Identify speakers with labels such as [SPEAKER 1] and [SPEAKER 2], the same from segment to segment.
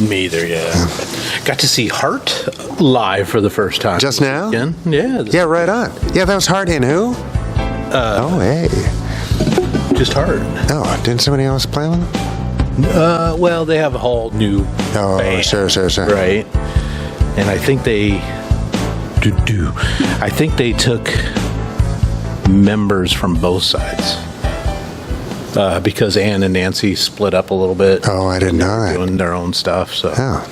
[SPEAKER 1] Me either, yeah. Got to see Heart live for the first time.
[SPEAKER 2] Just now?
[SPEAKER 1] Weekend. Yeah.
[SPEAKER 2] Yeah, right on. Yeah, that was Heart in who? Oh, hey.
[SPEAKER 1] Just Heart.
[SPEAKER 2] Oh, didn't somebody else play with them?
[SPEAKER 1] Well, they have a whole new band,
[SPEAKER 2] sure.
[SPEAKER 1] Right. And I think they took members from both sides. Because Ann and Nancy split up a little bit.
[SPEAKER 2] Oh, I didn't know that.
[SPEAKER 1] Doing their own stuff, so.
[SPEAKER 2] Oh.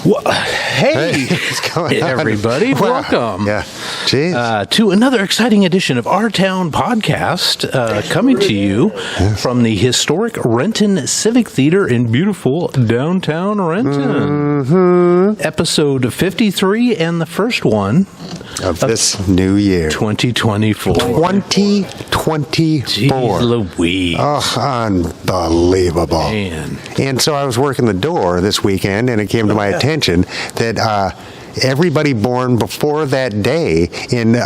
[SPEAKER 1] Well, hey,
[SPEAKER 2] what's going on?
[SPEAKER 1] Everybody,
[SPEAKER 2] Wow.
[SPEAKER 1] welcome.
[SPEAKER 2] Yeah, jeez.
[SPEAKER 1] To another exciting edition of Our Town Podcast, coming to you from the historic Renton Civic Theater in beautiful downtown Renton.
[SPEAKER 2] Mm-hmm.
[SPEAKER 1] Episode 53 and the first one
[SPEAKER 2] of this new year.
[SPEAKER 1] 2024.
[SPEAKER 2] 2024.
[SPEAKER 1] Jeez Louise.
[SPEAKER 2] Oh, unbelievable.
[SPEAKER 1] Man.
[SPEAKER 2] And so I was working the door this weekend, and it came to my attention that everybody born before that day in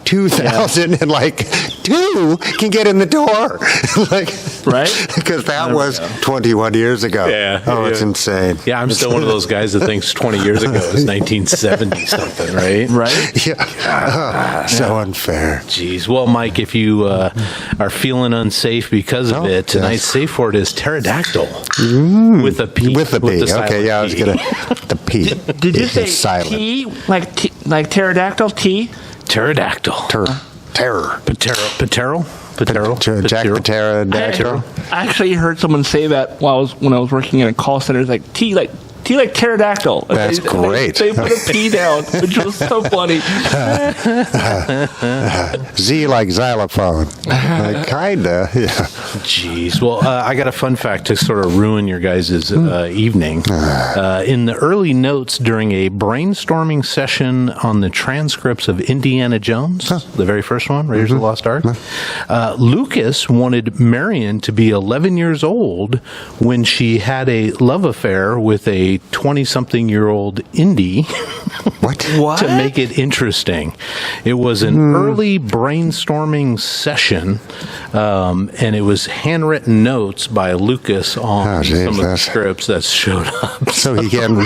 [SPEAKER 2] 2002 can get in the door.
[SPEAKER 1] Right?
[SPEAKER 2] Because that was 21 years ago.
[SPEAKER 1] Yeah.
[SPEAKER 2] Oh, it's insane.
[SPEAKER 1] Yeah, I'm still one of those guys that thinks 20 years ago is 1970 something, right?
[SPEAKER 2] Right? Yeah. So unfair.
[SPEAKER 1] Jeez. Well, Mike, if you are feeling unsafe because of it, tonight's safe word is pterodactyl. With a P.
[SPEAKER 2] With a P. Okay, yeah, I was going to. The P.
[SPEAKER 3] Did you say
[SPEAKER 2] silent.
[SPEAKER 3] T? Like pterodactyl? T?
[SPEAKER 1] Pterodactyl.
[SPEAKER 2] Terror.
[SPEAKER 1] Patero?
[SPEAKER 2] Jack Patera.
[SPEAKER 3] I actually heard someone say that when I was working in a call center. It's like T like pterodactyl.
[SPEAKER 2] That's great.
[SPEAKER 3] They put a P down, which was so funny.
[SPEAKER 2] Z like xylophone. Kinda. Yeah.
[SPEAKER 1] Jeez. Well, I got a fun fact to sort of ruin your guys' evening. In the early notes during a brainstorming session on the transcripts of Indiana Jones, the very first one, Raiders of the Lost Ark, Lucas wanted Marion to be 11 years old when she had a love affair with a 20-something-year-old Indy.
[SPEAKER 2] What?
[SPEAKER 1] To make it interesting. It was an early brainstorming session, and it was handwritten notes by Lucas on some of the scripts that showed up.
[SPEAKER 2] So he can't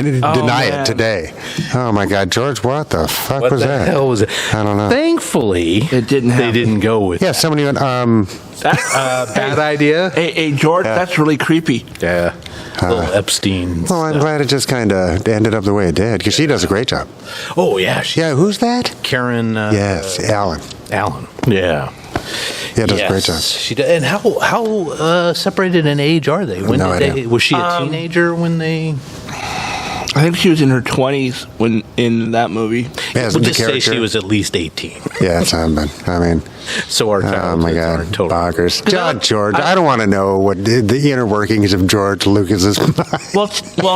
[SPEAKER 2] deny it today. Oh my God, George, what the fuck was that?
[SPEAKER 1] What the hell was it?
[SPEAKER 2] I don't know.
[SPEAKER 1] Thankfully,
[SPEAKER 3] it didn't happen.
[SPEAKER 1] They didn't go with
[SPEAKER 2] it. Somebody went,
[SPEAKER 1] bad idea.
[SPEAKER 3] Hey, George, that's really creepy.
[SPEAKER 1] Yeah. Little Epstein.
[SPEAKER 2] Well, I'm glad it just kind of ended up the way it did, because she does a great job.
[SPEAKER 1] Oh, yeah.
[SPEAKER 2] Who's that?
[SPEAKER 1] Karen.
[SPEAKER 2] Yes, Alan.
[SPEAKER 1] Yeah.
[SPEAKER 2] Yeah, does a great job.
[SPEAKER 1] She does. And how separated in age are they? When was she a teenager when they?
[SPEAKER 3] I think she was in her 20s when in that movie.
[SPEAKER 2] Yeah,
[SPEAKER 1] we'll just say she was at least 18.
[SPEAKER 2] Yeah, it's I mean.
[SPEAKER 1] So our
[SPEAKER 2] oh my God,
[SPEAKER 1] total
[SPEAKER 2] bonkers. George, I don't want to know what the inner workings of George Lucas's mind.
[SPEAKER 3] Well,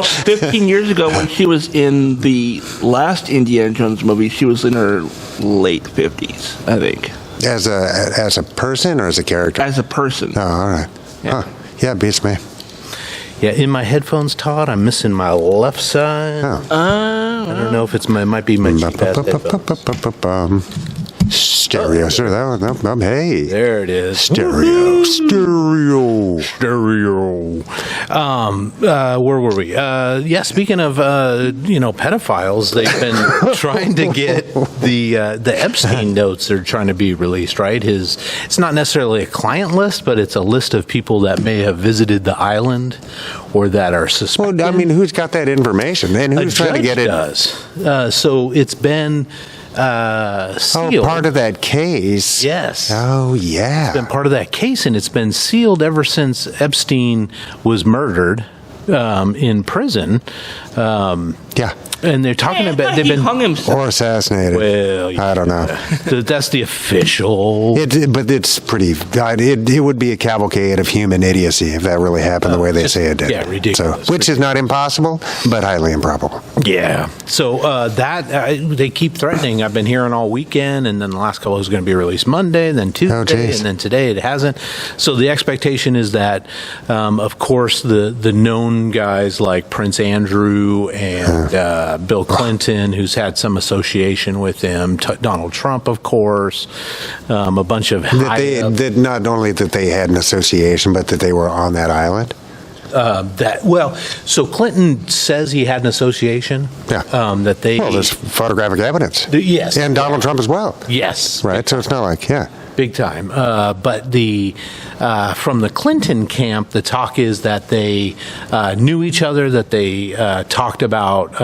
[SPEAKER 3] 15 years ago when she was in the last Indiana Jones movie, she was in her late 50s, I think.
[SPEAKER 2] As a person or as a character?
[SPEAKER 3] As a person.
[SPEAKER 2] Oh, all right.
[SPEAKER 3] Yeah,
[SPEAKER 2] beats me.
[SPEAKER 1] Yeah, in my headphones, Todd, I'm missing my left side.
[SPEAKER 2] Oh.
[SPEAKER 1] I don't know if it might be my cheap headphones.
[SPEAKER 2] Stereo, sir. That one. Hey,
[SPEAKER 1] there it is.
[SPEAKER 2] Stereo.
[SPEAKER 1] Where were we? Speaking of pedophiles, they've been trying to get the Epstein notes. They're trying to be released, right? It's not necessarily a client list, but it's a list of people that may have visited the island or that are suspected.
[SPEAKER 2] Well, I mean, who's got that information? And who's trying to get it?
[SPEAKER 1] So it's been. Sealed.
[SPEAKER 2] Part of that case.
[SPEAKER 1] Yes.
[SPEAKER 2] Oh, yeah.
[SPEAKER 1] It's been part of that case, and it's been sealed ever since Epstein was murdered in prison.
[SPEAKER 2] Yeah.
[SPEAKER 1] And they're talking about they've been
[SPEAKER 3] hung himself
[SPEAKER 2] or assassinated.
[SPEAKER 1] Well,
[SPEAKER 2] I don't know.
[SPEAKER 1] That's the official.
[SPEAKER 2] But it's pretty. It would be a cavalcade of human idiocy if that really happened the way they say it did.
[SPEAKER 1] Yeah, ridiculous.
[SPEAKER 2] So, which is not impossible, but highly improbable.
[SPEAKER 1] Yeah. So they keep threatening. I've been hearing all weekend, and then the last couple was going to be released Monday, then Tuesday, and then today it hasn't. So the expectation is that, of course, the known guys like Prince Andrew and Bill Clinton, who's had some association with him, Donald Trump, of course, a bunch of
[SPEAKER 2] that not only that they had an association, but that they were on that island.
[SPEAKER 1] So Clinton says he had an association.
[SPEAKER 2] Yeah.
[SPEAKER 1] That they.
[SPEAKER 2] Well, there's photographic evidence.
[SPEAKER 1] Yes.
[SPEAKER 2] And Donald Trump as well.
[SPEAKER 1] Yes.
[SPEAKER 2] Right. So it's not like,
[SPEAKER 1] big time. But from the Clinton camp, the talk is that they knew each other, that they talked about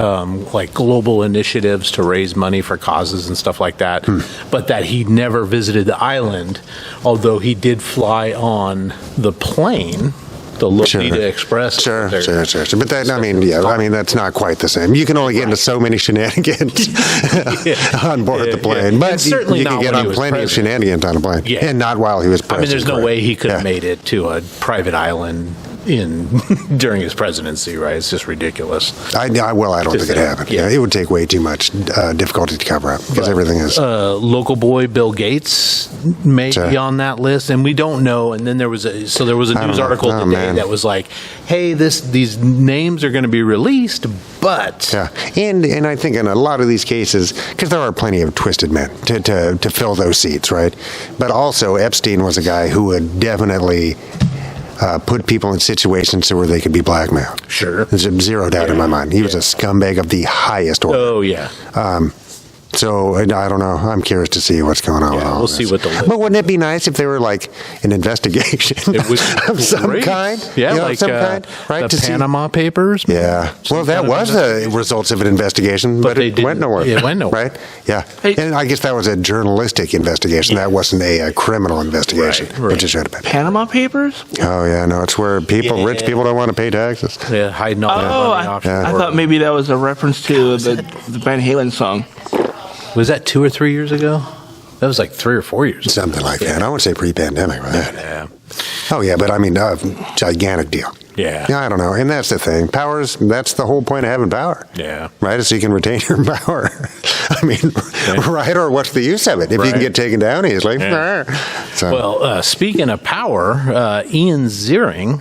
[SPEAKER 1] like global initiatives to raise money for causes and stuff like that, but that he never visited the island, although he did fly on the plane. The Lolita Express.
[SPEAKER 2] Sure. But that, that's not quite the same. You can only get into so many shenanigans on board the plane. But you can get on plenty of shenanigans on a plane. Yeah. And not while he was president.
[SPEAKER 1] There's no way he could have made it to a private island during his presidency, right? It's just ridiculous.
[SPEAKER 2] I don't think it happened. Yeah, it would take way too much difficulty to cover up because everything is.
[SPEAKER 1] Local boy Bill Gates may be on that list, and we don't know. And then there was a news article today that was like, "Hey, these names are going to be released, but
[SPEAKER 2] and I think in a lot of these cases, because there are plenty of twisted men to fill those seats, right? But also Epstein was a guy who would definitely. Put people in situations where they could be blackmailed.
[SPEAKER 1] Sure.
[SPEAKER 2] There's zero doubt in my mind. He was a scumbag of the highest order.
[SPEAKER 1] Oh, yeah.
[SPEAKER 2] So, I don't know. I'm curious to see what's going on with all
[SPEAKER 1] we'll
[SPEAKER 2] this.
[SPEAKER 1] See what the list.
[SPEAKER 2] But wouldn't it be nice if they were like an investigation of some kind?
[SPEAKER 1] Yeah, like some kind, right? The Panama Papers?
[SPEAKER 2] Yeah. Well, that was the results of an investigation, but it went nowhere.
[SPEAKER 1] It went nowhere.
[SPEAKER 2] Right? Yeah. And I guess that was a journalistic investigation. That wasn't a criminal investigation, which it should have been.
[SPEAKER 3] Panama Papers?
[SPEAKER 2] Oh, yeah. No, it's where rich people don't want to pay taxes.
[SPEAKER 1] Yeah, hiding all their money offshore.
[SPEAKER 3] I thought maybe that was a reference to the Van Halen song.
[SPEAKER 1] Was that 2 or 3 years ago? That was like 3 or 4 years ago.
[SPEAKER 2] Something like that. I would say pre-pandemic, right?
[SPEAKER 1] Yeah.
[SPEAKER 2] Oh, yeah, but gigantic deal.
[SPEAKER 1] Yeah.
[SPEAKER 2] Yeah, I don't know. And that's the thing. That's the whole point of having power.
[SPEAKER 1] Yeah.
[SPEAKER 2] Right? Is so you can retain your power. Right? Or what's the use of it? If you can get taken down easily.
[SPEAKER 1] Yeah. Well, speaking of power, Ian Ziering.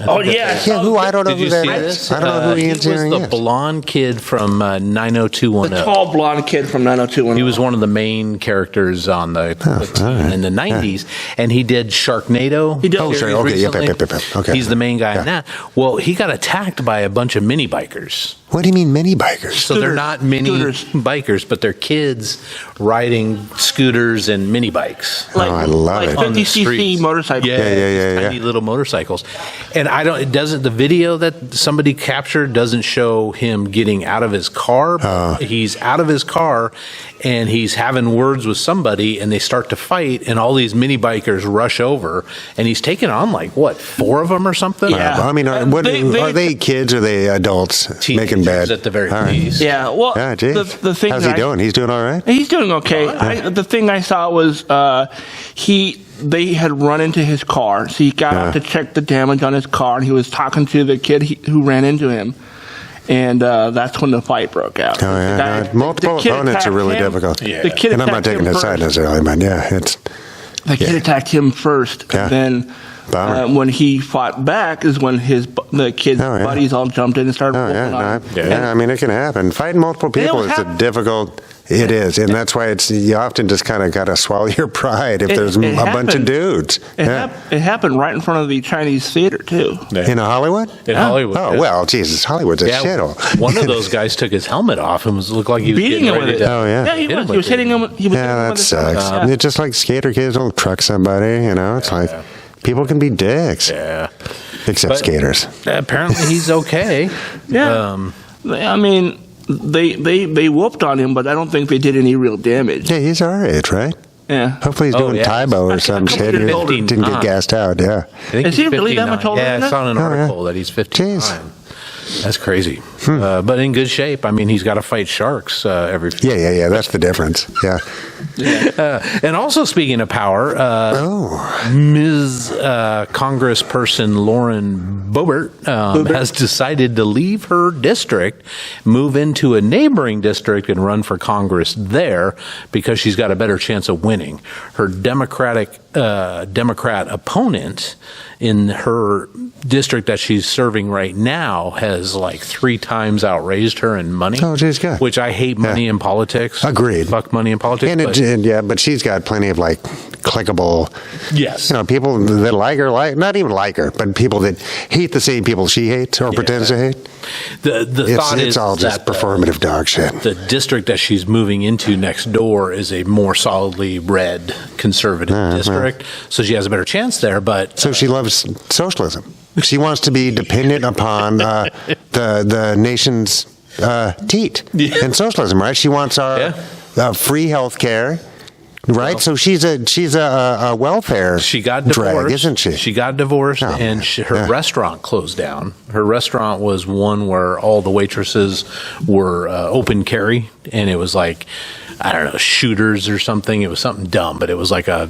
[SPEAKER 3] Oh, yeah.
[SPEAKER 2] Who? I don't know who that is. I don't know who Ian Ziering is.
[SPEAKER 1] He was the blonde kid from 90210.
[SPEAKER 3] The tall blonde kid from 90210.
[SPEAKER 1] He was one of the main characters on the team in the 90s, and he did Sharknado.
[SPEAKER 3] He did.
[SPEAKER 2] Oh, sure. Okay, okay.
[SPEAKER 1] He's the main guy in that. Well, he got attacked by a bunch of mini bikers.
[SPEAKER 2] What do you mean mini bikers?
[SPEAKER 1] So they're not mini bikers, but they're kids riding scooters and mini bikes.
[SPEAKER 2] I love it.
[SPEAKER 3] 50cc motorcycles.
[SPEAKER 2] Yeah.
[SPEAKER 1] Tiny little motorcycles. And the video that somebody captured doesn't show him getting out of his car. He's out of his car and he's having words with somebody and they start to fight and all these mini bikers rush over and he's taking on 4 of them or something.
[SPEAKER 3] Yeah.
[SPEAKER 2] Are they kids or are they adults making bad?
[SPEAKER 1] At the very least.
[SPEAKER 3] Yeah. Well, the thing.
[SPEAKER 2] How's he doing? He's doing all right?
[SPEAKER 3] He's doing okay. The thing I saw was they had run into his car, so he got out to check the damage on his car, and he was talking to the kid who ran into him, and that's when the fight broke out.
[SPEAKER 2] Oh, yeah. Multiple opponents are really difficult.
[SPEAKER 3] Yeah. The kid
[SPEAKER 2] and I'm not taking his side necessarily, but
[SPEAKER 3] the kid attacked him first, and then when he fought back is when the kid's buddies all jumped in and started whooping on him.
[SPEAKER 2] It can happen. Fighting multiple people is a difficult. It is, and that's why you often just kind of got to swallow your pride if there's a bunch of dudes.
[SPEAKER 3] It happened right in front of the Chinese theater, too.
[SPEAKER 2] Yeah. In Hollywood?
[SPEAKER 1] In Hollywood.
[SPEAKER 2] Oh, well, Jesus, Hollywood's a shithole.
[SPEAKER 1] One of those guys took his helmet off and looked like he was
[SPEAKER 3] beating him with it.
[SPEAKER 2] Yeah,
[SPEAKER 3] he was hitting him.
[SPEAKER 2] That sucks. It's just like skater kids don't truck somebody, It's like people can be dicks.
[SPEAKER 1] Yeah.
[SPEAKER 2] Except skaters.
[SPEAKER 1] Apparently he's okay.
[SPEAKER 3] Yeah. They whooped on him, but I don't think they did any real damage.
[SPEAKER 2] Yeah, he's our age, right?
[SPEAKER 3] Yeah.
[SPEAKER 2] Hopefully he's doing Taibo or some shit. He didn't get gassed out,
[SPEAKER 3] Is he really that much older?
[SPEAKER 1] Yeah, I saw in an article that he's 59. That's crazy. But in good shape. He's got to fight sharks every few
[SPEAKER 2] years. Yeah. That's the difference. Yeah.
[SPEAKER 1] And also, speaking of power, Ms. Congressperson Lauren Boebert has decided to leave her district, move into a neighboring district, and run for Congress there because she's got a better chance of winning. Her Democrat opponent in her district that she's serving right now has 3 times times outraised her in money.
[SPEAKER 2] Oh, geez, good.
[SPEAKER 1] Which I hate money in politics.
[SPEAKER 2] Agreed.
[SPEAKER 1] Fuck money in politics.
[SPEAKER 2] But she's got plenty of like clickable.
[SPEAKER 1] Yes.
[SPEAKER 2] People that like her, not even like her, but people that hate the same people she hates or pretends to hate.
[SPEAKER 1] The thought is
[SPEAKER 2] it's all just performative dog shit.
[SPEAKER 1] The district that she's moving into next door is a more solidly red conservative district, so she has a better chance there. But
[SPEAKER 2] so she loves socialism. She wants to be dependent upon the nation's teat and socialism, right? She wants our free health care. Right, so she's a welfare.
[SPEAKER 1] She got divorced,
[SPEAKER 2] drag, isn't she?
[SPEAKER 1] She got divorced, and her restaurant closed down. Her restaurant was one where all the waitresses were open carry, and it was like, I don't know, shooters or something. It was something dumb, but it was like a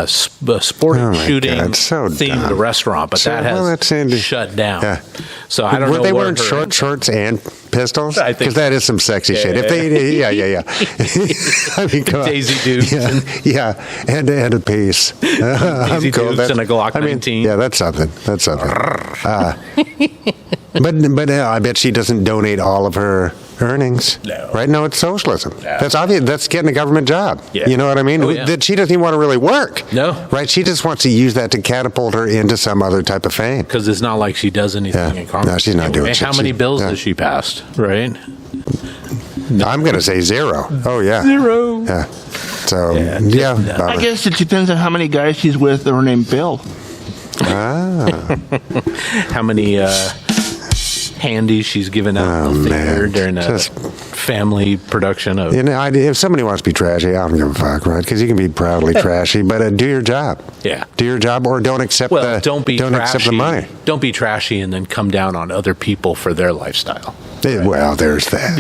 [SPEAKER 1] sporting shooting themed restaurant. But that has shut down. Yeah. So I don't know.
[SPEAKER 2] Were they wearing short shorts and pistols?
[SPEAKER 1] I think
[SPEAKER 2] because that is some sexy shit. If they, I mean,
[SPEAKER 1] Daisy Dukes.
[SPEAKER 2] And a piece.
[SPEAKER 1] Daisy Dukes and a Glock 19.
[SPEAKER 2] Yeah, that's something. That's something. But I bet she doesn't donate all of her earnings.
[SPEAKER 1] No.
[SPEAKER 2] Right? No, it's socialism.
[SPEAKER 1] No.
[SPEAKER 2] That's obvious. That's getting a government job.
[SPEAKER 1] Yeah.
[SPEAKER 2] You know what I mean? That she doesn't even want to really work.
[SPEAKER 1] No.
[SPEAKER 2] Right? She just wants to use that to catapult her into some other type of fame.
[SPEAKER 1] Because it's not like she does anything in Congress.
[SPEAKER 2] No, she's not doing shit.
[SPEAKER 1] How many bills has she passed, right?
[SPEAKER 2] I'm going to say 0. Oh, yeah.
[SPEAKER 3] 0.
[SPEAKER 2] Yeah. So,
[SPEAKER 3] I guess it depends on how many guys she's with that are named Bill.
[SPEAKER 1] How many handies she's given out in the theater during a family production of.
[SPEAKER 2] If somebody wants to be trashy, I don't give a fuck, right? Because you can be proudly trashy, but do your job.
[SPEAKER 1] Yeah.
[SPEAKER 2] Do your job, or don't accept accept the money.
[SPEAKER 1] Don't be trashy and then come down on other people for their lifestyle.
[SPEAKER 2] Right. Well, there's that.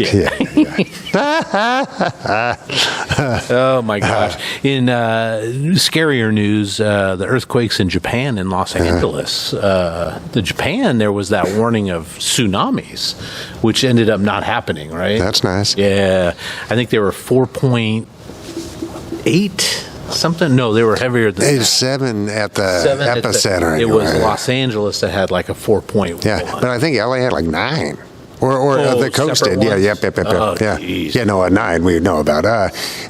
[SPEAKER 1] Oh my gosh! In scarier news, the earthquakes in Japan and Los Angeles. The Japan, there was that warning of tsunamis, which ended up not happening. Right?
[SPEAKER 2] That's nice.
[SPEAKER 1] Yeah, I think they were 4.8. Something? No, they were heavier than that.
[SPEAKER 2] 7 at the epicenter.
[SPEAKER 1] It was Los Angeles that had like a 4.1.
[SPEAKER 2] Yeah, but I think LA had like 9. Or the coast did. Yeah. Yeah, no, a 9 we know about.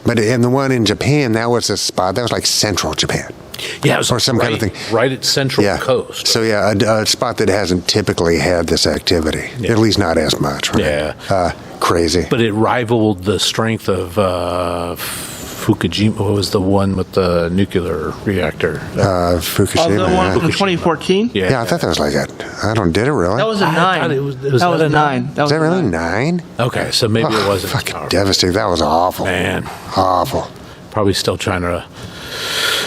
[SPEAKER 2] But in the one in Japan, that was a spot. That was like central Japan.
[SPEAKER 1] Yeah, it was
[SPEAKER 2] or some kind of thing.
[SPEAKER 1] Right at central coast.
[SPEAKER 2] So, a spot that hasn't typically had this activity. At least not as much. Right?
[SPEAKER 1] Yeah.
[SPEAKER 2] Crazy.
[SPEAKER 1] But it rivaled the strength of Fukushima. What was the one with the nuclear reactor?
[SPEAKER 2] Fukushima.
[SPEAKER 3] The one from 2014?
[SPEAKER 2] Yeah, I thought that was like did it really?
[SPEAKER 3] That was a 9.
[SPEAKER 1] It was
[SPEAKER 3] that was a 9.
[SPEAKER 2] Was that really 9?
[SPEAKER 1] Okay, so maybe it wasn't.
[SPEAKER 2] Fucking devastating. That was awful.
[SPEAKER 1] Man.
[SPEAKER 2] Awful.
[SPEAKER 1] Probably still trying to...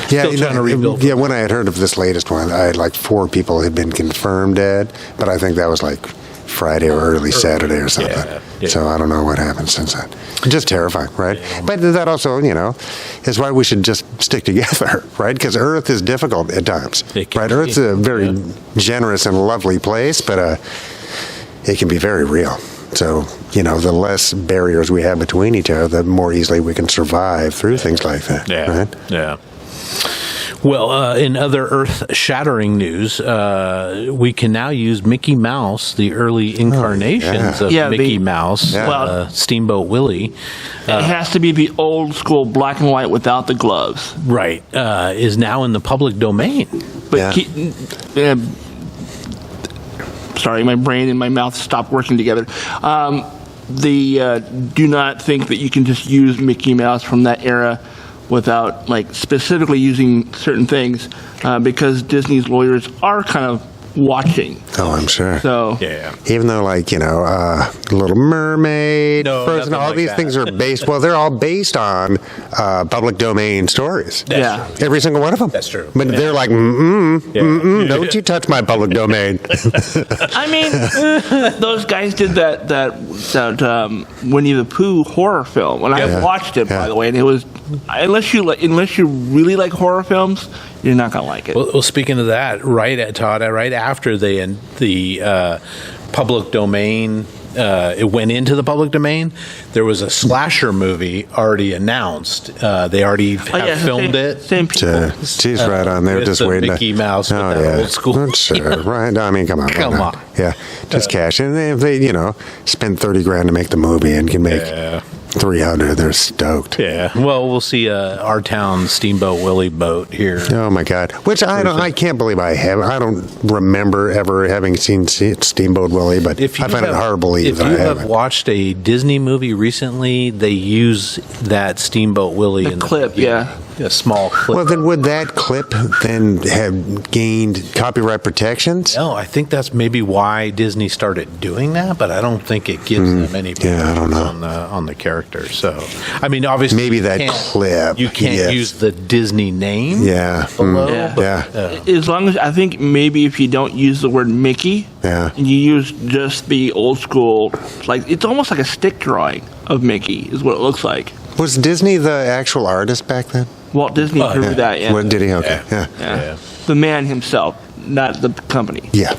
[SPEAKER 2] trying to rebuild. Yeah, when I had heard of this latest one, I had like 4 people had been confirmed dead, but I think that was like Friday or early Saturday or something. Yeah. So I don't know what happened since then. Just terrifying, right? But that also, is why we should just stick together, right? Because Earth is difficult at times, right? Earth's a very generous and lovely place, but it can be very real. So, the less barriers we have between each other, the more easily we can survive through things like that, right?
[SPEAKER 1] Yeah. Well, in other earth-shattering news, we can now use Mickey Mouse, the early incarnations of Mickey Mouse, Steamboat Willie.
[SPEAKER 3] It has to be the old school black and white without the gloves.
[SPEAKER 1] Right. Is now in the public domain.
[SPEAKER 3] But sorry, my brain and my mouth stopped working together. Do not think that you can just use Mickey Mouse from that era without specifically using certain things, because Disney's lawyers are kind of watching.
[SPEAKER 2] Oh, I'm sure.
[SPEAKER 3] So
[SPEAKER 2] even though Little Mermaid, Frozen, all these things are based. Well, they're all based on public domain stories.
[SPEAKER 1] That's
[SPEAKER 2] every single one of them.
[SPEAKER 1] That's true.
[SPEAKER 2] But they're like, don't you touch my public domain.
[SPEAKER 3] I mean, those guys did that Winnie the Pooh horror film, and I watched it by the way, and it was unless you really like horror films, you're not gonna like it.
[SPEAKER 1] Well, speaking of that, right after the public domain it went into the public domain, there was a slasher movie already announced. They already have filmed it.
[SPEAKER 3] Same people.
[SPEAKER 2] She's right on there,
[SPEAKER 1] with
[SPEAKER 2] just
[SPEAKER 1] the
[SPEAKER 2] waiting.
[SPEAKER 1] Mickey Mouse with that old school.
[SPEAKER 2] Sure, right. I mean, come on.
[SPEAKER 1] Come on.
[SPEAKER 2] Yeah, just cash. And if they, spend $30,000 to make the movie and can make 300, they're stoked.
[SPEAKER 1] Yeah. Well, we'll see our town Steamboat Willie boat here.
[SPEAKER 2] Oh my God! Which I can't believe I have. I don't remember ever having seen Steamboat Willie, but I find it hard to believe that I haven't.
[SPEAKER 1] If you have watched a Disney movie recently, they use that Steamboat Willie in the
[SPEAKER 3] clip.
[SPEAKER 1] a small clip.
[SPEAKER 2] Well, then would that clip then have gained copyright protections?
[SPEAKER 1] No, I think that's maybe why Disney started doing that, but I don't think it gives them any
[SPEAKER 2] I don't know.
[SPEAKER 1] on the character. So, I mean, obviously,
[SPEAKER 2] Maybe that clip.
[SPEAKER 1] you can't use the Disney name.
[SPEAKER 2] Yeah.
[SPEAKER 1] Below,
[SPEAKER 3] Yeah.
[SPEAKER 1] but,
[SPEAKER 3] As long as I think maybe if you don't use the word Mickey,
[SPEAKER 2] Yeah.
[SPEAKER 3] and you use just the old school, like it's almost like a stick drawing of Mickey is what it looks like.
[SPEAKER 2] Was Disney the actual artist back then?
[SPEAKER 3] Walt Disney proved that. Yeah.
[SPEAKER 2] What did he? Okay. Yeah.
[SPEAKER 3] Yeah. The man himself, not the company.
[SPEAKER 2] Yeah.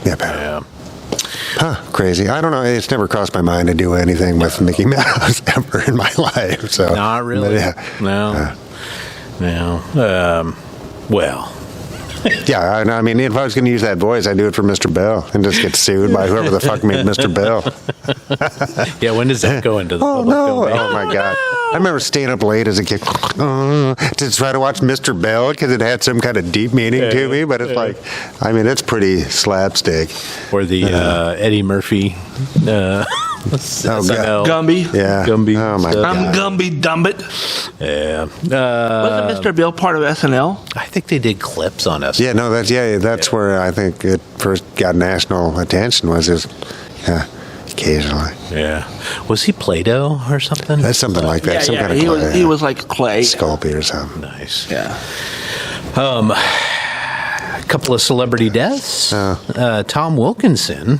[SPEAKER 2] Huh, crazy. I don't know. It's never crossed my mind to do anything with Mickey Mouse ever in my life. So
[SPEAKER 1] Not really.
[SPEAKER 2] but
[SPEAKER 1] No. Well.
[SPEAKER 2] yeah. I mean, if I was going to use that voice, I'd do it for Mr. Bell and just get sued by whoever the fuck made Mr. Bell.
[SPEAKER 1] Yeah, when does that go into the
[SPEAKER 2] Oh
[SPEAKER 1] public
[SPEAKER 2] no!
[SPEAKER 1] domain?
[SPEAKER 2] Oh my God! I remember staying up late as a kid to try to watch Mr. Bell because it had some kind of deep meaning to me. But it's like, I mean, it's pretty slapstick.
[SPEAKER 1] Or the Eddie Murphy. SNL.
[SPEAKER 3] Gumby.
[SPEAKER 2] Yeah.
[SPEAKER 1] Gumby.
[SPEAKER 2] Oh my
[SPEAKER 1] stuff.
[SPEAKER 3] I'm
[SPEAKER 2] God.
[SPEAKER 3] Gumby Dumbit.
[SPEAKER 1] Yeah.
[SPEAKER 3] Wasn't Mr. Bill part of SNL?
[SPEAKER 1] I think they did clips on us.
[SPEAKER 2] Yeah. No. That's where I think it first got national attention. Was just occasionally.
[SPEAKER 1] Yeah. Was he Play-Doh or something?
[SPEAKER 2] That's something like that. Some kind of clay,
[SPEAKER 3] He was like clay.
[SPEAKER 2] Sculpey or something.
[SPEAKER 1] Nice.
[SPEAKER 3] Yeah.
[SPEAKER 1] A couple of celebrity deaths. Tom Wilkinson,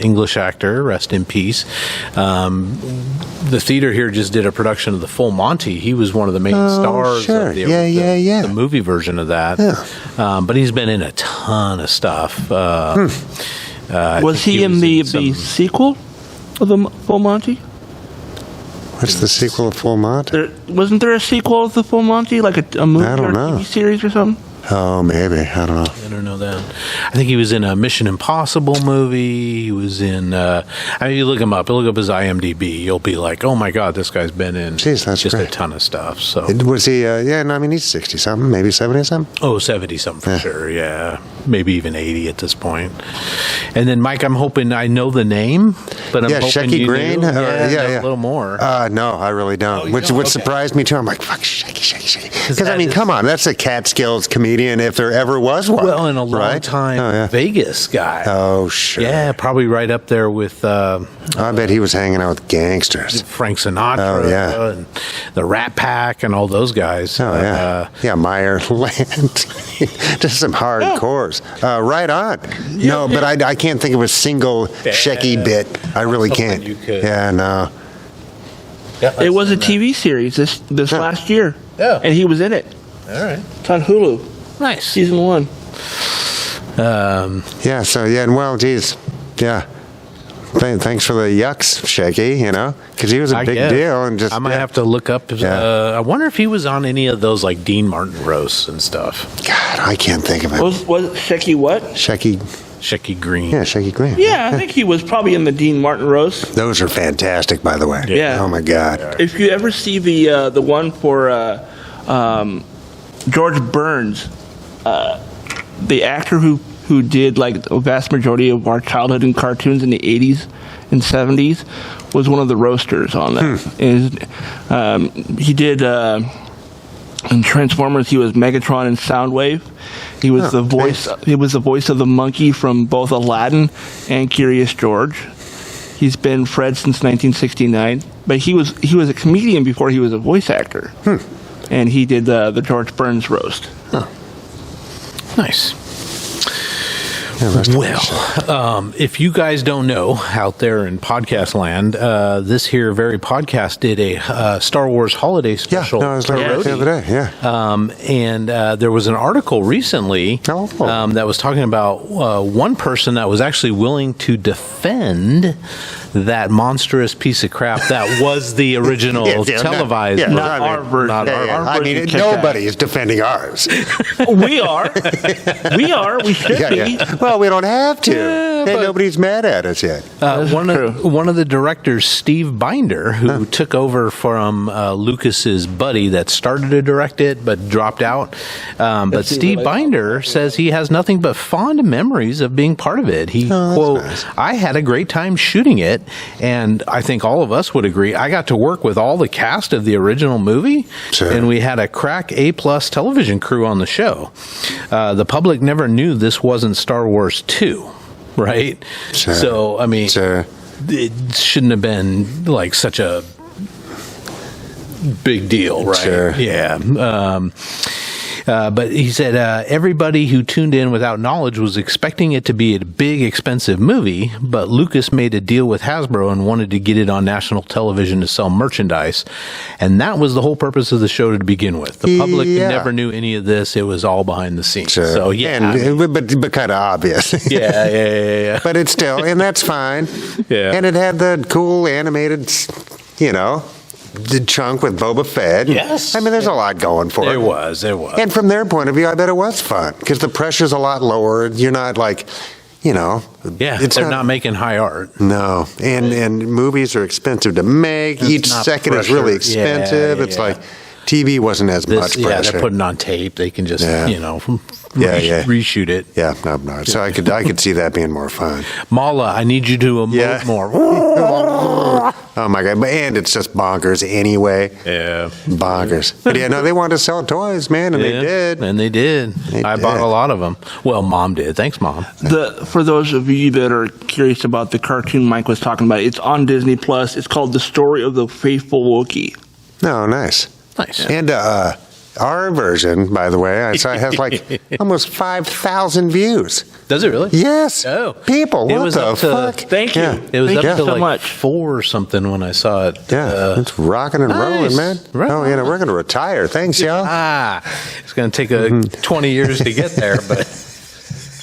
[SPEAKER 1] English actor, rest in peace. The theater here just did a production of The Full Monty. He was one of the main stars
[SPEAKER 2] sure.
[SPEAKER 1] of the
[SPEAKER 2] Yeah.
[SPEAKER 1] movie version of that.
[SPEAKER 2] Yeah.
[SPEAKER 1] But he's been in a ton of stuff.
[SPEAKER 3] Was he in the sequel of the Full Monty?
[SPEAKER 2] What's the sequel of Full Monty?
[SPEAKER 3] Wasn't there a sequel of the Full Monty, like a movie
[SPEAKER 2] I don't
[SPEAKER 3] or a
[SPEAKER 2] know.
[SPEAKER 3] TV series or something?
[SPEAKER 2] Oh, maybe. I don't know.
[SPEAKER 1] I don't know that. I think he was in a Mission Impossible movie. He was in. You look him up. You look up his IMDb. You'll be like, "Oh my God, this guy's been in
[SPEAKER 2] Jeez, that's
[SPEAKER 1] just
[SPEAKER 2] great.
[SPEAKER 1] a ton of stuff." So,
[SPEAKER 2] Was he? He's 60 something, maybe 70 something.
[SPEAKER 1] 70 something for sure. Yeah, maybe even 80 at this point. And then, Mike, I'm hoping I know the name, but I'm hoping
[SPEAKER 2] Shecky
[SPEAKER 1] you
[SPEAKER 2] Green.
[SPEAKER 1] knew.
[SPEAKER 2] Yeah,
[SPEAKER 1] a little more.
[SPEAKER 2] No, I really don't.
[SPEAKER 1] you
[SPEAKER 2] Which
[SPEAKER 1] don't?
[SPEAKER 2] would
[SPEAKER 1] Okay.
[SPEAKER 2] surprise me too. I'm like, fuck, Shecky. Because
[SPEAKER 1] that is-
[SPEAKER 2] come on, that's a Catskills comedian if there ever was one.
[SPEAKER 1] Well, and a long
[SPEAKER 2] right?
[SPEAKER 1] time Vegas guy.
[SPEAKER 2] Oh, sure.
[SPEAKER 1] Yeah, probably right up there with
[SPEAKER 2] I bet he was hanging out with gangsters.
[SPEAKER 1] Frank Sinatra.
[SPEAKER 2] Oh, yeah.
[SPEAKER 1] And the Rat Pack and all those guys.
[SPEAKER 2] Oh, yeah. Meyer Land. Just some hardcores. Right on. No, but I can't think of a single Shecky bit. I really
[SPEAKER 1] Something
[SPEAKER 2] can't.
[SPEAKER 1] you could.
[SPEAKER 2] Yeah, no.
[SPEAKER 1] Yeah,
[SPEAKER 3] It was a
[SPEAKER 1] I've seen
[SPEAKER 3] TV series this last year.
[SPEAKER 1] Yeah.
[SPEAKER 3] And he was in it.
[SPEAKER 1] that. All right.
[SPEAKER 3] It's on Hulu,
[SPEAKER 1] Nice.
[SPEAKER 3] season 1.
[SPEAKER 2] Yeah, so, and well, geez. Yeah. Thanks for the yucks, Shecky, because he was a
[SPEAKER 1] I
[SPEAKER 2] big
[SPEAKER 1] guess.
[SPEAKER 2] deal. And just
[SPEAKER 1] I might have to look up.
[SPEAKER 2] Yeah.
[SPEAKER 1] I wonder if he was on any of those like Dean Martin roasts and stuff.
[SPEAKER 2] God, I can't think of it.
[SPEAKER 3] Was Shecky what?
[SPEAKER 2] Shecky,
[SPEAKER 1] Shecky Green.
[SPEAKER 2] yeah, Shecky Green.
[SPEAKER 3] Yeah, I think he was probably in the Dean Martin roast.
[SPEAKER 2] Those are fantastic, by the way.
[SPEAKER 3] Yeah.
[SPEAKER 2] Oh, my God.
[SPEAKER 3] If you ever see the one for George Burns, the actor who did like the vast majority of our childhood in cartoons in the 80s and 70s was one of the roasters on that. He did in Transformers. He was Megatron in Soundwave. He was the voice.
[SPEAKER 2] Nice.
[SPEAKER 3] He was the voice of the monkey from both Aladdin and Curious George. He's been Fred since 1969, but he was a comedian before he was a voice actor. And he did the George Burns roast.
[SPEAKER 1] Nice.
[SPEAKER 2] Yeah, rest in peace.
[SPEAKER 1] Well, if you guys don't know out there in podcast land, this here very podcast did a Star Wars holiday
[SPEAKER 2] Yeah,
[SPEAKER 1] special.
[SPEAKER 2] no, I was looking at it the other day. Yeah.
[SPEAKER 1] And there was an article recently that was talking about one person that was actually willing to defend that monstrous piece of crap that was the original televised.
[SPEAKER 3] Not our version.
[SPEAKER 2] I mean, nobody is defending ours.
[SPEAKER 3] We are. We should be.
[SPEAKER 2] Well, we don't have to. Nobody's mad at us yet.
[SPEAKER 1] One of the directors, Steve Binder, who took over from Lucas's buddy that started to direct it but dropped out. But Steve Binder says he has nothing but fond memories of being part of it. He, quote, nice. I had a great time shooting it, and I think all of us would agree. I got to work with all the cast of the original movie, and we had a crack A-plus television crew on the show. The public never knew this wasn't Star Wars 2, right? So, I mean, it shouldn't have been like such a big deal, right? Yeah. But he said everybody who tuned in without knowledge was expecting it to be a big, expensive movie, but Lucas made a deal with Hasbro and wanted to get it on national television to sell merchandise. And that was the whole purpose of the show to begin with. The public never knew any of this. It was all behind the scenes. So,
[SPEAKER 2] but kind of obvious.
[SPEAKER 1] Yeah.
[SPEAKER 2] But it's still, and that's fine.
[SPEAKER 1] Yeah.
[SPEAKER 2] And it had the cool animated, the chunk with Boba Fett.
[SPEAKER 1] Yes.
[SPEAKER 2] I mean, there's a lot going for it.
[SPEAKER 1] There was.
[SPEAKER 2] And from their point of view, I bet it was fun because the pressure's a lot lower. You're not like,
[SPEAKER 1] Yeah, they're not making high art.
[SPEAKER 2] No. And movies are expensive to make. Each second is really expensive. It's like TV wasn't as much pressure.
[SPEAKER 1] Yeah, they're putting on tape. They can just, reshoot it.
[SPEAKER 2] Yeah, no. So I could see that being more fun.
[SPEAKER 1] Mala, I need you to emote more.
[SPEAKER 2] Oh my God! And it's just bonkers anyway.
[SPEAKER 1] Yeah,
[SPEAKER 2] bonkers. But they wanted to sell toys, man, and they did.
[SPEAKER 1] And they did. I bought a lot of them. Well, Mom did. Thanks, Mom.
[SPEAKER 3] For those of you that are curious about the cartoon Mike was talking about, it's on Disney Plus. It's called The Story of the Faithful Wookiee.
[SPEAKER 2] Oh, nice. And our version, by the way, I saw it has like almost 5,000 views.
[SPEAKER 1] Does it really?
[SPEAKER 2] Yes.
[SPEAKER 1] Oh.
[SPEAKER 2] People, what the fuck?
[SPEAKER 3] Thank you.
[SPEAKER 1] It was up to
[SPEAKER 3] so
[SPEAKER 1] like
[SPEAKER 3] much.
[SPEAKER 1] 4 or something when I saw it.
[SPEAKER 2] Yeah, it's rocking and rolling, man.
[SPEAKER 1] Right.
[SPEAKER 2] Oh, yeah, we're going to retire. Thanks, y'all.
[SPEAKER 1] It's going to take 20 years to get there, but...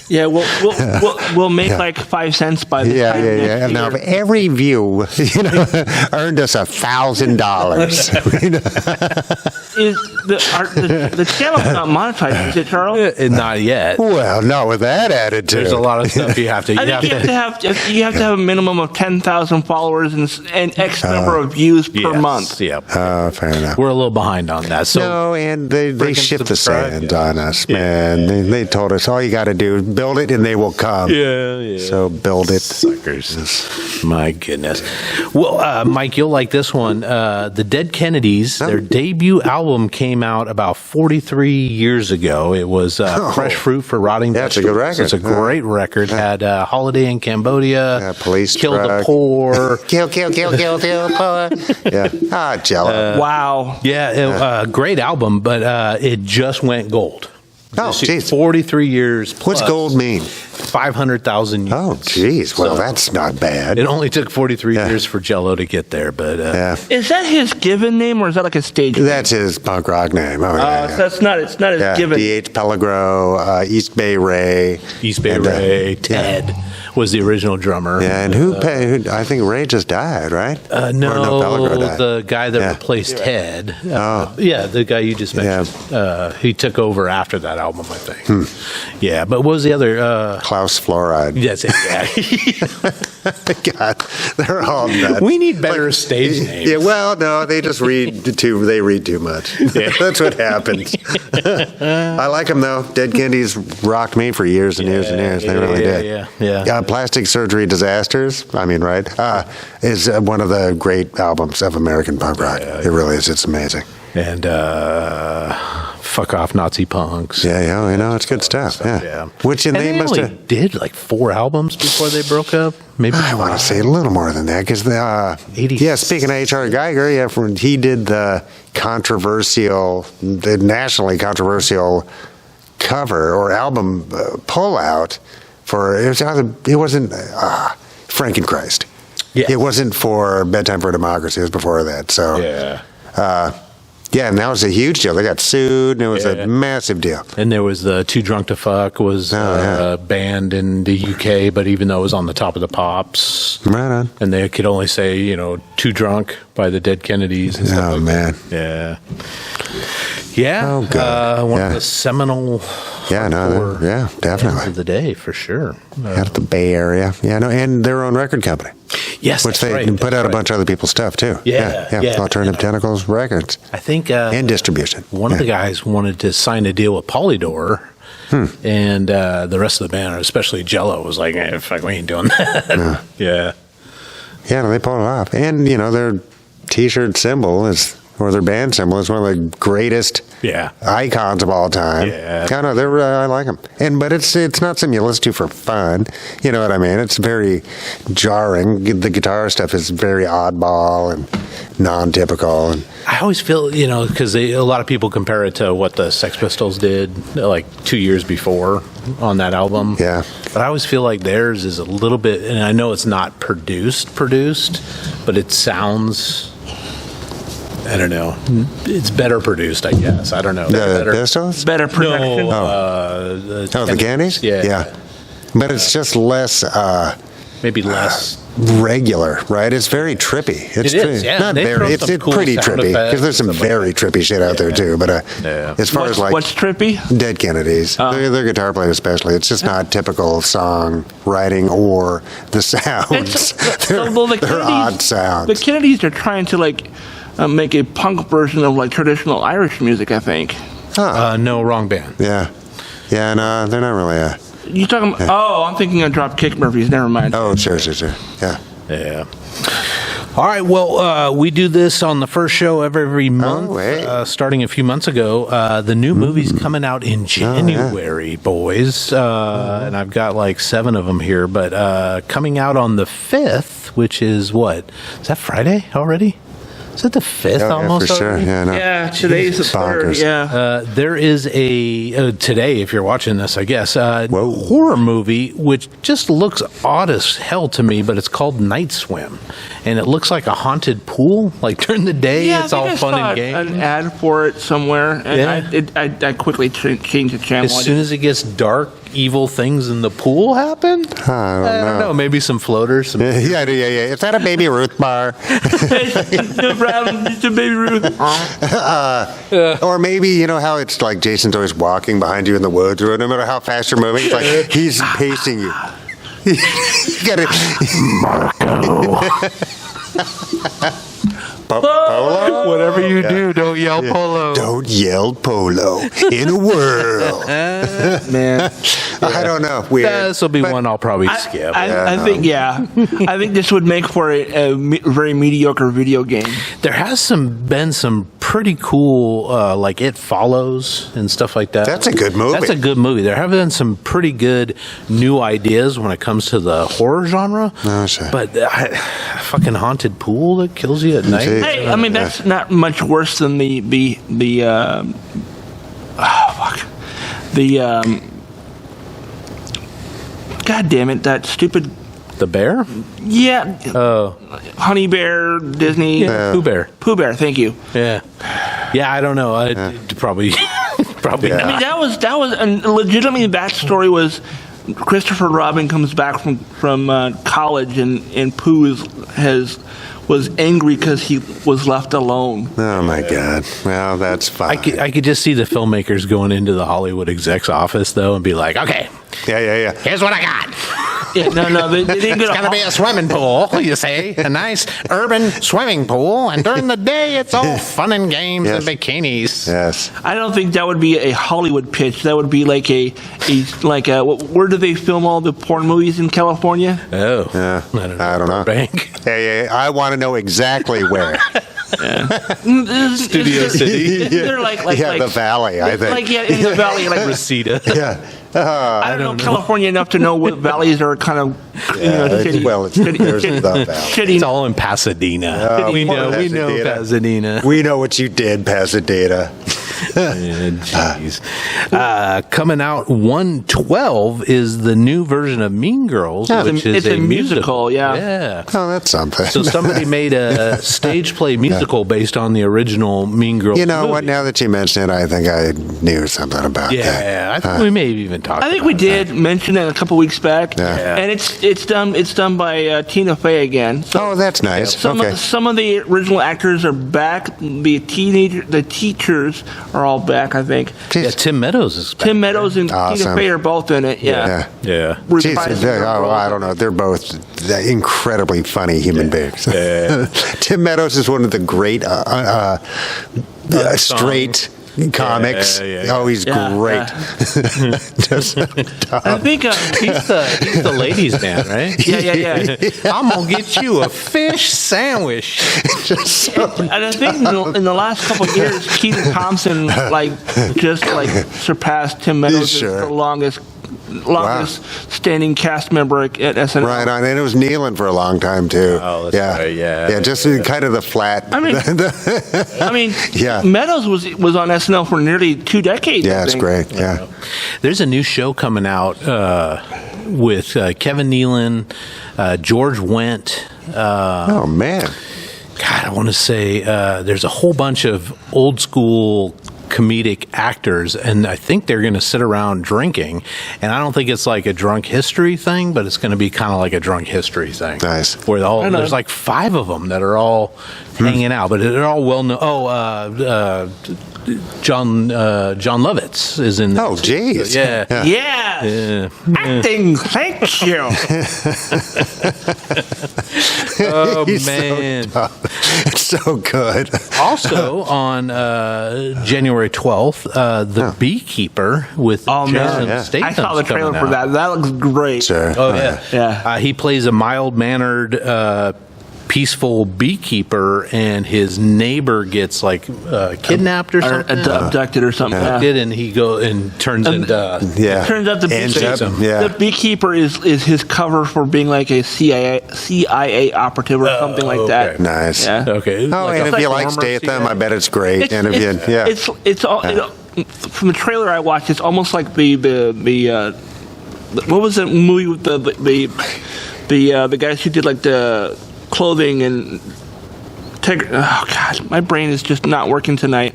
[SPEAKER 3] Yeah, we'll make like 5 cents by the time.
[SPEAKER 2] Yeah. Now, if every view, earned us $1,000.
[SPEAKER 3] Is the channel's not monetized, is it, Charles?
[SPEAKER 1] Not yet.
[SPEAKER 2] Well, not with that attitude.
[SPEAKER 1] There's a lot of stuff you have to.
[SPEAKER 3] You have to have a minimum of 10,000 followers and X number of views per month.
[SPEAKER 1] Yep.
[SPEAKER 2] Fair enough.
[SPEAKER 1] We're a little behind on that. So
[SPEAKER 2] no, and they shift the sand on us, man. They told us all you got to do is build it and they will come.
[SPEAKER 1] Yeah.
[SPEAKER 2] So build it.
[SPEAKER 1] Suckers. My goodness. Well, Mike, you'll like this one. The Dead Kennedys, their debut album came out about 43 years ago. It was Fresh Fruit for Rotting
[SPEAKER 2] That's
[SPEAKER 1] Vegetables.
[SPEAKER 2] a good record.
[SPEAKER 1] It's a great record. Had Holiday in Cambodia.
[SPEAKER 2] Police
[SPEAKER 1] Kill
[SPEAKER 2] Truck.
[SPEAKER 1] the Poor.
[SPEAKER 2] Kill poor. Yeah. Jello.
[SPEAKER 3] Wow.
[SPEAKER 1] Yeah, great album, but it just went gold.
[SPEAKER 2] Oh, geez.
[SPEAKER 1] 43 years plus.
[SPEAKER 2] What's gold mean?
[SPEAKER 1] 500,000 units.
[SPEAKER 2] Oh, geez. Well, that's not bad.
[SPEAKER 1] It only took 43 years for Jello to get there, but...
[SPEAKER 3] Is that his given name, or is that like a stage name?
[SPEAKER 2] That's his punk rock name.
[SPEAKER 3] So it's not his given.
[SPEAKER 2] D.H. Pellegro, East Bay Ray.
[SPEAKER 1] Ted was the original drummer.
[SPEAKER 2] Yeah, and who I think Ray just died, right?
[SPEAKER 1] No,
[SPEAKER 2] Pellegro died.
[SPEAKER 1] the guy that replaced Ted. The guy you just mentioned. He took over after that album, I think. Yeah, but what was the other...
[SPEAKER 2] Klaus Fluoride.
[SPEAKER 1] That's it,
[SPEAKER 2] God, they're all nuts.
[SPEAKER 1] We need better stage names.
[SPEAKER 2] Yeah, well, no, they just read too much. That's what happens. I like them, though. Dead Kennedys rocked me for years and years and years. They really did.
[SPEAKER 1] Yeah.
[SPEAKER 2] Plastic Surgery Disasters, is one of the great albums of American punk rock. It really is. It's amazing.
[SPEAKER 1] And Fuck Off Nazi Punks.
[SPEAKER 2] Yeah, it's good stuff. Yeah. Which they must have
[SPEAKER 1] did like 4 albums before they broke up. Maybe
[SPEAKER 2] I want to say a little more than that because speaking of H.R. Geiger, he did the nationally controversial cover or album pullout for it wasn't Frankenchrist. Yeah. It wasn't for Bedtime for Democracy. It was before that. So Yeah, and that was a huge deal. They got sued, and it was a massive deal.
[SPEAKER 1] And there was the Too Drunk to Fuck was banned in the UK, but even though it was on the top of the pops.
[SPEAKER 2] Right on.
[SPEAKER 1] And they could only say, Too Drunk by the Dead Kennedys. And stuff
[SPEAKER 2] man.
[SPEAKER 1] Yeah. Yeah.
[SPEAKER 2] Oh, God.
[SPEAKER 1] One of the seminal
[SPEAKER 2] definitely
[SPEAKER 1] of the day, for sure.
[SPEAKER 2] Out of the Bay Area. Yeah, no, and their own record company.
[SPEAKER 1] Yes,
[SPEAKER 2] which they put out a bunch of other people's stuff, too.
[SPEAKER 1] Yeah.
[SPEAKER 2] Alternative Tentacles Records.
[SPEAKER 1] I think...
[SPEAKER 2] and distribution.
[SPEAKER 1] One of the guys wanted to sign a deal with Polydor, and the rest of the band, especially Jello, was like, fuck, we ain't doing that. Yeah.
[SPEAKER 2] Yeah, no, they pulled it off. And, their T-shirt symbol or their band symbol is one of the greatest icons of all time.
[SPEAKER 1] Yeah.
[SPEAKER 2] I like them. But it's not something you listen to for fun. You know what I mean? It's very jarring. The guitar stuff is very oddball and non-typical. And
[SPEAKER 1] I always feel, because a lot of people compare it to what the Sex Pistols did like 2 years before on that album.
[SPEAKER 2] Yeah.
[SPEAKER 1] But I always feel like theirs is a little bit, and I know it's not produced, but it sounds... I don't know. It's better produced, I guess. I don't know.
[SPEAKER 2] The Pistols?
[SPEAKER 3] Better production.
[SPEAKER 2] The Candies? Yeah. But it's just less...
[SPEAKER 1] maybe less...
[SPEAKER 2] regular, right? It's very trippy.
[SPEAKER 1] It is, yeah.
[SPEAKER 2] Not very... It's cool pretty trippy. Because there's some very trippy shit out there, too. But as far as,
[SPEAKER 3] what's trippy?
[SPEAKER 2] Dead Kennedys. Their guitar players especially. It's just not typical song writing or the sounds. They're odd sounds.
[SPEAKER 3] The Kennedys are trying to, make a punk version of traditional Irish music, I think.
[SPEAKER 1] No, wrong band.
[SPEAKER 2] Yeah. Yeah, no, they're not really
[SPEAKER 3] You talking about... Oh, I'm thinking of Dropkick Murphys. Never mind.
[SPEAKER 2] Oh, sure. Yeah.
[SPEAKER 1] Yeah. All right, well, we do this on the first show of every month, starting a few months ago. The new movie's coming out in January, boys, and I've got 7 of them here, but coming out on the 5th, which is what? Is that Friday already? Is it the 5th almost?
[SPEAKER 2] For sure. Yeah, no.
[SPEAKER 3] Yeah, today's the 3rd. Yeah.
[SPEAKER 1] There is a, today, if you're watching this, I guess, horror movie, which just looks odd as hell to me, but it's called Night Swim. And it looks like a haunted pool. During the day, it's all fun and games.
[SPEAKER 3] An ad for it somewhere, and I quickly changed the channel.
[SPEAKER 1] As soon as it gets dark, evil things in the pool happen?
[SPEAKER 2] I don't know.
[SPEAKER 1] Maybe some floaters.
[SPEAKER 2] Yeah. Is that a Baby Ruth bar?
[SPEAKER 3] No problem. It's a Baby Ruth.
[SPEAKER 2] Or maybe, how it's like Jason's always walking behind you in the woods, or no matter how fast you're moving, it's like he's pacing you. You got
[SPEAKER 1] Marco.
[SPEAKER 2] Polo?
[SPEAKER 1] Whatever you do, don't yell polo.
[SPEAKER 2] Don't yell polo in a whirl.
[SPEAKER 3] Man.
[SPEAKER 2] I don't know. Weird.
[SPEAKER 1] This will be one I'll probably skip.
[SPEAKER 3] I think this would make for a very mediocre video game.
[SPEAKER 1] There has been some pretty cool, like It Follows and stuff like that.
[SPEAKER 2] That's a good movie.
[SPEAKER 1] That's a good movie. There have been some pretty good new ideas when it comes to the horror genre.
[SPEAKER 2] Oh, sure.
[SPEAKER 1] But a fucking haunted pool that kills you at night.
[SPEAKER 3] Hey, I mean, that's not much worse than the God damn it, that stupid...
[SPEAKER 1] The bear?
[SPEAKER 3] Yeah.
[SPEAKER 1] Oh.
[SPEAKER 3] Honey Bear, Disney.
[SPEAKER 1] Yeah. Pooh Bear.
[SPEAKER 3] Pooh Bear, thank you.
[SPEAKER 1] Yeah. Yeah, I don't know. Probably not.
[SPEAKER 3] I mean, that was and legitimately, that story was Christopher Robin comes back from college, and Pooh was angry because he was left alone.
[SPEAKER 2] Oh, my God. Well, that's fine.
[SPEAKER 1] I could just see the filmmakers going into the Hollywood exec's office, though, and be like, okay.
[SPEAKER 2] Yeah.
[SPEAKER 1] Here's what I got.
[SPEAKER 3] Yeah, no, they didn't get
[SPEAKER 1] It's going to be a swimming pool, you see. A nice urban swimming pool, and during the day, it's all fun and games and bikinis.
[SPEAKER 2] Yes.
[SPEAKER 3] I don't think that would be a Hollywood pitch. That would be like a where do they film all the porn movies in California?
[SPEAKER 1] Oh.
[SPEAKER 2] Yeah. I don't know.
[SPEAKER 1] Bank.
[SPEAKER 2] Yeah. I want to know exactly where.
[SPEAKER 1] Studio City.
[SPEAKER 3] They're like
[SPEAKER 2] the Valley, I think.
[SPEAKER 3] In the Valley, like
[SPEAKER 1] Reseda.
[SPEAKER 2] Yeah.
[SPEAKER 3] I don't know California enough to know what valleys are kind of shitty.
[SPEAKER 2] There's the Valley.
[SPEAKER 3] Shitty.
[SPEAKER 1] It's all in Pasadena. We know Pasadena.
[SPEAKER 2] We know what you did, Pasadena.
[SPEAKER 1] Jeez. Coming out 1/12 is the new version of Mean Girls, which is a musical.
[SPEAKER 3] Yeah.
[SPEAKER 2] Oh, that's something.
[SPEAKER 1] So somebody made a stage play musical based on the original Mean Girls.
[SPEAKER 2] You know
[SPEAKER 1] movie.
[SPEAKER 2] what? Now that you mention it, I think I knew something about that.
[SPEAKER 1] Yeah, I think we may have even talked.
[SPEAKER 3] I think
[SPEAKER 1] about
[SPEAKER 3] we did mention it a couple weeks back,
[SPEAKER 2] Yeah.
[SPEAKER 3] and it's done by Tina Fey again. So
[SPEAKER 2] Oh, that's nice. Okay.
[SPEAKER 3] some of the original actors are back. The teachers are all back. I think
[SPEAKER 1] Yeah, Tim Meadows is back.
[SPEAKER 3] Tim Meadows and
[SPEAKER 2] Awesome.
[SPEAKER 3] Tina Fey are both in it. Yeah.
[SPEAKER 1] Yeah.
[SPEAKER 3] Reprising their roles.
[SPEAKER 2] I don't know. They're both incredibly funny human beings.
[SPEAKER 1] Yeah.
[SPEAKER 2] Tim Meadows is one of the great straight comics.
[SPEAKER 1] Yeah.
[SPEAKER 2] Oh, he's
[SPEAKER 3] Yeah,
[SPEAKER 2] great. Just
[SPEAKER 3] I think
[SPEAKER 1] He's the ladies' man, right?
[SPEAKER 3] yeah.
[SPEAKER 1] I'm gonna get you a fish sandwich.
[SPEAKER 2] just so
[SPEAKER 3] And I think in the last couple of years, Keaton Thompson surpassed Tim Meadows
[SPEAKER 2] Sure.
[SPEAKER 3] as the longest standing cast member at SNL.
[SPEAKER 2] right on. And it was Nealon for a long time, too.
[SPEAKER 1] Oh, that's right, yeah.
[SPEAKER 2] Yeah, just kind of the flat.
[SPEAKER 3] I mean,
[SPEAKER 2] Yeah.
[SPEAKER 3] Meadows was on SNL for nearly 2 decades.
[SPEAKER 2] Yeah,
[SPEAKER 3] I
[SPEAKER 2] it's
[SPEAKER 3] think.
[SPEAKER 2] great. Yeah.
[SPEAKER 1] There's a new show coming out with Kevin Nealon, George Wendt.
[SPEAKER 2] Oh, man.
[SPEAKER 1] God, I want to say there's a whole bunch of old school comedic actors, and I think they're going to sit around drinking. And I don't think it's like a drunk history thing, but it's going to be kind of like a drunk history thing.
[SPEAKER 2] Nice.
[SPEAKER 1] Where there's like 5 of them that are all hanging out, but they're all well known. John Lovitz is in.
[SPEAKER 2] Oh, geez.
[SPEAKER 1] Yeah.
[SPEAKER 3] Yes. Acting, thank you.
[SPEAKER 1] Oh
[SPEAKER 2] He's
[SPEAKER 1] man.
[SPEAKER 2] So tough. It's so good.
[SPEAKER 1] Also on January 12th, The Beekeeper with
[SPEAKER 3] Oh, man.
[SPEAKER 1] Jason
[SPEAKER 2] Yeah.
[SPEAKER 1] Statham.
[SPEAKER 3] I saw the trailer for that. That looks great.
[SPEAKER 2] Sure.
[SPEAKER 1] Oh yeah,
[SPEAKER 3] Yeah.
[SPEAKER 1] He plays a mild-mannered, peaceful beekeeper, and his neighbor gets kidnapped or
[SPEAKER 3] Or
[SPEAKER 1] something.
[SPEAKER 3] abducted or something. Yeah.
[SPEAKER 1] And he turns into.
[SPEAKER 2] Yeah.
[SPEAKER 3] It turns out the
[SPEAKER 2] Ends
[SPEAKER 3] beekeeper,
[SPEAKER 2] up- yeah.
[SPEAKER 3] the beekeeper is his cover for being like a CIA operative or something like that.
[SPEAKER 2] Nice.
[SPEAKER 3] Yeah.
[SPEAKER 1] Okay.
[SPEAKER 2] Oh,
[SPEAKER 1] like
[SPEAKER 2] and
[SPEAKER 1] a
[SPEAKER 2] if you like
[SPEAKER 1] former
[SPEAKER 2] Statham,
[SPEAKER 1] CIA.
[SPEAKER 2] I bet it's great. And if you, yeah.
[SPEAKER 3] It's all from the trailer I watched. It's almost like the what was that movie with the guys who did like the clothing and oh god, my brain is just not working tonight.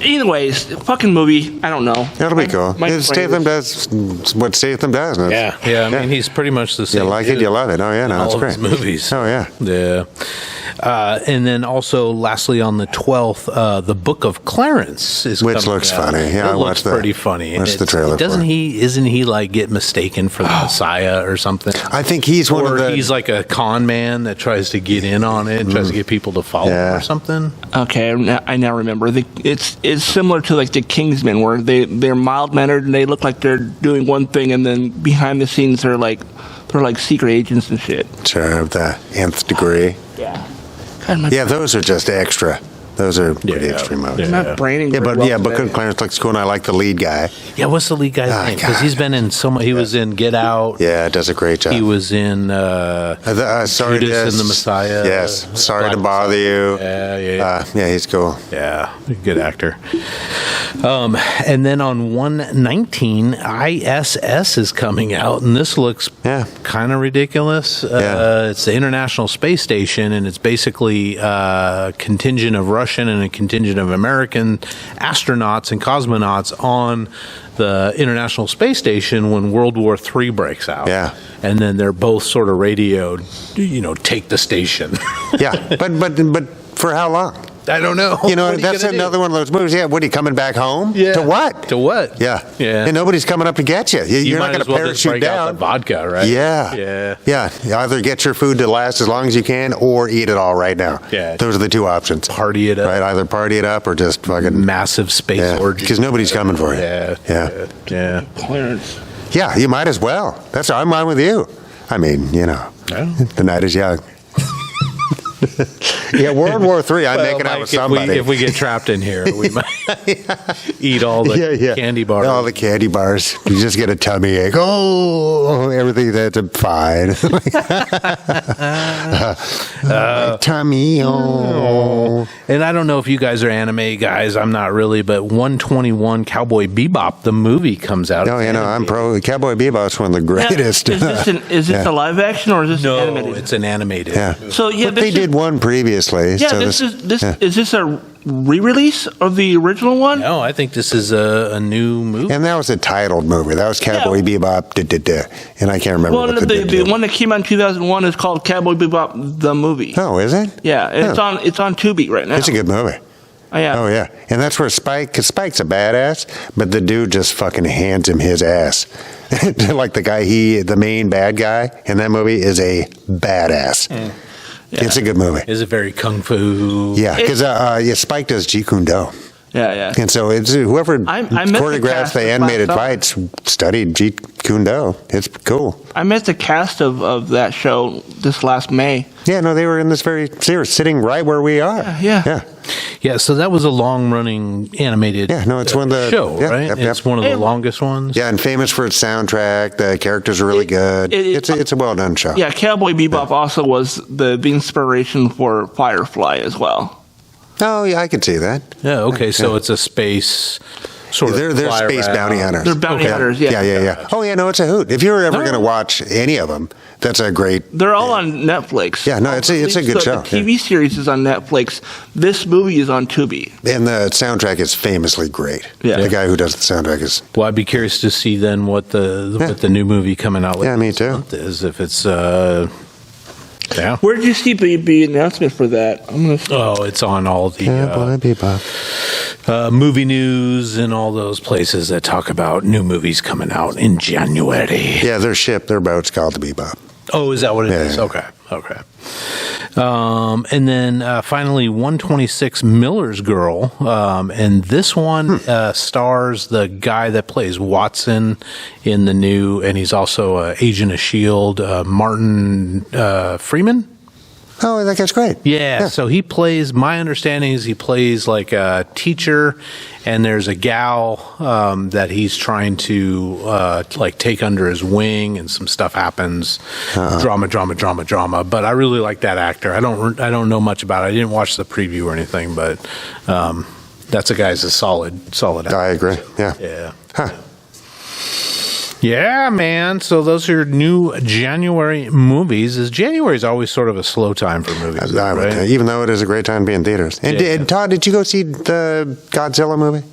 [SPEAKER 3] Anyways, fucking movie. I don't know.
[SPEAKER 2] It'll be cool.
[SPEAKER 3] My brain
[SPEAKER 2] Statham
[SPEAKER 3] is-
[SPEAKER 2] does what Statham does. and it's-
[SPEAKER 1] Yeah. I mean, he's pretty much the
[SPEAKER 2] You
[SPEAKER 1] same.
[SPEAKER 2] like it,
[SPEAKER 1] dude
[SPEAKER 2] you love it. Oh, yeah, no,
[SPEAKER 1] in
[SPEAKER 2] that's
[SPEAKER 1] all
[SPEAKER 2] great.
[SPEAKER 1] of his movies.
[SPEAKER 2] Oh, yeah.
[SPEAKER 1] Yeah. And then also, lastly, on the 12th, The Book of Clarence is
[SPEAKER 2] Which
[SPEAKER 1] coming
[SPEAKER 2] looks
[SPEAKER 1] out.
[SPEAKER 2] funny. Yeah,
[SPEAKER 1] it
[SPEAKER 2] I
[SPEAKER 1] looks
[SPEAKER 2] watched that.
[SPEAKER 1] pretty funny.
[SPEAKER 2] Watched
[SPEAKER 1] And
[SPEAKER 2] the trailer
[SPEAKER 1] Doesn't
[SPEAKER 2] for it.
[SPEAKER 1] isn't he like get mistaken for the Messiah or something?
[SPEAKER 2] I think he's one
[SPEAKER 1] Or
[SPEAKER 2] of the.
[SPEAKER 1] he's like a con man that tries to get in on it and tries to get people to follow him
[SPEAKER 2] Yeah.
[SPEAKER 1] or something.
[SPEAKER 3] Okay, I now remember. It's similar to like the Kingsmen, where they're mild mannered and they look like they're doing one thing, and then behind the scenes they're like secret agents and shit.
[SPEAKER 2] Sure, of the nth degree.
[SPEAKER 3] Yeah. God, my,
[SPEAKER 2] Yeah, those are just extra. Those are pretty
[SPEAKER 1] Yeah.
[SPEAKER 2] extreme movies.
[SPEAKER 3] my brain.
[SPEAKER 2] Yeah, but Book of Clarence looks cool, and I like the lead guy.
[SPEAKER 1] Yeah, what's the lead guy's
[SPEAKER 2] Oh,
[SPEAKER 1] name? Because
[SPEAKER 2] God.
[SPEAKER 1] he's been in so much. He was in Get Out.
[SPEAKER 2] Yeah, it does a great job.
[SPEAKER 1] He was in
[SPEAKER 2] Sorry
[SPEAKER 1] Judas
[SPEAKER 2] to-
[SPEAKER 1] and the Messiah.
[SPEAKER 2] Yes, sorry to
[SPEAKER 1] Black
[SPEAKER 2] bother you.
[SPEAKER 1] Yeah.
[SPEAKER 2] Yeah, he's cool.
[SPEAKER 1] Yeah, good actor. And then on 1/19, ISS is coming out, and this looks kind of ridiculous. It's the International Space Station, and it's basically a contingent of Russian and a contingent of American astronauts and cosmonauts on the International Space Station when World War III breaks out.
[SPEAKER 2] Yeah.
[SPEAKER 1] And then they're both sort of radioed, take the station.
[SPEAKER 2] Yeah, but for how long?
[SPEAKER 1] I don't know.
[SPEAKER 2] You know,
[SPEAKER 1] What are
[SPEAKER 2] that's
[SPEAKER 1] gonna do?
[SPEAKER 2] another one of those movies. Yeah, what are you coming back home?
[SPEAKER 1] Yeah.
[SPEAKER 2] To what?
[SPEAKER 1] To what?
[SPEAKER 2] Yeah.
[SPEAKER 1] Yeah.
[SPEAKER 2] And nobody's coming up to get you. You're not
[SPEAKER 1] might
[SPEAKER 2] going
[SPEAKER 1] as
[SPEAKER 2] to
[SPEAKER 1] well just
[SPEAKER 2] parachute
[SPEAKER 1] break out
[SPEAKER 2] down.
[SPEAKER 1] the vodka, right?
[SPEAKER 2] Yeah. You either get your food to last as long as you can or eat it all right now.
[SPEAKER 1] Yeah.
[SPEAKER 2] Those are the two options.
[SPEAKER 1] Party it up.
[SPEAKER 2] Right, either party it up or just fucking.
[SPEAKER 1] Massive space orgy.
[SPEAKER 2] Because nobody's coming for you.
[SPEAKER 1] Yeah.
[SPEAKER 3] Clarence.
[SPEAKER 2] Yeah, you might as well. I'm with you. I mean,
[SPEAKER 1] Yeah.
[SPEAKER 2] the night is young. Yeah, World War III, I'm making out
[SPEAKER 1] Mike,
[SPEAKER 2] with somebody.
[SPEAKER 1] If we get trapped in here, we might eat all the candy bars.
[SPEAKER 2] All the candy bars. You just get a tummy ache. Oh, everything that's fine. Tummy. Oh.
[SPEAKER 1] And I don't know if you guys are anime guys. I'm not really, but 121 Cowboy Bebop, the movie, comes out.
[SPEAKER 2] Oh, I'm pro. Cowboy Bebop's one of the greatest.
[SPEAKER 3] Is this a live action or is this animated?
[SPEAKER 1] It's an animated.
[SPEAKER 2] Yeah.
[SPEAKER 3] So
[SPEAKER 2] but they did one previously.
[SPEAKER 3] Yeah,
[SPEAKER 2] so
[SPEAKER 3] is this a re-release of the original one?
[SPEAKER 1] No, I think this is a new movie.
[SPEAKER 2] And that was a titled movie. That was Cowboy Bebop. And I can't remember.
[SPEAKER 3] Well,
[SPEAKER 2] what
[SPEAKER 3] the one that came out in 2001 is called Cowboy Bebop the movie.
[SPEAKER 2] Oh, is it?
[SPEAKER 3] Yeah, it's on Tubi right now.
[SPEAKER 2] It's a good movie.
[SPEAKER 3] Oh yeah.
[SPEAKER 2] Oh yeah. And that's where because Spike's a badass, but the dude just fucking hands him his ass. Like the main bad guy in that movie is a badass. Yeah. It's a good movie.
[SPEAKER 1] Is it very kung fu?
[SPEAKER 2] Yeah, because Spike does Jeet Kune Do.
[SPEAKER 3] Yeah.
[SPEAKER 2] And so it's whoever choreographed the animated fights studied Jeet Kune Do. It's cool.
[SPEAKER 3] I met the cast of that show this last May.
[SPEAKER 2] Yeah, no, they were in this they were sitting right where we are.
[SPEAKER 1] Yeah, so that was a long-running animated
[SPEAKER 2] it's one of the
[SPEAKER 1] show, right?
[SPEAKER 2] Yep.
[SPEAKER 1] It's one of the longest ones.
[SPEAKER 2] Yeah, and famous for its soundtrack. The characters are really good. It's a well-done show.
[SPEAKER 3] Yeah, Cowboy Bebop also was the inspiration for Firefly as well.
[SPEAKER 2] Oh, yeah, I could see that.
[SPEAKER 1] Yeah, okay, so it's a space sort of
[SPEAKER 2] They're space bounty hunters.
[SPEAKER 3] They're bounty hunters,
[SPEAKER 2] Yeah. Oh, yeah, no, it's a hoot. If you're ever going to watch any of them, that's a great...
[SPEAKER 3] They're all on Netflix.
[SPEAKER 2] Yeah, no, it's a good show.
[SPEAKER 3] The TV series is on Netflix. This movie is on Tubi.
[SPEAKER 2] And the soundtrack is famously great.
[SPEAKER 3] Yeah.
[SPEAKER 2] The guy who does the soundtrack is...
[SPEAKER 1] Well, I'd be curious to see then what the new movie coming out with
[SPEAKER 2] me too.
[SPEAKER 1] is, if it's... Yeah.
[SPEAKER 3] Where did you see the announcement for that?
[SPEAKER 1] It's on all the movie news and all those places that talk about new movies coming out in January.
[SPEAKER 2] Yeah, their boat's called the Bebop.
[SPEAKER 1] Oh, is that what it is?
[SPEAKER 2] Yeah.
[SPEAKER 1] Okay. And then finally, 126 Miller's Girl. And this one stars the guy that plays Watson in the new, and he's also Agent of S.H.I.E.L.D., Martin Freeman.
[SPEAKER 2] Oh, that guy's great.
[SPEAKER 1] Yeah, so he plays, my understanding is he plays like a teacher, and there's a gal that he's trying to take under his wing, and some stuff happens. Drama. But I really like that actor. I don't know much about it. I didn't watch the preview or anything, but that's a guy's a solid actor.
[SPEAKER 2] I agree. Yeah.
[SPEAKER 1] Yeah. Huh. Yeah, man. So those are new January movies. January is always sort of a slow time for movies, right?
[SPEAKER 2] Even though it is a great time to be in theaters. And Todd, did you go see the Godzilla movie?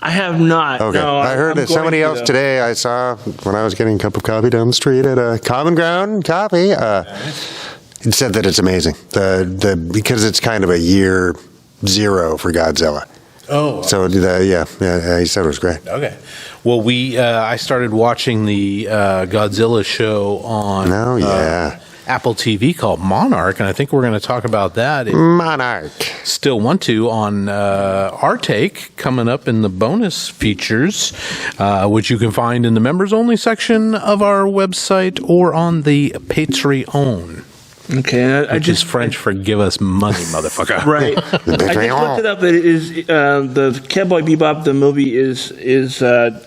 [SPEAKER 3] I have not.
[SPEAKER 2] Okay.
[SPEAKER 3] No,
[SPEAKER 2] I heard that somebody else today I saw when I was getting a cup of coffee down the street at a Common Ground Coffee. It said that it's amazing. Because it's kind of a year zero for Godzilla.
[SPEAKER 1] Oh.
[SPEAKER 2] So, he said it was great.
[SPEAKER 1] Okay. Well, I started watching the Godzilla show on Apple TV called Monarch, and I think we're going to talk about that.
[SPEAKER 2] Monarch.
[SPEAKER 1] Still want to on our take coming up in the bonus features, which you can find in the members-only section of our website or on the Patreon.
[SPEAKER 3] Okay,
[SPEAKER 1] I just French for give us money, motherfucker.
[SPEAKER 3] Right. I just looked it up. It is the Cowboy Bebop the movie is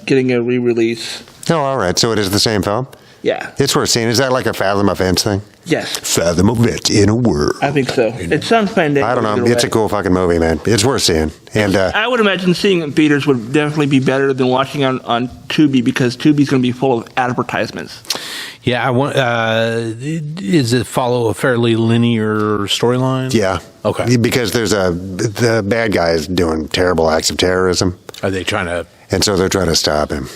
[SPEAKER 3] getting a re-release.
[SPEAKER 2] Oh, all right. So it is the same film.
[SPEAKER 3] Yeah.
[SPEAKER 2] It's worth seeing. Is that like a Fathom Events thing?
[SPEAKER 3] Yes.
[SPEAKER 2] Fathom Events in a world.
[SPEAKER 3] I think so. It sounds fantastic.
[SPEAKER 2] I don't know. It's a cool fucking movie, man. It's worth seeing. And
[SPEAKER 3] I would imagine seeing it in theaters would definitely be better than watching on Tubi, because Tubi's going to be full of advertisements.
[SPEAKER 1] Yeah, does it follow a fairly linear storyline?
[SPEAKER 2] Yeah.
[SPEAKER 1] Okay.
[SPEAKER 2] Because the bad guy is doing terrible acts of terrorism.
[SPEAKER 1] Are they trying to?
[SPEAKER 2] And so they're trying to stop him.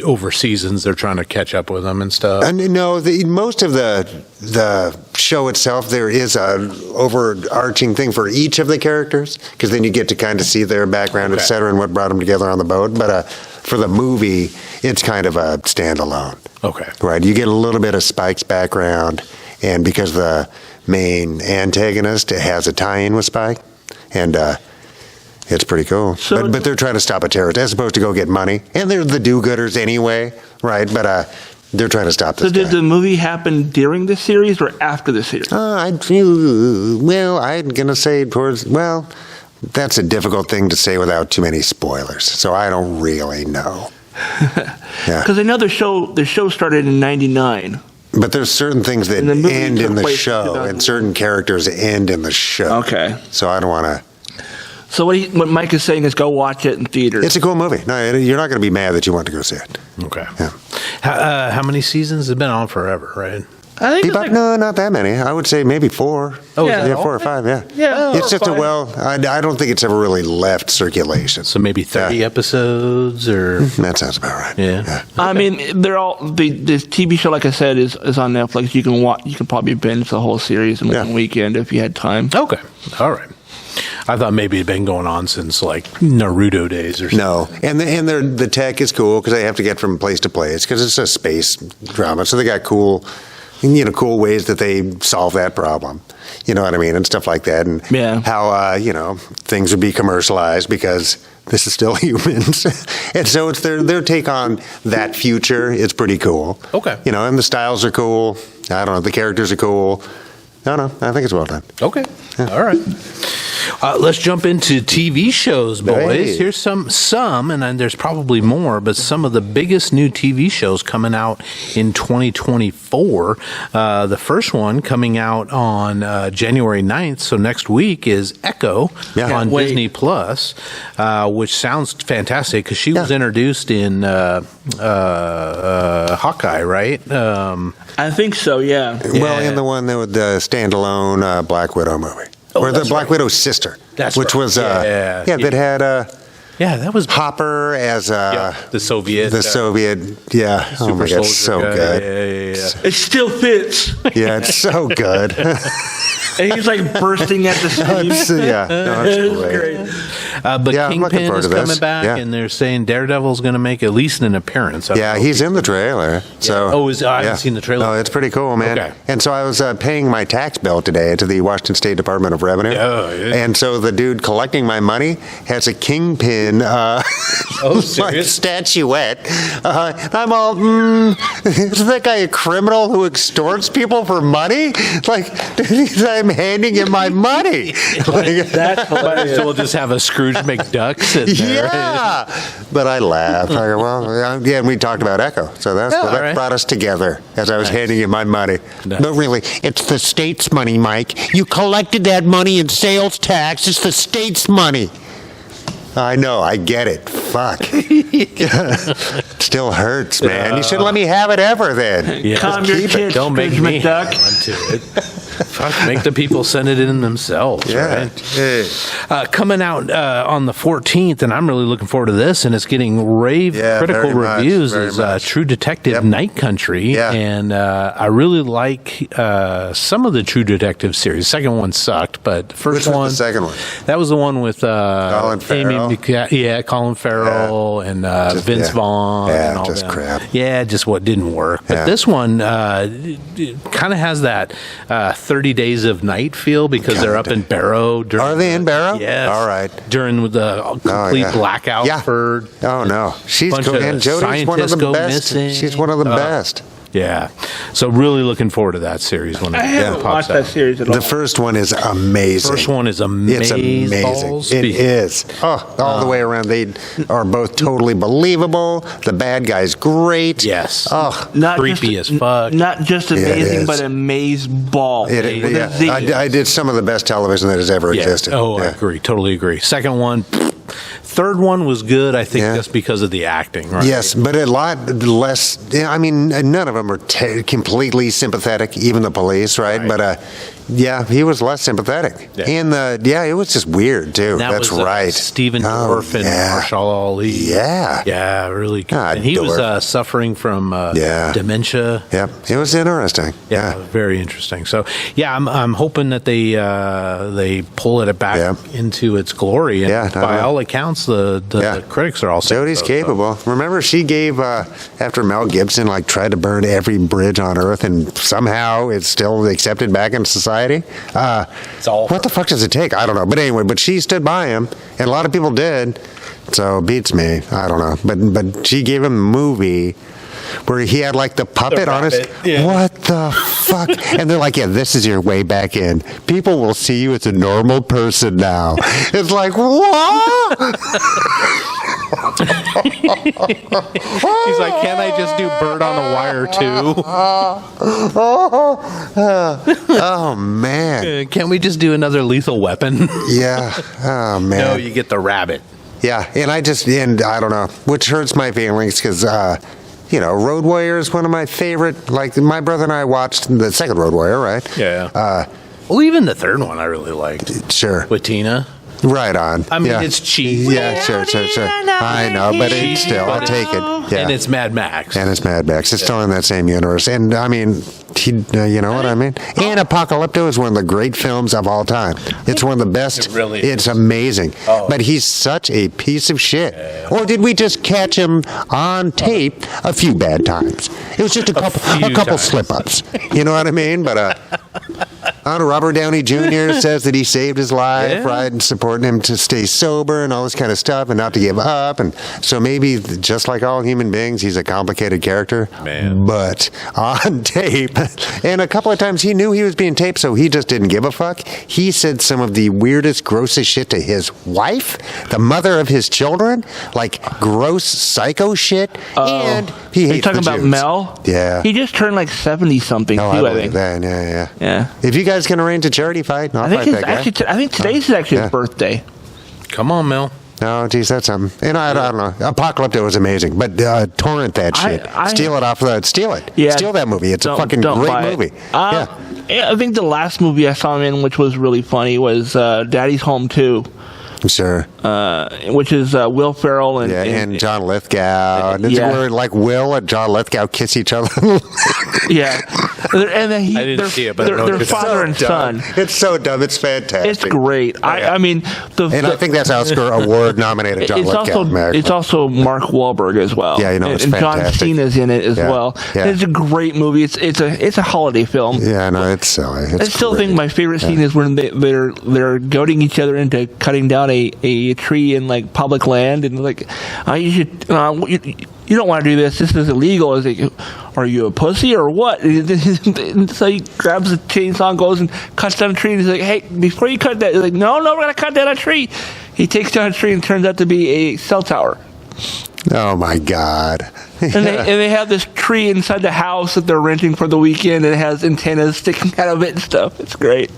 [SPEAKER 1] Over seasons, they're trying to catch up with him and stuff.
[SPEAKER 2] And no, most of the show itself, there is a overarching thing for each of the characters, because then you get to kind of see their background, et cetera, and what brought them together on the boat. But for the movie, it's kind of a standalone.
[SPEAKER 1] Okay.
[SPEAKER 2] Right. You get a little bit of Spike's background, and because the main antagonist has a tie-in with Spike, and it's pretty cool. So, but they're trying to stop a terrorist as opposed to go get money. And they're the do-gooders anyway, right? But They're trying to stop this
[SPEAKER 3] So did
[SPEAKER 2] guy.
[SPEAKER 3] the movie happen during the series or after the series?
[SPEAKER 2] I'm going to say that's a difficult thing to say without too many spoilers. So I don't really know. Yeah.
[SPEAKER 3] Because I know the show started in '99.
[SPEAKER 2] But there's certain things that
[SPEAKER 3] And the movie
[SPEAKER 2] end
[SPEAKER 3] took
[SPEAKER 2] in the
[SPEAKER 3] place in
[SPEAKER 2] show,
[SPEAKER 3] 2001.
[SPEAKER 2] and certain characters end in the show.
[SPEAKER 3] Okay.
[SPEAKER 2] So I don't want to.
[SPEAKER 3] So what Mike is saying is go watch it in theaters.
[SPEAKER 2] It's a cool movie. No, you're not going to be mad that you want to go see it.
[SPEAKER 1] Okay.
[SPEAKER 2] Yeah.
[SPEAKER 1] How many seasons? It's been on forever, right?
[SPEAKER 3] I think it's
[SPEAKER 2] Bebop?
[SPEAKER 3] like,
[SPEAKER 2] No, not that many. I would say maybe 4.
[SPEAKER 1] Oh,
[SPEAKER 3] Yeah.
[SPEAKER 1] is that
[SPEAKER 2] 4 or
[SPEAKER 1] all?
[SPEAKER 2] 5. Yeah.
[SPEAKER 3] Yeah.
[SPEAKER 2] It's just
[SPEAKER 3] fine.
[SPEAKER 2] I don't think it's ever really left circulation.
[SPEAKER 1] So maybe 30 episodes, or
[SPEAKER 2] That sounds about right.
[SPEAKER 1] yeah.
[SPEAKER 3] I mean, they're all the TV show. Like I said, is on Netflix. You can watch. You can probably binge the whole series in one weekend if you had time.
[SPEAKER 1] Okay, all right. I thought maybe it'd been going on since like Naruto days or something.
[SPEAKER 2] No, and the tech is cool because they have to get from place to place because it's a space drama. So they got cool ways that they solve that problem. You know what I mean, and stuff like that, and how things would be commercialized because this is still humans, and so it's their take on that future. It's pretty cool.
[SPEAKER 1] Okay,
[SPEAKER 2] and the styles are cool. I don't know, the characters are cool. I don't know. I think it's well done.
[SPEAKER 1] Okay, all right. Let's jump into TV shows, boys.
[SPEAKER 2] Hey.
[SPEAKER 1] Here's some, and then there's probably more, but some of the biggest new TV shows coming out in 2024. The first one coming out on January 9th, so next week, is Echo on Disney Plus, which sounds fantastic because she was introduced in Hawkeye, right?
[SPEAKER 3] I think so. Yeah.
[SPEAKER 2] Well, in the one that with the standalone Black Widow movie. Or the Black Widow's sister, which was that had
[SPEAKER 1] that was
[SPEAKER 2] Hopper as
[SPEAKER 1] the Soviet,
[SPEAKER 2] oh my god, so
[SPEAKER 1] guy.
[SPEAKER 2] good.
[SPEAKER 1] Yeah.
[SPEAKER 3] It still fits.
[SPEAKER 2] Yeah, it's so good.
[SPEAKER 3] And he's like bursting at the seams.
[SPEAKER 2] It's great.
[SPEAKER 1] But Kingpin is coming back,
[SPEAKER 2] Yeah.
[SPEAKER 1] and they're saying Daredevil's going to make at least an appearance.
[SPEAKER 2] He's in the trailer. So
[SPEAKER 1] I haven't seen the trailer.
[SPEAKER 2] No, it's pretty cool, man.
[SPEAKER 1] Okay.
[SPEAKER 2] And so I was paying my tax bill today to the Washington State Department of Revenue.
[SPEAKER 1] Oh, yeah.
[SPEAKER 2] And so the dude collecting my money has a Kingpin like statuette. I'm all, is that guy a criminal who extorts people for money? Like, I'm handing him my money.
[SPEAKER 3] That's hilarious.
[SPEAKER 1] So we'll just have a Scrooge McDuck sitting there.
[SPEAKER 2] Yeah, but I laughed. I go, well, and we talked about Echo, so that brought us together as I was handing him my money.
[SPEAKER 1] Nice.
[SPEAKER 2] But really, it's the state's money, Mike. You collected that money in sales tax. It's the state's money. I know, I get it. Fuck. Still hurts, man. You shouldn't let me have it ever then.
[SPEAKER 1] Yeah.
[SPEAKER 3] Calm
[SPEAKER 1] Just
[SPEAKER 3] your
[SPEAKER 1] keep
[SPEAKER 3] tits,
[SPEAKER 1] it. Don't make
[SPEAKER 3] Scrooge
[SPEAKER 1] me
[SPEAKER 3] McDuck.
[SPEAKER 1] onto it. Fuck, make the people send it in themselves, right? Coming out on the 14th, and I'm really looking forward to this, and it's getting critical reviews, is True Detective Night Country.
[SPEAKER 2] Yeah.
[SPEAKER 1] And I really like some of the True Detective series. The second one sucked, but the first
[SPEAKER 2] Which
[SPEAKER 1] one...
[SPEAKER 2] was the second one?
[SPEAKER 1] That was the one with
[SPEAKER 2] Colin Farrell.
[SPEAKER 1] Colin Farrell and Vince Vaughn and all
[SPEAKER 2] just
[SPEAKER 1] that.
[SPEAKER 2] Crap.
[SPEAKER 1] Yeah, just what didn't work. But this one kind of has that 30 Days of Night feel because they're up in Barrow.
[SPEAKER 2] Are they in Barrow?
[SPEAKER 1] Yes.
[SPEAKER 2] All right.
[SPEAKER 1] During the complete blackout for...
[SPEAKER 2] Oh, no. She's
[SPEAKER 1] bunch
[SPEAKER 2] cool.
[SPEAKER 1] of
[SPEAKER 2] And Jodie's one of the
[SPEAKER 1] scientists go
[SPEAKER 2] best.
[SPEAKER 1] missing.
[SPEAKER 2] She's one of the best.
[SPEAKER 1] Yeah. So really looking forward to that series when
[SPEAKER 3] I haven't watched that series at all.
[SPEAKER 2] The first one is amazing.
[SPEAKER 1] First one is amazing.
[SPEAKER 2] It's amazing. It is. Oh, all the way around. They are both totally believable. The bad guy's great.
[SPEAKER 1] Yes.
[SPEAKER 2] Oh,
[SPEAKER 1] creepy as fuck.
[SPEAKER 3] Not just amazing, but amaze-ball.
[SPEAKER 2] I did some of the best television that has ever existed.
[SPEAKER 1] Oh, I agree. Totally agree. Second one. Third one was good, I think, just because of the acting, right?
[SPEAKER 2] Yes, but a lot less. I mean, none of them are completely sympathetic, even the police, right? But he was less sympathetic. Yeah. And it was just weird too. That's right.
[SPEAKER 1] Stephen Dorff and Marshall Ali.
[SPEAKER 2] Yeah.
[SPEAKER 1] Yeah, really good. And he was suffering from dementia.
[SPEAKER 2] Yep. It was interesting.
[SPEAKER 1] Yeah, very interesting. So, I'm hoping that they pull it back into its glory. And by all accounts, the critics are all saying
[SPEAKER 2] Jodie's capable. So. Remember, she gave after Mel Gibson tried to burn every bridge on Earth, and somehow it's still accepted back in society. What the fuck does it take? I don't know. But anyway, she stood by him, and a lot of people did. So it beats me. I don't know. But she gave him a movie where he had like the puppet on his.
[SPEAKER 1] Yeah.
[SPEAKER 2] What the fuck? And they're like, yeah, this is your way back in. People will see you as a normal person now. It's like, what?
[SPEAKER 1] He's like, can't I just do Bird on the Wire too?
[SPEAKER 2] Oh man.
[SPEAKER 1] Can't we just do another Lethal Weapon?
[SPEAKER 2] Yeah. Oh man.
[SPEAKER 1] No, you get the rabbit.
[SPEAKER 2] Yeah, and I don't know, which hurts my feelings because, Road Warrior is one of my favorite. Like, my brother and I watched the second Road Warrior, right?
[SPEAKER 1] Yeah. Well, even the third one I really liked.
[SPEAKER 2] Sure.
[SPEAKER 1] With Tina.
[SPEAKER 2] Right on.
[SPEAKER 1] I mean,
[SPEAKER 2] yeah.
[SPEAKER 1] it's cheap.
[SPEAKER 2] Yeah, sure. I know, but it's still, I'll take it. Yeah.
[SPEAKER 1] And it's Mad Max.
[SPEAKER 2] It's still in that same universe. And, I mean, you know what I mean? And Apocalypto is one of the great films of all time. It's one of the best.
[SPEAKER 1] It really is.
[SPEAKER 2] It's amazing.
[SPEAKER 1] Oh.
[SPEAKER 2] But he's such a piece of shit. Or did we just catch him on tape a few bad times? It was just a couple slip-ups. You know what I mean? But Robert Downey Jr. says that he saved his life, right, and supporting him to stay sober and all this kind of stuff and not to give up. And so maybe, just like all human beings, he's a complicated character.
[SPEAKER 1] Man.
[SPEAKER 2] But on tape, and a couple of times he knew he was being taped, so he just didn't give a fuck. He said some of the weirdest, grossest shit to his wife, the mother of his children, like gross psycho shit, and he hates
[SPEAKER 3] Are you talking
[SPEAKER 2] the
[SPEAKER 3] about
[SPEAKER 2] Jews.
[SPEAKER 3] Mel?
[SPEAKER 2] Yeah.
[SPEAKER 3] He just turned like 70-something,
[SPEAKER 2] Oh,
[SPEAKER 3] too,
[SPEAKER 2] I
[SPEAKER 3] I
[SPEAKER 2] believe
[SPEAKER 3] think.
[SPEAKER 2] that. Yeah.
[SPEAKER 3] Yeah.
[SPEAKER 2] If you guys can arrange a charity fight, I'll fight that guy.
[SPEAKER 3] I think today's actually his birthday.
[SPEAKER 1] Come on, Mel.
[SPEAKER 2] No, geez, that's something. And I don't know. Apocalypto was amazing, but torrent that shit. Steal it off the. Steal it.
[SPEAKER 3] Yeah.
[SPEAKER 2] Steal that movie. It's a fucking
[SPEAKER 3] don't
[SPEAKER 2] great
[SPEAKER 3] buy it.
[SPEAKER 2] movie.
[SPEAKER 3] I think the last movie I saw him in, which was really funny, was Daddy's Home 2.
[SPEAKER 2] Sure.
[SPEAKER 3] Which is Will Ferrell
[SPEAKER 2] and John Lithgow. And it's
[SPEAKER 3] yeah.
[SPEAKER 2] where like Will and John Lithgow kiss each other.
[SPEAKER 3] Yeah. And then
[SPEAKER 1] I didn't see it, but
[SPEAKER 3] they're father and son.
[SPEAKER 2] It's so dumb. It's fantastic.
[SPEAKER 3] It's great. I mean,
[SPEAKER 2] I think that's Oscar Award nominated John Lithgow.
[SPEAKER 3] It's also Mark Wahlberg as well.
[SPEAKER 2] Yeah, it's
[SPEAKER 3] and
[SPEAKER 2] fantastic.
[SPEAKER 3] John Cena's in it as
[SPEAKER 2] Yeah.
[SPEAKER 3] well.
[SPEAKER 2] Yeah.
[SPEAKER 3] It's a great movie. It's a holiday film.
[SPEAKER 2] Yeah, no, it's silly.
[SPEAKER 3] I still think my favorite scene is when they're goading each other into cutting down a tree in like public land, and like, you should you don't want to do this. This is illegal. Is it? Are you a pussy or what? And so he grabs the chainsaw and goes and cuts down a tree. And he's like, hey, before you cut that, he's like, no, we're gonna cut down a tree. He takes down a tree and turns out to be a cell tower.
[SPEAKER 2] Oh my God.
[SPEAKER 3] And they have this tree inside the house that they're renting for the weekend, and it has antennas sticking out of it and stuff. It's great.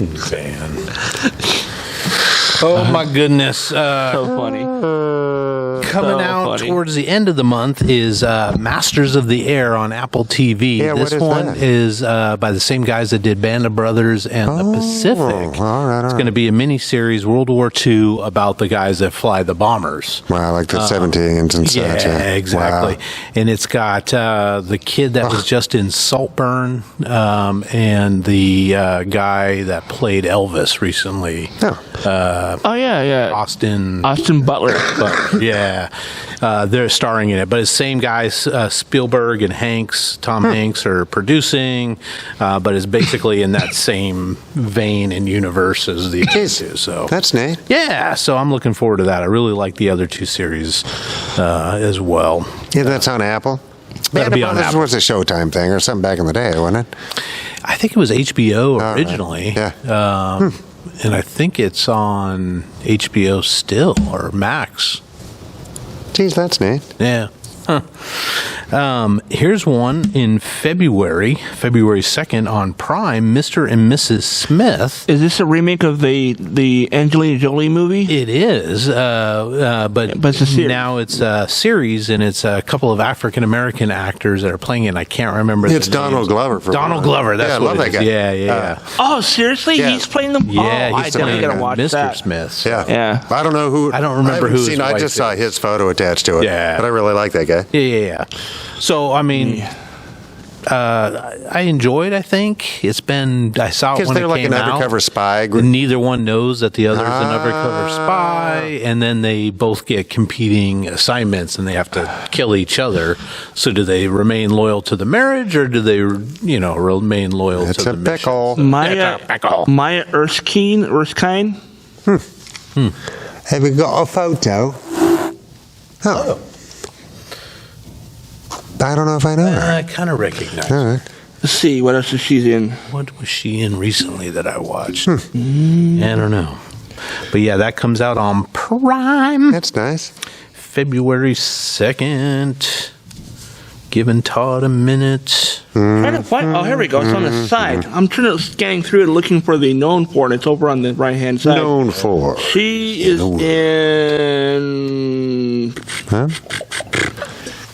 [SPEAKER 1] Man. Oh my goodness.
[SPEAKER 3] So funny.
[SPEAKER 1] Coming out towards the end of the month is Masters of the Air on Apple TV.
[SPEAKER 2] Yeah,
[SPEAKER 1] this
[SPEAKER 2] what is
[SPEAKER 1] one
[SPEAKER 2] that?
[SPEAKER 1] is by the same guys that did Band of Brothers and The Pacific.
[SPEAKER 2] All right.
[SPEAKER 1] It's going to be a mini-series, World War II, about the guys that fly the bombers.
[SPEAKER 2] Wow, like the 17s and such.
[SPEAKER 1] Yeah, exactly.
[SPEAKER 2] Wow.
[SPEAKER 1] And it's got the kid that was just in Saltburn and the guy that played Elvis recently.
[SPEAKER 3] Yeah.
[SPEAKER 1] Austin
[SPEAKER 3] Butler.
[SPEAKER 1] Yeah. They're starring in it, but it's the same guys, Spielberg and Tom Hanks are producing, but it's basically in that same vein and universe as the other two. So
[SPEAKER 2] that's neat.
[SPEAKER 1] Yeah, so I'm looking forward to that. I really like the other two series as well.
[SPEAKER 2] Yeah, that's on Apple.
[SPEAKER 1] That'll be on Apple.
[SPEAKER 2] This was a Showtime thing or something back in the day, wasn't it?
[SPEAKER 1] I think it was HBO originally.
[SPEAKER 2] Right. Yeah.
[SPEAKER 1] And I think it's on HBO still, or Max.
[SPEAKER 2] Geez, that's neat.
[SPEAKER 1] Yeah. Huh. Here's one in February 2nd on Prime, Mr. and Mrs. Smith.
[SPEAKER 3] Is this a remake of the Angelina Jolie movie?
[SPEAKER 1] It is, but
[SPEAKER 3] it's a series.
[SPEAKER 1] Now it's a series, and it's a couple of African-American actors that are playing it, and I can't remember
[SPEAKER 2] It's
[SPEAKER 1] the
[SPEAKER 2] Donald
[SPEAKER 1] names.
[SPEAKER 2] Glover.
[SPEAKER 1] Donald Glover, that's
[SPEAKER 2] I
[SPEAKER 1] what
[SPEAKER 2] love
[SPEAKER 1] it
[SPEAKER 2] that
[SPEAKER 1] is.
[SPEAKER 2] guy.
[SPEAKER 1] Yeah.
[SPEAKER 3] Oh, seriously?
[SPEAKER 2] Yeah.
[SPEAKER 3] He's playing them?
[SPEAKER 1] Yeah,
[SPEAKER 3] I
[SPEAKER 1] he's
[SPEAKER 3] definitely
[SPEAKER 1] playing
[SPEAKER 3] gotta watch
[SPEAKER 1] Mr.
[SPEAKER 3] that.
[SPEAKER 1] Smith.
[SPEAKER 2] Yeah. I don't know who.
[SPEAKER 1] I don't remember who his
[SPEAKER 2] I
[SPEAKER 1] wife
[SPEAKER 2] just saw
[SPEAKER 1] is.
[SPEAKER 2] his photo attached to it.
[SPEAKER 1] Yeah.
[SPEAKER 2] But I really like that guy.
[SPEAKER 1] Yeah. So, I mean, I enjoyed, I think. It's been, I saw it
[SPEAKER 2] Because
[SPEAKER 1] when
[SPEAKER 2] they're
[SPEAKER 1] it
[SPEAKER 2] like
[SPEAKER 1] came
[SPEAKER 2] an
[SPEAKER 1] out.
[SPEAKER 2] undercover spy group.
[SPEAKER 1] And neither one knows that the other's an undercover spy, and then they both get competing assignments, and they have to kill each other. So, do they remain loyal to the marriage, or do they, remain loyal
[SPEAKER 2] It's
[SPEAKER 1] to
[SPEAKER 2] a
[SPEAKER 1] the mission?
[SPEAKER 2] pickle.
[SPEAKER 3] Maya Erskine?
[SPEAKER 2] Have we got a photo? Oh. I don't know if I know her.
[SPEAKER 1] I kind of recognize
[SPEAKER 2] All
[SPEAKER 1] her.
[SPEAKER 2] right.
[SPEAKER 3] Let's see, what else is she in?
[SPEAKER 1] What was she in recently that I watched? I don't know. But yeah, that comes out on Prime.
[SPEAKER 2] That's nice.
[SPEAKER 1] February 2nd. Giving Todd a minute.
[SPEAKER 3] Trying to find, oh, here we go. It's on the side. I'm scanning through it looking for the known for, and it's over on the right-hand side.
[SPEAKER 2] Known for.
[SPEAKER 3] She is in...
[SPEAKER 2] Huh?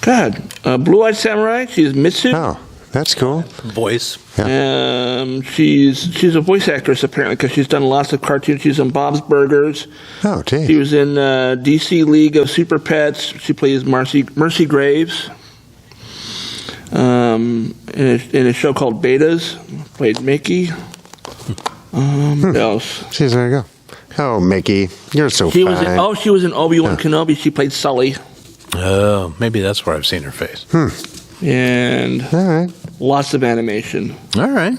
[SPEAKER 3] God. Blue-Eyed Samurai. She's Mitsu.
[SPEAKER 2] Oh, that's cool.
[SPEAKER 1] Voice.
[SPEAKER 3] She's a voice actress, apparently, because she's done lots of cartoons. She's in Bob's Burgers.
[SPEAKER 2] Oh, gee.
[SPEAKER 3] She was in DC League of Super Pets. She plays Mercy Graves. In a show called Betas, played Mickey. What else?
[SPEAKER 2] Jeez, there you go. Oh, Mickey, you're so
[SPEAKER 3] She
[SPEAKER 2] fine.
[SPEAKER 3] was in Obi-Wan Kenobi. She played Sully.
[SPEAKER 1] Oh, maybe that's where I've seen her face.
[SPEAKER 3] And
[SPEAKER 2] All right.
[SPEAKER 3] lots of animation.
[SPEAKER 1] All right.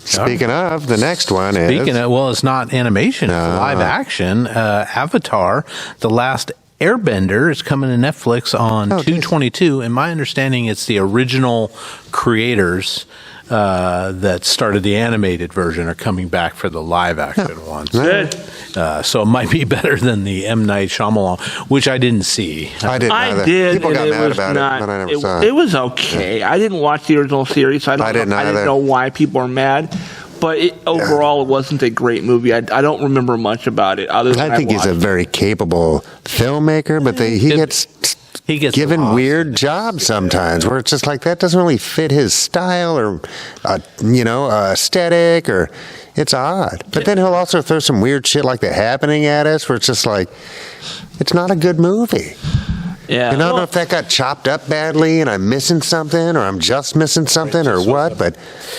[SPEAKER 2] Speaking of, the next one is...
[SPEAKER 1] Speaking of, well, it's not animation, it's live action. Avatar, The Last Airbender is coming to Netflix on 2/22, and my understanding it's the original creators that started the animated version are coming back for the live action one.
[SPEAKER 3] Good.
[SPEAKER 1] So it might be better than the M. Night Shyamalan, which I didn't see.
[SPEAKER 2] I didn't
[SPEAKER 3] I
[SPEAKER 2] either.
[SPEAKER 3] did.
[SPEAKER 2] People
[SPEAKER 3] and
[SPEAKER 2] got
[SPEAKER 3] it
[SPEAKER 2] mad
[SPEAKER 3] was
[SPEAKER 2] about
[SPEAKER 3] not,
[SPEAKER 2] it, but I never saw it.
[SPEAKER 3] It was okay. I didn't watch the original series, so I didn't know why people are mad. But overall, it wasn't a great movie. I don't remember much about it. Other than
[SPEAKER 2] I think he's a very capable filmmaker, but he gets given
[SPEAKER 1] lost.
[SPEAKER 2] weird jobs sometimes where it's just like that doesn't really fit his style or aesthetic, or it's odd. But then he'll also throw some weird shit like The Happening at us where it's just like it's not a good movie.
[SPEAKER 3] Yeah.
[SPEAKER 2] And I don't know if that got chopped up badly and I'm missing something or I'm just missing something or what, but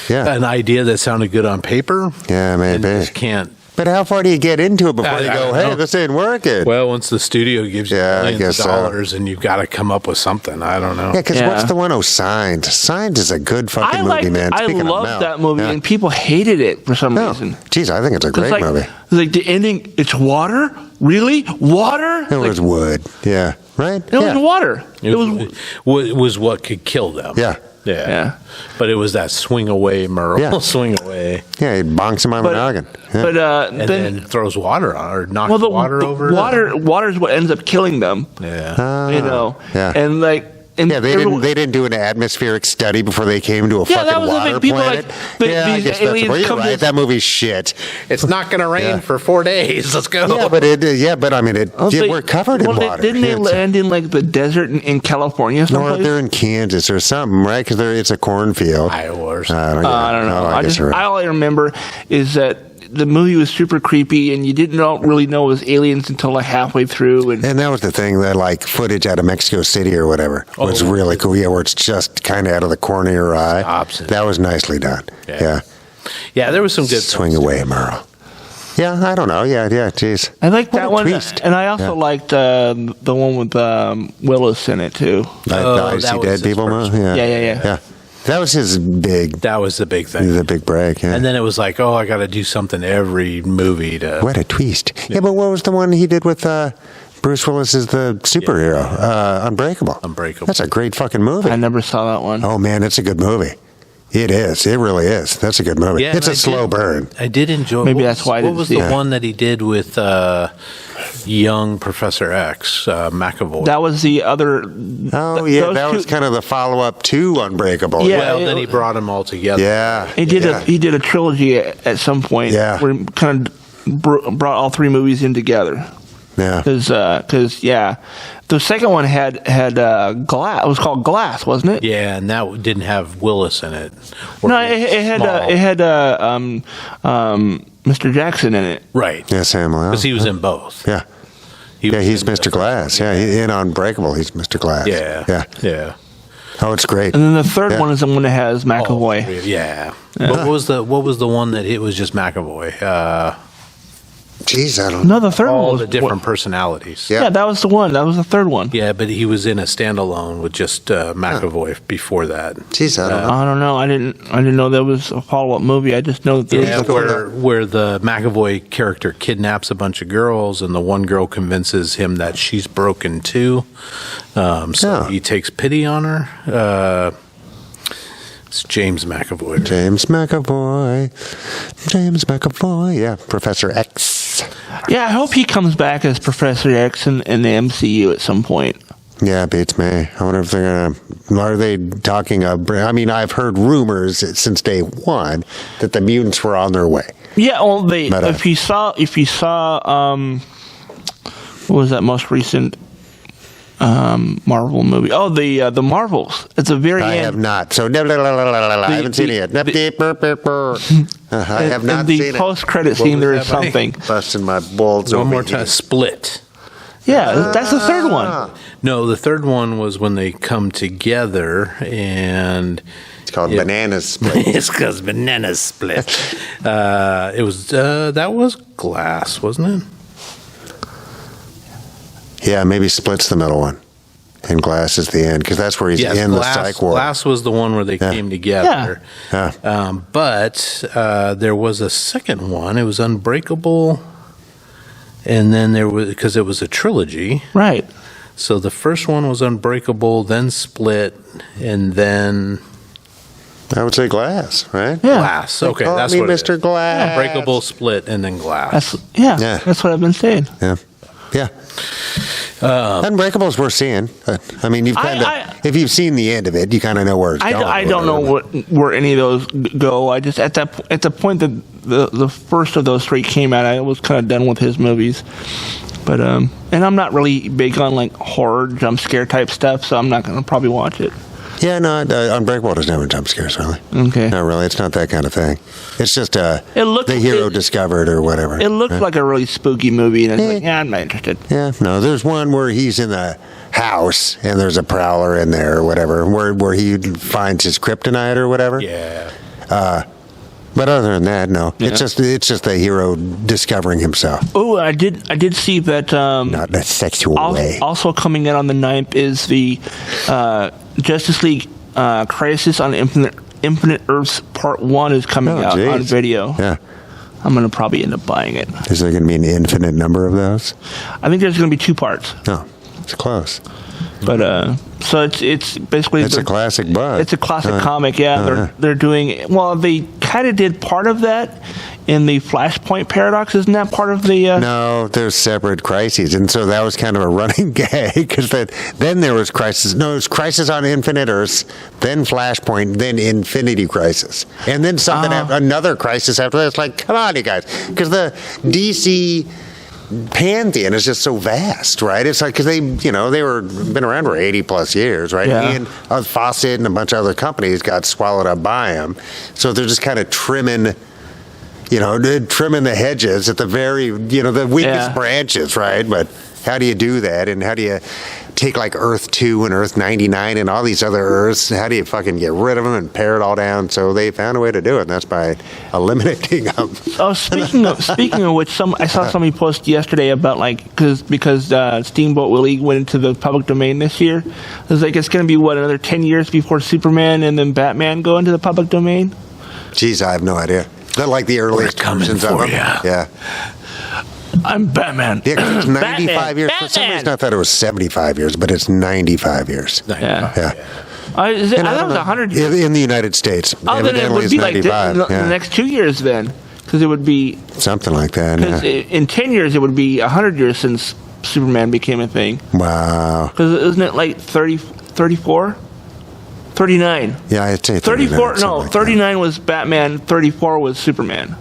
[SPEAKER 2] yeah.
[SPEAKER 1] An idea that sounded good on paper.
[SPEAKER 2] Yeah, maybe.
[SPEAKER 1] And just can't.
[SPEAKER 2] But how far do you get into it before
[SPEAKER 1] I
[SPEAKER 2] you go,
[SPEAKER 1] don't
[SPEAKER 2] hey,
[SPEAKER 1] know.
[SPEAKER 2] this ain't working?
[SPEAKER 1] Well, once the studio gives you
[SPEAKER 2] Yeah, I
[SPEAKER 1] millions
[SPEAKER 2] guess
[SPEAKER 1] of
[SPEAKER 2] so.
[SPEAKER 1] dollars and you've got to come up with something. I don't know.
[SPEAKER 2] Yeah, because what's the one? Oh, Signs. Signs is a good fucking movie, man.
[SPEAKER 3] I
[SPEAKER 2] Speaking of
[SPEAKER 3] loved
[SPEAKER 2] Mel.
[SPEAKER 3] that movie,
[SPEAKER 2] Yeah.
[SPEAKER 3] and people hated it for some
[SPEAKER 2] No.
[SPEAKER 3] reason.
[SPEAKER 2] Geez, I think it's a great
[SPEAKER 3] It's
[SPEAKER 2] movie.
[SPEAKER 3] like the ending, it's water? Really? Water?
[SPEAKER 2] It was wood. Yeah. Right?
[SPEAKER 3] It was water. It
[SPEAKER 1] was what could kill them.
[SPEAKER 2] Yeah.
[SPEAKER 3] Yeah.
[SPEAKER 1] But it was that swing away, Merle.
[SPEAKER 2] Yeah.
[SPEAKER 1] Swing away.
[SPEAKER 2] Yeah, he bonks him on the noggin. Yeah.
[SPEAKER 3] But
[SPEAKER 1] And then throws water on or knocks
[SPEAKER 3] well,
[SPEAKER 1] water over.
[SPEAKER 3] Water is what ends up killing them.
[SPEAKER 1] Yeah.
[SPEAKER 2] Yeah.
[SPEAKER 3] And and
[SPEAKER 2] Yeah, they didn't do an atmospheric study before they came to a
[SPEAKER 3] that
[SPEAKER 2] fucking
[SPEAKER 3] was the
[SPEAKER 2] water
[SPEAKER 3] thing. People
[SPEAKER 2] planet.
[SPEAKER 3] these
[SPEAKER 2] I guess that's
[SPEAKER 3] aliens
[SPEAKER 2] you're
[SPEAKER 3] come
[SPEAKER 2] right.
[SPEAKER 3] to
[SPEAKER 2] That movie's shit.
[SPEAKER 1] It's not going to rain for 4 days. Let's go.
[SPEAKER 2] Yeah, but I mean, we're covered in water.
[SPEAKER 3] Didn't they
[SPEAKER 2] Yeah,
[SPEAKER 3] land in the desert in California?
[SPEAKER 2] No,
[SPEAKER 3] Someplace?
[SPEAKER 2] they're in Kansas or something, right? Because it's a cornfield.
[SPEAKER 1] Iowa or something.
[SPEAKER 2] I don't know.
[SPEAKER 3] I
[SPEAKER 2] I guess you're right.
[SPEAKER 3] all I remember is that the movie was super creepy, and you didn't really know it was aliens until halfway through. And
[SPEAKER 2] And that was the thing, that footage out of Mexico City or whatever was really cool. Yeah, where it's just kind of out of the corner of your eye.
[SPEAKER 1] Stops it.
[SPEAKER 2] That was nicely done. Yeah.
[SPEAKER 1] Yeah, there was some good
[SPEAKER 2] Swing away, Merle. Yeah, I don't know. Yeah, geez.
[SPEAKER 3] I liked
[SPEAKER 2] What
[SPEAKER 3] that
[SPEAKER 2] a
[SPEAKER 3] one,
[SPEAKER 2] twist.
[SPEAKER 3] and I also liked the one with Willis in it too.
[SPEAKER 2] The I
[SPEAKER 1] that
[SPEAKER 2] See
[SPEAKER 1] was
[SPEAKER 2] Dead
[SPEAKER 1] his
[SPEAKER 2] People
[SPEAKER 1] first
[SPEAKER 2] movie?
[SPEAKER 1] one.
[SPEAKER 3] Yeah.
[SPEAKER 2] That was his big,
[SPEAKER 1] That was the big thing.
[SPEAKER 2] the big break. Yeah.
[SPEAKER 1] And then it was like, I got to do something every movie to.
[SPEAKER 2] What a twist. Yeah, but what was the one he did with Bruce Willis as the superhero? Unbreakable.
[SPEAKER 1] Unbreakable.
[SPEAKER 2] That's a great fucking movie.
[SPEAKER 3] I never saw that one.
[SPEAKER 2] Oh, man, it's a good movie. It is. It really is. That's a good movie.
[SPEAKER 1] Yeah,
[SPEAKER 2] It's a slow burn.
[SPEAKER 1] I did enjoy.
[SPEAKER 3] Maybe
[SPEAKER 1] what
[SPEAKER 3] that's why I
[SPEAKER 1] What
[SPEAKER 3] didn't
[SPEAKER 1] was
[SPEAKER 3] see
[SPEAKER 1] the
[SPEAKER 3] it.
[SPEAKER 1] one that he did with young Professor X, McAvoy?
[SPEAKER 3] That was the other.
[SPEAKER 2] Oh, yeah,
[SPEAKER 3] those
[SPEAKER 2] that was
[SPEAKER 3] two-
[SPEAKER 2] kind of the follow-up to Unbreakable.
[SPEAKER 3] Yeah.
[SPEAKER 1] well, then he brought them all together.
[SPEAKER 2] Yeah.
[SPEAKER 3] He did
[SPEAKER 2] yeah.
[SPEAKER 3] he did a trilogy at some point.
[SPEAKER 2] Yeah.
[SPEAKER 3] Where he kind of brought all three movies in together.
[SPEAKER 2] Yeah.
[SPEAKER 3] Because the second one had Glass. It was called Glass, wasn't it?
[SPEAKER 1] Yeah, and that didn't have Willis in it. Or
[SPEAKER 3] No, it had Mr. Jackson in it.
[SPEAKER 1] right.
[SPEAKER 2] Yeah, Sam Lowell.
[SPEAKER 1] Because he was in both.
[SPEAKER 2] Yeah.
[SPEAKER 1] Was
[SPEAKER 2] He's
[SPEAKER 1] in the
[SPEAKER 2] Mr. Glass. Yeah, in Unbreakable, he's Mr. Glass.
[SPEAKER 1] Yeah.
[SPEAKER 2] Yeah. Oh, it's great.
[SPEAKER 3] And then the third
[SPEAKER 2] Yeah.
[SPEAKER 3] one is the one that has
[SPEAKER 1] All
[SPEAKER 3] McAvoy.
[SPEAKER 1] three. Yeah. What was the one that it was just McAvoy?
[SPEAKER 2] Jeez, I don't know.
[SPEAKER 3] No, the third one
[SPEAKER 1] All
[SPEAKER 3] was
[SPEAKER 1] the different personalities.
[SPEAKER 2] Yeah.
[SPEAKER 3] Yeah, that was the one. That was the third one.
[SPEAKER 1] Yeah, but he was in a standalone with just McAvoy before that.
[SPEAKER 2] Jeez, I don't know.
[SPEAKER 3] I don't know. I didn't know there was a follow-up movie. I just know that there
[SPEAKER 1] Yeah,
[SPEAKER 3] was
[SPEAKER 1] where the McAvoy character kidnaps a bunch of girls, and the one girl convinces him that she's broken too. So he takes pity on her. It's James McAvoy.
[SPEAKER 2] James McAvoy. Yeah, Professor X.
[SPEAKER 3] Yeah, I hope he comes back as Professor X in the MCU at some point.
[SPEAKER 2] Yeah, beats me. I wonder if they're gonna. Are they talking? I mean, I've heard rumors since day one that the mutants were on their way.
[SPEAKER 3] Yeah, well,
[SPEAKER 2] But,
[SPEAKER 3] if you saw, what was that most recent Marvel movie? Oh, the Marvels. It's a very
[SPEAKER 2] I
[SPEAKER 3] end.
[SPEAKER 2] have not. So I haven't seen it yet. I have not
[SPEAKER 3] the
[SPEAKER 2] seen it.
[SPEAKER 3] post-credit scene, there is
[SPEAKER 1] that, buddy?
[SPEAKER 3] something.
[SPEAKER 2] Busting my balls
[SPEAKER 1] One
[SPEAKER 2] over
[SPEAKER 1] more
[SPEAKER 2] here.
[SPEAKER 1] time. Split.
[SPEAKER 3] Yeah, that's the third one.
[SPEAKER 1] No, the third one was when they come together, and
[SPEAKER 2] It's called Banana Split.
[SPEAKER 1] it's because bananas split. It was that was Glass, wasn't it?
[SPEAKER 2] Yeah, maybe Split's the middle one, and Glass is the end because that's where he's in
[SPEAKER 1] Glass,
[SPEAKER 2] the psych ward.
[SPEAKER 1] Glass was the one where they came together.
[SPEAKER 2] Yeah.
[SPEAKER 1] But there was a second one. It was Unbreakable, and then there was, because it was a trilogy.
[SPEAKER 3] Right.
[SPEAKER 1] So the first one was Unbreakable, then Split, and then
[SPEAKER 2] I would say Glass, right?
[SPEAKER 3] Yeah.
[SPEAKER 1] Glass. Okay,
[SPEAKER 2] Call
[SPEAKER 1] that's
[SPEAKER 2] me
[SPEAKER 1] what
[SPEAKER 2] Mr.
[SPEAKER 1] it is.
[SPEAKER 2] Glass.
[SPEAKER 1] Unbreakable, Split, and then Glass.
[SPEAKER 2] Yeah.
[SPEAKER 3] That's what I've been saying.
[SPEAKER 2] Yeah. Unbreakable's worth seeing. I mean, you've kind of, if you've seen the end of it, you kind of know where it's going.
[SPEAKER 3] I don't know where any of those go. I just at the point that the first of those three came out, I was kind of done with his movies. But and I'm not really big on like horror jump scare type stuff, so I'm not going to probably watch it.
[SPEAKER 2] Yeah, no, Unbreakable doesn't have jump scares, really.
[SPEAKER 3] Okay.
[SPEAKER 2] No, really, it's not that kind of thing. It's just the hero discovered or whatever.
[SPEAKER 3] It looked like a really spooky movie, and I was like, yeah, I'm not interested.
[SPEAKER 2] Yeah, no, there's one where he's in the house and there's a prowler in there or whatever, where he finds his kryptonite or whatever.
[SPEAKER 1] Yeah.
[SPEAKER 2] But other than that, no. Yeah. It's just the hero discovering himself.
[SPEAKER 3] Oh, I did see that.
[SPEAKER 2] Not in a sexual way.
[SPEAKER 3] Also coming out on the 9th is the Justice League Crisis on Infinite Earths Part 1 is coming out on video.
[SPEAKER 2] Yeah.
[SPEAKER 3] I'm going to probably end up buying it.
[SPEAKER 2] Is there going to be an infinite number of those?
[SPEAKER 3] I think there's going to be 2 parts.
[SPEAKER 2] No, it's close.
[SPEAKER 3] But so it's basically
[SPEAKER 2] it's a classic book.
[SPEAKER 3] It's a classic comic. Yeah, they're doing well. They kind of did part of that in the Flashpoint paradox. Isn't that part of the?
[SPEAKER 2] No, there's separate crises, and so that was kind of a running gag because then there was Crisis. No, it was Crisis on Infinite Earths, then Flashpoint, then Infinity Crisis, and then something another crisis after that. It's like, come on, you guys, because the DC pantheon is just so vast, right? It's like because they been around for 80 plus years, right?
[SPEAKER 3] Yeah.
[SPEAKER 2] And Fawcett and a bunch of other companies got swallowed up by them, so they're just kind of trimming the hedges at the very the weakest branches, right? But how do you do that? And how do you take like Earth 2 and Earth 99 and all these other Earths? How do you fucking get rid of them and pare it all down? So they found a way to do it, and that's by eliminating them.
[SPEAKER 3] Oh, speaking of which, I saw somebody post yesterday about because Steamboat Willie went into the public domain this year. It was like it's going to be another 10 years before Superman and then Batman go into the public domain.
[SPEAKER 2] Jeez, I have no idea. Not like the earliest versions of them. Yeah.
[SPEAKER 3] I'm Batman.
[SPEAKER 2] Yeah, 'cause it's 95
[SPEAKER 3] Batman.
[SPEAKER 2] years. For some reason, I thought it was 75 years, but it's 95 years.
[SPEAKER 3] Yeah.
[SPEAKER 2] I
[SPEAKER 3] I thought it was 100 years.
[SPEAKER 2] In the United States.
[SPEAKER 3] Oh, then it would
[SPEAKER 2] it's
[SPEAKER 3] be like
[SPEAKER 2] 95.
[SPEAKER 3] the next 2 years then, because it would be
[SPEAKER 2] something like that.
[SPEAKER 3] Because in 10 years, it would be 100 years since Superman became a thing.
[SPEAKER 2] Wow.
[SPEAKER 3] Because isn't it like 34? 39.
[SPEAKER 2] Yeah, I'd say
[SPEAKER 3] 34. No,
[SPEAKER 2] like
[SPEAKER 3] 39 was Batman. 34 was Superman.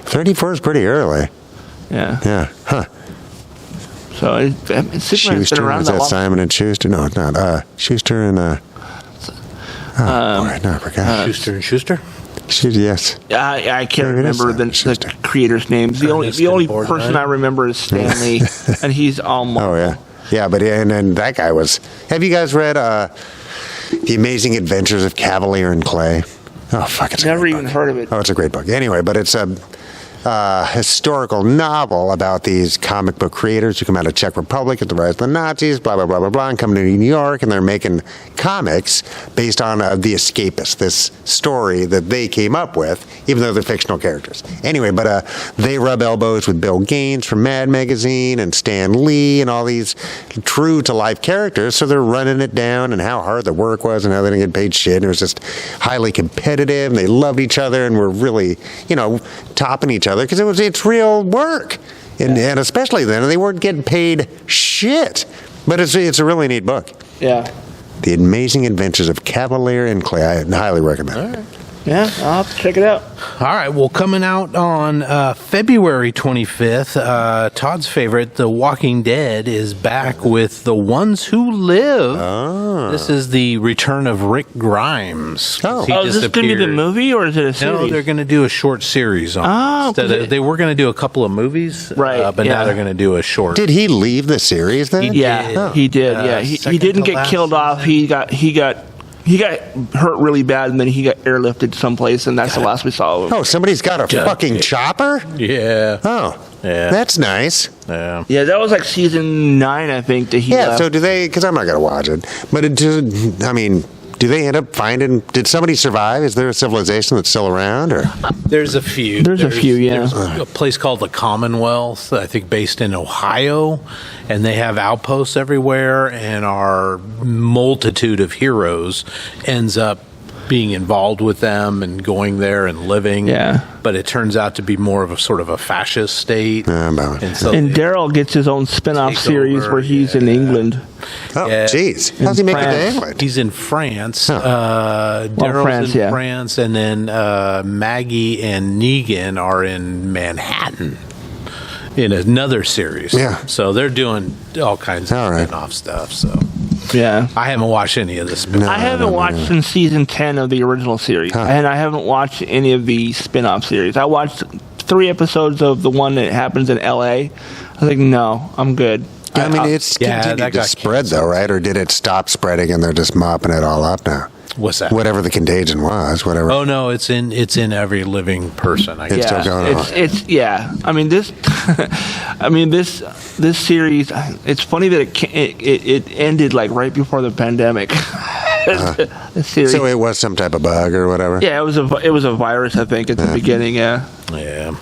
[SPEAKER 2] 34 is pretty early.
[SPEAKER 3] Yeah.
[SPEAKER 2] Yeah. Huh.
[SPEAKER 3] So Superman's been around
[SPEAKER 2] was
[SPEAKER 3] that
[SPEAKER 2] that
[SPEAKER 3] long.
[SPEAKER 2] Simon and Schuster? No, it's not. Schuster and boy, no, I forgot.
[SPEAKER 1] Schuster and Schuster?
[SPEAKER 2] Yes.
[SPEAKER 3] I can't remember the creators' names. The only
[SPEAKER 1] Board
[SPEAKER 3] person
[SPEAKER 1] Night.
[SPEAKER 3] I remember is Stan Lee, and he's all Marvel.
[SPEAKER 2] Oh yeah. Yeah, but and that guy was. Have you guys read The Amazing Adventures of Cavalier and Clay? Oh fuck! It's
[SPEAKER 3] Never
[SPEAKER 2] a great
[SPEAKER 3] even
[SPEAKER 2] book.
[SPEAKER 3] heard of it.
[SPEAKER 2] Oh, it's a great book. Anyway, but it's historical novel about these comic book creators who come out of Czech Republic at the rise of the Nazis, blah, blah, blah, blah, blah, and come to New York, and they're making comics based on The Escapist, this story that they came up with, even though they're fictional characters. Anyway, but they rub elbows with Bill Gaines from Mad Magazine and Stan Lee and all these true-to-life characters, so they're running it down and how hard the work was and how they didn't get paid shit, and it was just highly competitive, and they loved each other and were really, topping each other because it's real work. And especially then, they weren't getting paid shit. But it's a really neat book.
[SPEAKER 3] Yeah.
[SPEAKER 2] The Amazing Adventures of Cavalier and Clay. I highly recommend it.
[SPEAKER 3] All right. Yeah, I'll have to check it out.
[SPEAKER 1] All right. Well, coming out on February 25th, Todd's favorite, The Walking Dead, is back with The Ones Who Live.
[SPEAKER 2] Oh.
[SPEAKER 1] This is the return of Rick Grimes.
[SPEAKER 2] Oh.
[SPEAKER 3] Is this going to be the movie or is it a series?
[SPEAKER 1] No, they're going to do a short series on it. They were going to do a couple of movies,
[SPEAKER 3] right?
[SPEAKER 1] But now they're going to do a short.
[SPEAKER 2] Did he leave the series then?
[SPEAKER 3] He did. Yeah, he didn't get killed off. He got hurt really bad, and then he got airlifted someplace, and that's the last we saw of him.
[SPEAKER 2] Oh, somebody's got a fucking chopper?
[SPEAKER 1] Yeah.
[SPEAKER 2] Oh.
[SPEAKER 1] Yeah.
[SPEAKER 2] That's nice.
[SPEAKER 1] Yeah.
[SPEAKER 3] Yeah, that was like season 9, I think, that he left.
[SPEAKER 2] So do they, because I'm not going to watch it, but do they end up finding, did somebody survive? Is there a civilization that's still around? Or
[SPEAKER 1] There's a few.
[SPEAKER 3] There's a few, yeah.
[SPEAKER 1] There's a place called the Commonwealth, I think based in Ohio, and they have outposts everywhere, and our multitude of heroes ends up being involved with them and going there and living.
[SPEAKER 3] Yeah.
[SPEAKER 1] But it turns out to be more of a sort of a fascist state.
[SPEAKER 2] And
[SPEAKER 3] Daryl gets his own spin-off series where he's in England.
[SPEAKER 2] Oh, jeez. How's he make it to England?
[SPEAKER 1] He's in France.
[SPEAKER 2] Huh.
[SPEAKER 1] Daryl's in France, and then Maggie and Negan are in Manhattan in another series.
[SPEAKER 2] Yeah.
[SPEAKER 1] So they're doing all kinds of spin-off stuff. So
[SPEAKER 3] yeah,
[SPEAKER 1] I haven't watched any of this.
[SPEAKER 3] I haven't watched since season 10 of the original series, and I haven't watched any of the spin-off series. I watched 3 episodes of the one that happens in L.A. I was like, no, I'm good.
[SPEAKER 2] I mean, it's continued to spread, though, right? Or did it stop spreading and they're just mopping it all up now?
[SPEAKER 1] What's that?
[SPEAKER 2] Whatever the contagion was, whatever.
[SPEAKER 1] Oh no, it's in every living person.
[SPEAKER 2] It's still going on.
[SPEAKER 3] I mean this. This series. It's funny that it ended like right before the pandemic.
[SPEAKER 2] So it was some type of bug or whatever.
[SPEAKER 3] Yeah, it was a virus, I think, at the beginning. Yeah.
[SPEAKER 1] Yeah.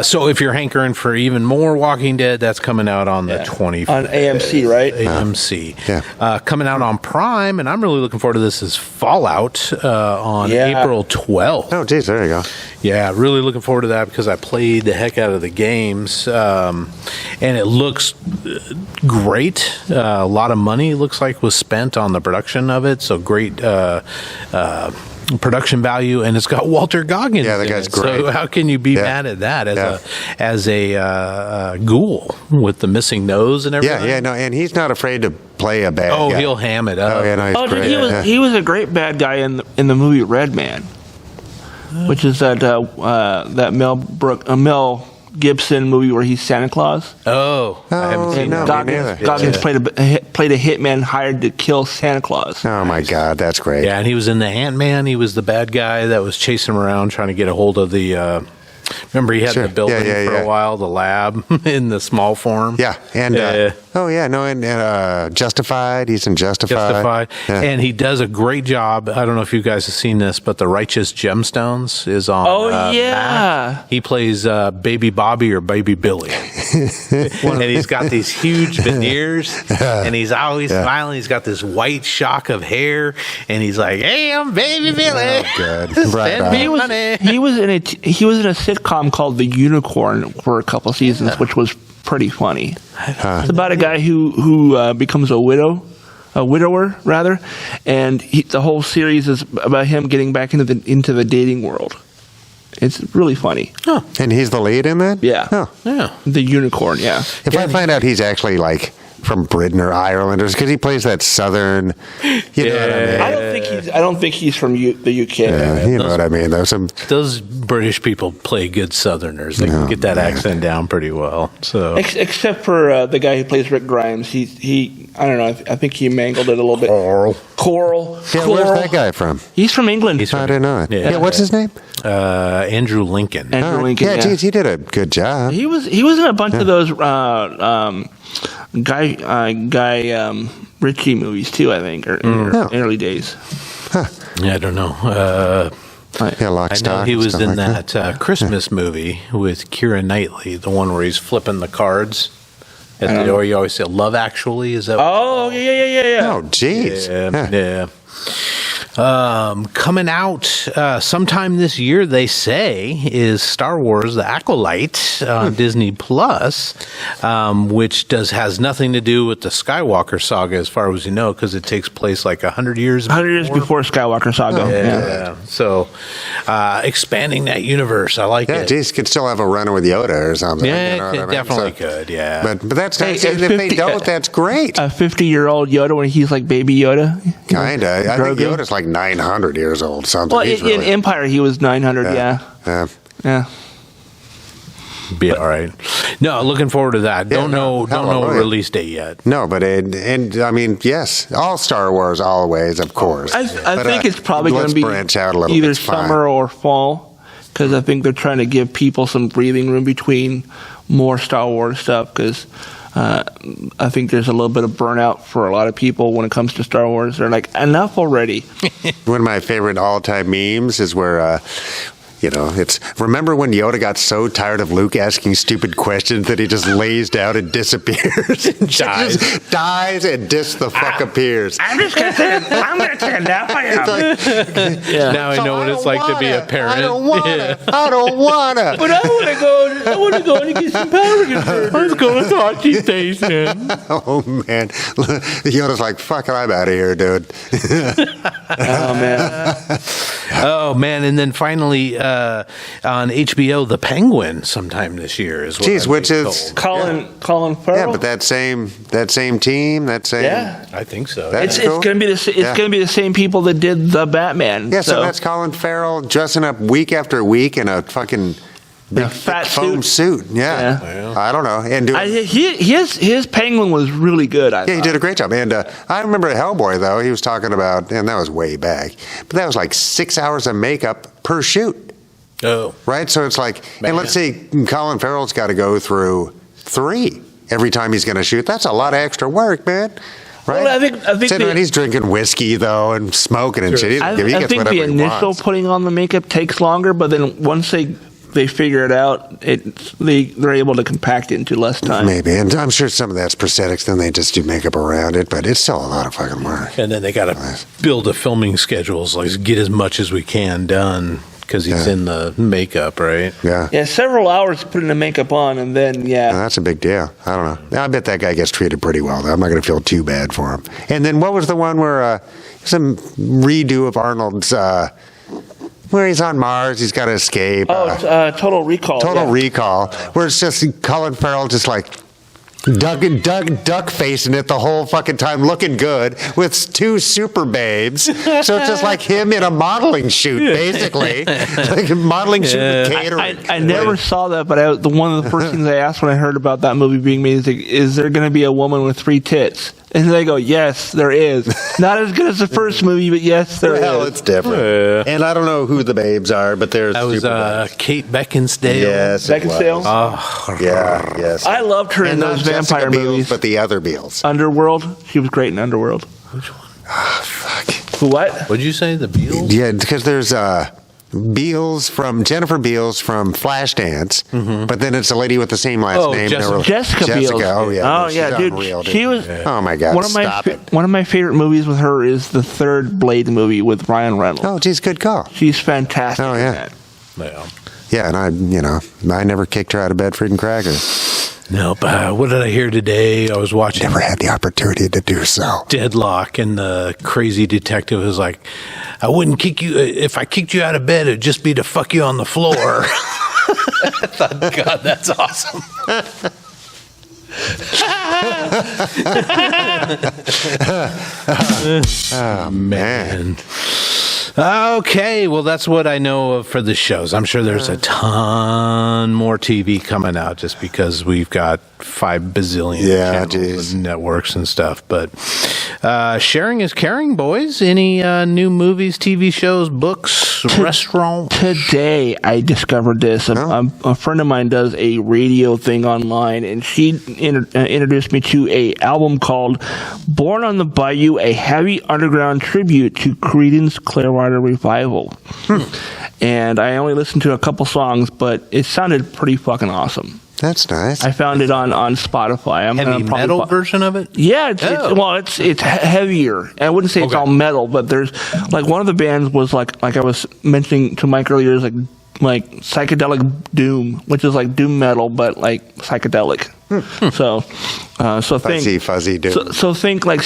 [SPEAKER 1] So if you're hankering for even more Walking Dead, that's coming out on the 25th.
[SPEAKER 3] On AMC, right?
[SPEAKER 1] AMC.
[SPEAKER 2] Yeah.
[SPEAKER 1] Coming out on Prime, and I'm really looking forward to this, is Fallout on April 12th.
[SPEAKER 2] Oh, geez, there you go.
[SPEAKER 1] Yeah, really looking forward to that because I played the heck out of the games, and it looks great. A lot of money, looks like, was spent on the production of it, so great production value, and it's got Walter Goggins.
[SPEAKER 2] Yeah, that guy's great.
[SPEAKER 1] So how can you be mad at that as a ghoul with the missing nose and everything?
[SPEAKER 2] Yeah, no, and he's not afraid to play a bad guy.
[SPEAKER 1] He'll ham it up.
[SPEAKER 2] Oh, yeah, no, he's great.
[SPEAKER 3] He was a great bad guy in the movie Red Man, which is that Mel Gibson movie where he's Santa Claus.
[SPEAKER 1] I haven't seen that.
[SPEAKER 3] Goggins played a hitman hired to kill Santa Claus.
[SPEAKER 2] Oh my God, that's great.
[SPEAKER 1] Yeah, and he was in the Ant-Man. He was the bad guy that was chasing him around trying to get a hold of the. Remember, he had the building for a while, the lab in the small form.
[SPEAKER 2] Yeah, and Justified. He's in Justified. Yeah.
[SPEAKER 1] And he does a great job. I don't know if you guys have seen this, but The Righteous Gemstones is on.
[SPEAKER 3] Oh yeah,
[SPEAKER 1] Mac. He plays Baby Bobby or Baby Billy, and he's got these huge veneers, and he's always smiling. He's got this white shock of hair, and he's like, "Hey, I'm Baby Billy."
[SPEAKER 2] Oh, good.
[SPEAKER 3] He was in a sitcom called The Unicorn for a couple seasons, which was pretty funny. It's about a guy who becomes a widower rather, and the whole series is about him getting back into the dating world. It's really funny.
[SPEAKER 2] And he's the lead in that?
[SPEAKER 3] Yeah.
[SPEAKER 2] Oh.
[SPEAKER 1] Yeah.
[SPEAKER 3] The Unicorn, yeah.
[SPEAKER 2] If I find out he's actually like from Britain or Ireland, or because he plays that southern. You know what I mean?
[SPEAKER 3] I don't think he's from the UK.
[SPEAKER 2] Yeah, you know what I mean.
[SPEAKER 1] Those British people play good Southerners. They can get that accent down pretty well. So
[SPEAKER 3] except for the guy who plays Rick Grimes, he I don't know. I think he mangled it a little bit. Coral.
[SPEAKER 2] Yeah, where's that guy from?
[SPEAKER 3] He's from England.
[SPEAKER 2] I didn't know it. Yeah, what's his name?
[SPEAKER 1] Andrew Lincoln.
[SPEAKER 3] Lincoln.
[SPEAKER 2] Yeah, geez, he did a good job.
[SPEAKER 3] He was in a bunch of those Guy Ritchie movies too, I think, or in early days.
[SPEAKER 1] Yeah, I don't know.
[SPEAKER 2] Lock,
[SPEAKER 1] I
[SPEAKER 2] Stock,
[SPEAKER 1] know he was in
[SPEAKER 2] like
[SPEAKER 1] that Christmas movie with Keira Knightley, the one where he's flipping the cards. Or you always say Love Actually. Is that?
[SPEAKER 3] Oh, yeah.
[SPEAKER 2] Oh, geez.
[SPEAKER 1] Yeah. Coming out sometime this year, they say, is Star Wars: The Acolyte on Disney Plus, which has nothing to do with the Skywalker saga, as far as you know, because it takes place like 100 years.
[SPEAKER 3] 100 years before Skywalker saga.
[SPEAKER 1] Yeah. So expanding that universe, I like it.
[SPEAKER 2] Yeah, geez, could still have a run with Yoda or something.
[SPEAKER 1] Yeah,
[SPEAKER 2] you know what I mean?
[SPEAKER 1] definitely could. Yeah,
[SPEAKER 2] but that's nice. If they don't, that's great.
[SPEAKER 3] A 50-year-old Yoda when he's like baby Yoda.
[SPEAKER 2] Kinda. I think Yoda's like 900 years old. Something.
[SPEAKER 3] Well, in Empire he was 900. Yeah.
[SPEAKER 1] Be all right. No, looking forward to that. Don't know a release date yet.
[SPEAKER 2] No, but and I mean, yes, all Star Wars always, of course.
[SPEAKER 3] I think it's probably going to be
[SPEAKER 2] branch out a little
[SPEAKER 3] either
[SPEAKER 2] bit.
[SPEAKER 3] summer or fall, because I think they're trying to give people some breathing room between more Star Wars stuff, because I think there's a little bit of burnout for a lot of people when it comes to Star Wars. They're like, enough already.
[SPEAKER 2] One of my favorite all-time memes is where it's remember when Yoda got so tired of Luke asking stupid questions that he just lays down and disappears and just dies and just the fuck appeers.
[SPEAKER 3] I'm gonna take a nap.
[SPEAKER 1] Now I know what it's like to be a parent.
[SPEAKER 2] I don't wanna.
[SPEAKER 3] But I want to go and get some Power Rangers.
[SPEAKER 1] Let's go to Archie Station.
[SPEAKER 2] Oh man, Yoda's like, fuck it, I'm out of here, dude.
[SPEAKER 1] Oh man, and then finally on HBO, The Penguin sometime this year is what
[SPEAKER 2] which is
[SPEAKER 3] Colin Farrell.
[SPEAKER 2] Yeah, but that same team,
[SPEAKER 1] I think so.
[SPEAKER 3] It's going to be the same people that did the Batman.
[SPEAKER 2] Yeah, so that's Colin Farrell dressing up week after week in a fucking big
[SPEAKER 3] fat
[SPEAKER 2] foam suit. Yeah. I don't know. And
[SPEAKER 3] his Penguin was really good. I thought.
[SPEAKER 2] He did a great job. And I remember Hellboy though. He was talking about, and that was way back, but that was like 6 hours of makeup per shoot.
[SPEAKER 1] Oh,
[SPEAKER 2] right. So it's like, and let's say Colin Farrell's got to go through 3 every time he's going to shoot. That's a lot of extra work, man. Right?
[SPEAKER 3] Well, I think
[SPEAKER 2] he's drinking whiskey though and smoking and shit.
[SPEAKER 3] I think the initial putting on the makeup takes longer, but then once they figure it out, they're able to compact it into less time.
[SPEAKER 2] Maybe, and I'm sure some of that's prosthetics. Then they just do makeup around it, but it's still a lot of fucking work.
[SPEAKER 1] And then they got to build a filming schedules, like get as much as we can done. Because he's in the makeup, right?
[SPEAKER 2] Yeah,
[SPEAKER 3] several hours putting the makeup on, and then,
[SPEAKER 2] that's a big deal. I don't know. I bet that guy gets treated pretty well, though. I'm not going to feel too bad for him. And then what was the one where some redo of Arnold's, where he's on Mars, he's got to escape?
[SPEAKER 3] Total Recall.
[SPEAKER 2] Total Recall, where it's just Colin Farrell just like duck facing it the whole fucking time, looking good with 2 super babes. So it's just like him in a modeling shoot, basically, like a modeling shoot with catering.
[SPEAKER 3] I never saw that, but one of the first things I asked when I heard about that movie being made is there going to be a woman with 3 tits? And they go, yes, there is. Not as good as the first movie, but yes, there is.
[SPEAKER 2] Well, it's different. And I don't know who the babes are, but there's
[SPEAKER 1] that was Kate Beckinsale.
[SPEAKER 2] Yes,
[SPEAKER 3] Beckinsale.
[SPEAKER 2] Oh, yeah, yes.
[SPEAKER 3] I loved her in those vampire movies.
[SPEAKER 2] But the other Beals.
[SPEAKER 3] Underworld. She was great in Underworld.
[SPEAKER 1] Which one?
[SPEAKER 2] Oh, fuck.
[SPEAKER 3] What?
[SPEAKER 1] What'd you say? The Beals?
[SPEAKER 2] Yeah, because there's Jennifer Beals from Flashdance, but then it's a lady with the same last name.
[SPEAKER 3] Jessica Biel.
[SPEAKER 2] Oh yeah,
[SPEAKER 3] dude.
[SPEAKER 2] Unreal,
[SPEAKER 3] she was.
[SPEAKER 2] Oh my God!
[SPEAKER 3] One of my favorite movies with her is the 3rd Blade movie with Ryan Reynolds.
[SPEAKER 2] Oh, geez, good call.
[SPEAKER 3] She's fantastic.
[SPEAKER 2] Oh yeah. Yeah, and I never kicked her out of bed for eating crackers.
[SPEAKER 1] Nope. What did I hear today? I was watching.
[SPEAKER 2] Never had the opportunity to do so.
[SPEAKER 1] Deadlock, and the crazy detective was like, "I wouldn't kick you if I kicked you out of bed. It'd just be to fuck you on the floor." I thought, God, that's awesome.
[SPEAKER 2] Oh, man.
[SPEAKER 1] Okay, well, that's what I know of for the shows. I'm sure there's a ton more TV coming out just because we've got 5 bazillion channels and networks and stuff. But sharing is caring, boys. Any new movies, TV shows, books, restaurants?
[SPEAKER 3] Today, I discovered this. A friend of mine does a radio thing online, and she introduced me to a album called Born on the Bayou, a heavy underground tribute to Creedence Clearwater Revival. And I only listened to a couple songs, but it sounded pretty fucking awesome.
[SPEAKER 2] That's nice.
[SPEAKER 3] I found it on Spotify.
[SPEAKER 1] Heavy metal version of it?
[SPEAKER 3] Yeah, it's heavier. I wouldn't say it's all metal, but there's like one of the bands was like I was mentioning to Mike earlier, is like psychedelic doom, which is like doom metal, but like psychedelic. So think
[SPEAKER 2] fuzzy doom.
[SPEAKER 3] So think like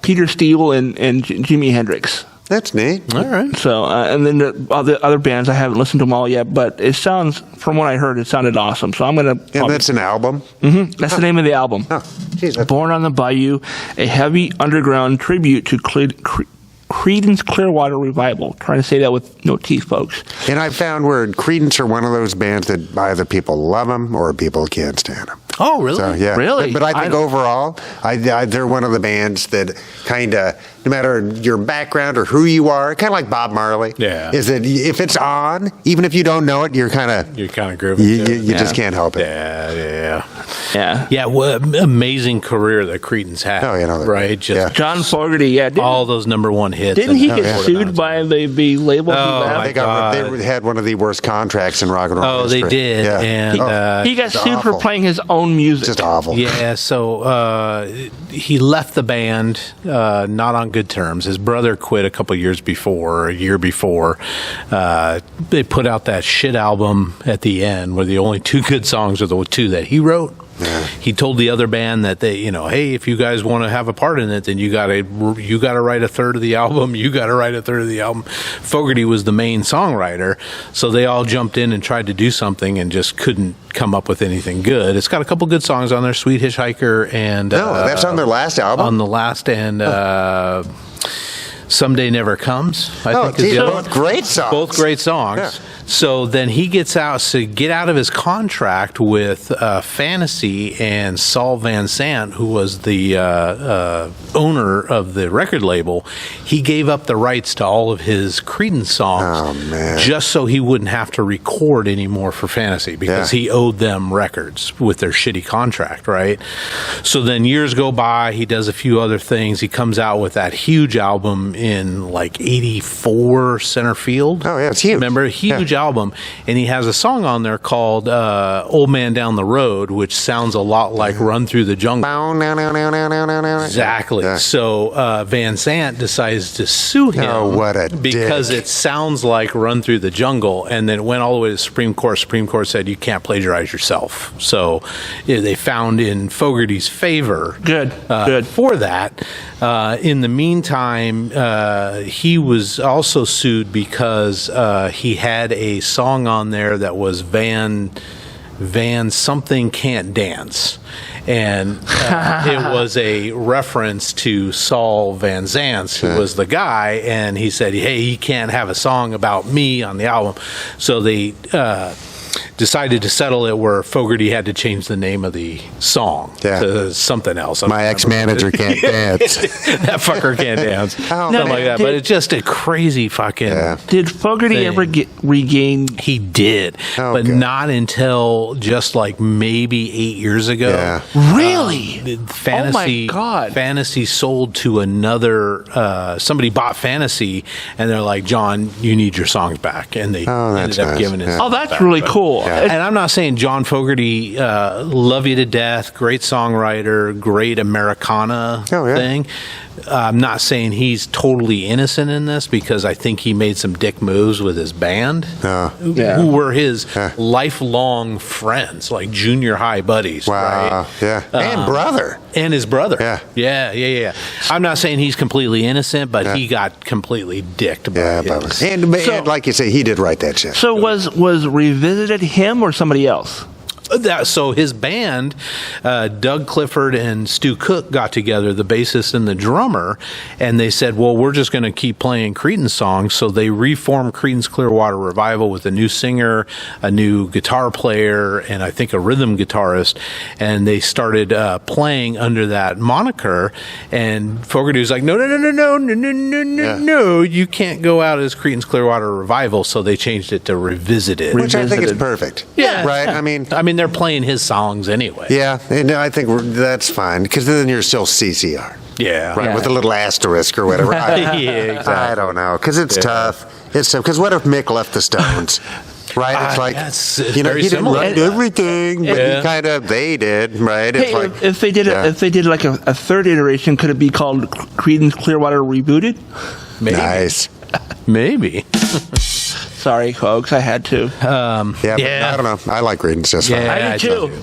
[SPEAKER 3] Peter Steele and Jimi Hendrix.
[SPEAKER 2] That's neat.
[SPEAKER 1] All right.
[SPEAKER 3] So, and then the other bands, I haven't listened to them all yet, but it sounds, from what I heard, it sounded awesome. So I'm going to...
[SPEAKER 2] And that's an album?
[SPEAKER 3] Mm-hmm. That's the name of the album.
[SPEAKER 2] Oh, geez.
[SPEAKER 3] Born on the Bayou, a heavy underground tribute to Creedence Clearwater Revival. Trying to say that with no teeth, folks.
[SPEAKER 2] And I found where Creedence are one of those bands that either people love them or people can't stand them.
[SPEAKER 1] Oh, really?
[SPEAKER 2] So, yeah.
[SPEAKER 3] Really?
[SPEAKER 2] But I think overall, they're one of the bands that kind of, no matter your background or who you are, kind of like Bob Marley.
[SPEAKER 1] Yeah.
[SPEAKER 2] Is that if it's on, even if you don't know it, you're kind of grooving. You just can't help it.
[SPEAKER 3] Yeah.
[SPEAKER 1] What amazing career that Creedence had.
[SPEAKER 2] Oh, yeah,
[SPEAKER 1] right? Just
[SPEAKER 3] John Fogerty,
[SPEAKER 1] all those number one hits.
[SPEAKER 3] Didn't he get sued by the label?
[SPEAKER 2] They had one of the worst contracts in rock and roll history.
[SPEAKER 1] They did.
[SPEAKER 2] Yeah.
[SPEAKER 1] And
[SPEAKER 3] he got sued for playing his own music.
[SPEAKER 2] Just awful.
[SPEAKER 1] Yeah, so he left the band not on good terms. His brother quit a year before. They put out that shit album at the end where the only 2 good songs are the 2 that he wrote. Yeah. He told the other band that they, hey, if you guys want to have a part in it, then you got to write a third of the album. You got to write a third of the album. Fogerty was the main songwriter, so they all jumped in and tried to do something and just couldn't come up with anything good. It's got a couple good songs on there, Sweet Hitchhiker and
[SPEAKER 2] that's on their last album.
[SPEAKER 1] On the last and. Someday Never Comes, I think. Is
[SPEAKER 2] both great songs.
[SPEAKER 1] Both great songs. Yeah. So then he gets out to get out of his contract with Fantasy and Saul Van Sant, who was the owner of the record label. He gave up the rights to all of his Creedence songs just so he wouldn't have to record anymore for Fantasy because he owed them records with their shitty contract, right? So then years go by. He does a few other things. He comes out with that huge album in like 84, Center Field.
[SPEAKER 2] Oh, yeah, it's huge.
[SPEAKER 1] Remember? Huge album. And he has a song on there called Old Man Down the Road, which sounds a lot like Run Through the Jungle. Exactly. Yeah. So Van Sant decides to sue him.
[SPEAKER 2] Oh, what a
[SPEAKER 1] because
[SPEAKER 2] dick.
[SPEAKER 1] It sounds like Run Through the Jungle. And then it went all the way to the Supreme Court. Supreme Court said you can't plagiarize yourself. So they found in Fogerty's favor.
[SPEAKER 3] Good.
[SPEAKER 1] For that. In the meantime, he was also sued because he had a song on there that was Van Something Can't Dance. And it was a reference to Saul Van Sant, who was the guy, and he said, hey, he can't have a song about me on the album. So they decided to settle it where Fogerty had to change the name of the song to something else.
[SPEAKER 2] My ex-manager can't dance.
[SPEAKER 1] That fucker can't dance. Something like that. But it's just a crazy fucking
[SPEAKER 3] Did Fogerty ever regain?
[SPEAKER 1] He did. But not until just like maybe 8 years ago.
[SPEAKER 2] Yeah.
[SPEAKER 3] Really?
[SPEAKER 1] Fantasy,
[SPEAKER 3] oh, my God.
[SPEAKER 1] Fantasy sold to another, somebody bought Fantasy, and they're like, John, you need your songs back. And they ended up giving it
[SPEAKER 3] that's
[SPEAKER 1] back.
[SPEAKER 3] really cool.
[SPEAKER 1] Yeah. And I'm not saying John Fogerty, love you to death, great songwriter, great Americana thing. I'm not saying he's totally innocent in this because I think he made some dick moves with his band, who were his lifelong friends, like junior high buddies.
[SPEAKER 2] Wow.
[SPEAKER 1] Right?
[SPEAKER 2] Yeah. And brother.
[SPEAKER 1] And his brother.
[SPEAKER 2] Yeah.
[SPEAKER 1] I'm not saying he's completely innocent, but he got completely dicked by his.
[SPEAKER 2] And like you say, he did write that shit.
[SPEAKER 3] So was Revisited him or somebody else?
[SPEAKER 1] So his band, Doug Clifford and Stu Cook got together, the bassist and the drummer, and they said, well, we're just going to keep playing Creedence songs. So they reformed Creedence Clearwater Revival with a new singer, a new guitar player, and I think a rhythm guitarist. And they started playing under that moniker. And Fogerty's like, no, you can't go out as Creedence Clearwater Revival. So they changed it to Revisited.
[SPEAKER 2] Which I think is perfect.
[SPEAKER 1] Yeah.
[SPEAKER 2] Right?
[SPEAKER 1] I mean, they're playing his songs anyway.
[SPEAKER 2] Yeah, and I think that's fine, because then you're still CCR.
[SPEAKER 1] Yeah.
[SPEAKER 2] Right, with a little asterisk or whatever.
[SPEAKER 1] Yeah, exactly.
[SPEAKER 2] I don't know, because it's tough. It's tough, because what if Mick left the Stones? Right? It's like,
[SPEAKER 1] he
[SPEAKER 2] didn't write everything, but they did, right? It's
[SPEAKER 3] Hey,
[SPEAKER 2] like,
[SPEAKER 3] if they did like a third iteration, could it be called Creedence Clearwater Rebooted?
[SPEAKER 1] Maybe.
[SPEAKER 2] Nice.
[SPEAKER 1] Maybe.
[SPEAKER 3] Sorry, folks, I had to.
[SPEAKER 2] I don't know. I like Creedence just fine.
[SPEAKER 3] I do too.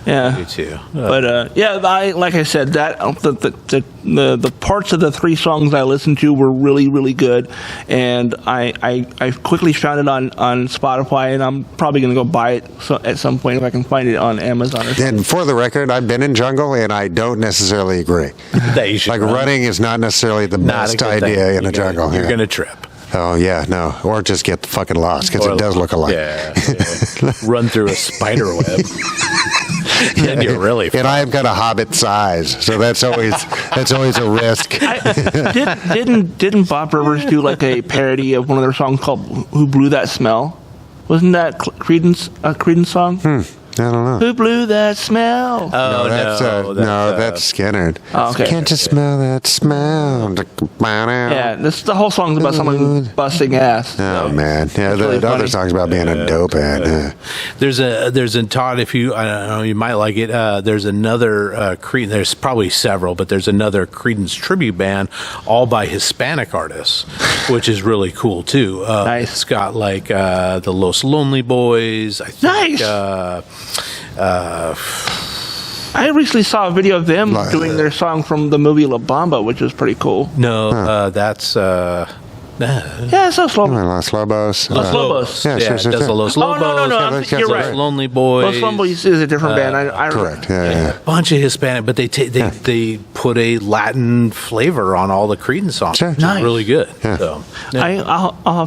[SPEAKER 3] Yeah,
[SPEAKER 1] I do too.
[SPEAKER 3] Like I said, that the parts of the 3 songs I listened to were really, really good, and I quickly found it on Spotify, and I'm probably going to go buy it at some point if I can find it on Amazon. Or something.
[SPEAKER 2] And for the record, I've been in jungle, and I don't necessarily agree.
[SPEAKER 1] That you should
[SPEAKER 2] like
[SPEAKER 1] run.
[SPEAKER 2] Running is not necessarily the best idea in a jungle.
[SPEAKER 1] You're going to trip.
[SPEAKER 2] Oh, yeah, no. Or just get fucking lost, because it does look alike.
[SPEAKER 1] Yeah. Run through a spider web. And you're really fun.
[SPEAKER 2] And I've got a hobbit size, so that's always a risk.
[SPEAKER 3] Didn't Bob Rivers do like a parody of one of their songs called "Who Blew That Smell"? Wasn't that a Creedence song?
[SPEAKER 2] I don't know.
[SPEAKER 3] Who blew that smell?
[SPEAKER 1] Oh,
[SPEAKER 2] that's Skinner.
[SPEAKER 3] Oh, okay.
[SPEAKER 2] Can't you smell that smell?
[SPEAKER 3] Yeah, the whole song's about someone busting ass.
[SPEAKER 2] Oh, man. Yeah,
[SPEAKER 3] really
[SPEAKER 2] the other
[SPEAKER 3] funny.
[SPEAKER 2] song's about being a dope head.
[SPEAKER 1] There's a Todd, if you, I don't know, you might like it. There's another Creedence, there's probably several, but there's another Creedence tribute band all by Hispanic artists, which is really cool too.
[SPEAKER 3] Nice.
[SPEAKER 1] It's got like the Los Lonely Boys. I think,
[SPEAKER 3] Nice. I recently saw a video of them doing their song from the movie La Bamba, which is pretty cool.
[SPEAKER 1] No, that's
[SPEAKER 3] Yeah, it's so slow.
[SPEAKER 2] Los Lobos.
[SPEAKER 3] Los Lobos.
[SPEAKER 2] Yeah, sure.
[SPEAKER 1] That's the Los Lobos.
[SPEAKER 3] No, you're right.
[SPEAKER 1] Lonely Boys.
[SPEAKER 3] Los Lobos is a different band. I
[SPEAKER 2] Correct. Yeah.
[SPEAKER 1] Bunch of Hispanic, but they put a Latin flavor on all the Creedence songs.
[SPEAKER 2] Sure.
[SPEAKER 1] Which is
[SPEAKER 3] Nice.
[SPEAKER 1] really good.
[SPEAKER 2] Yeah.
[SPEAKER 1] So,
[SPEAKER 3] I'll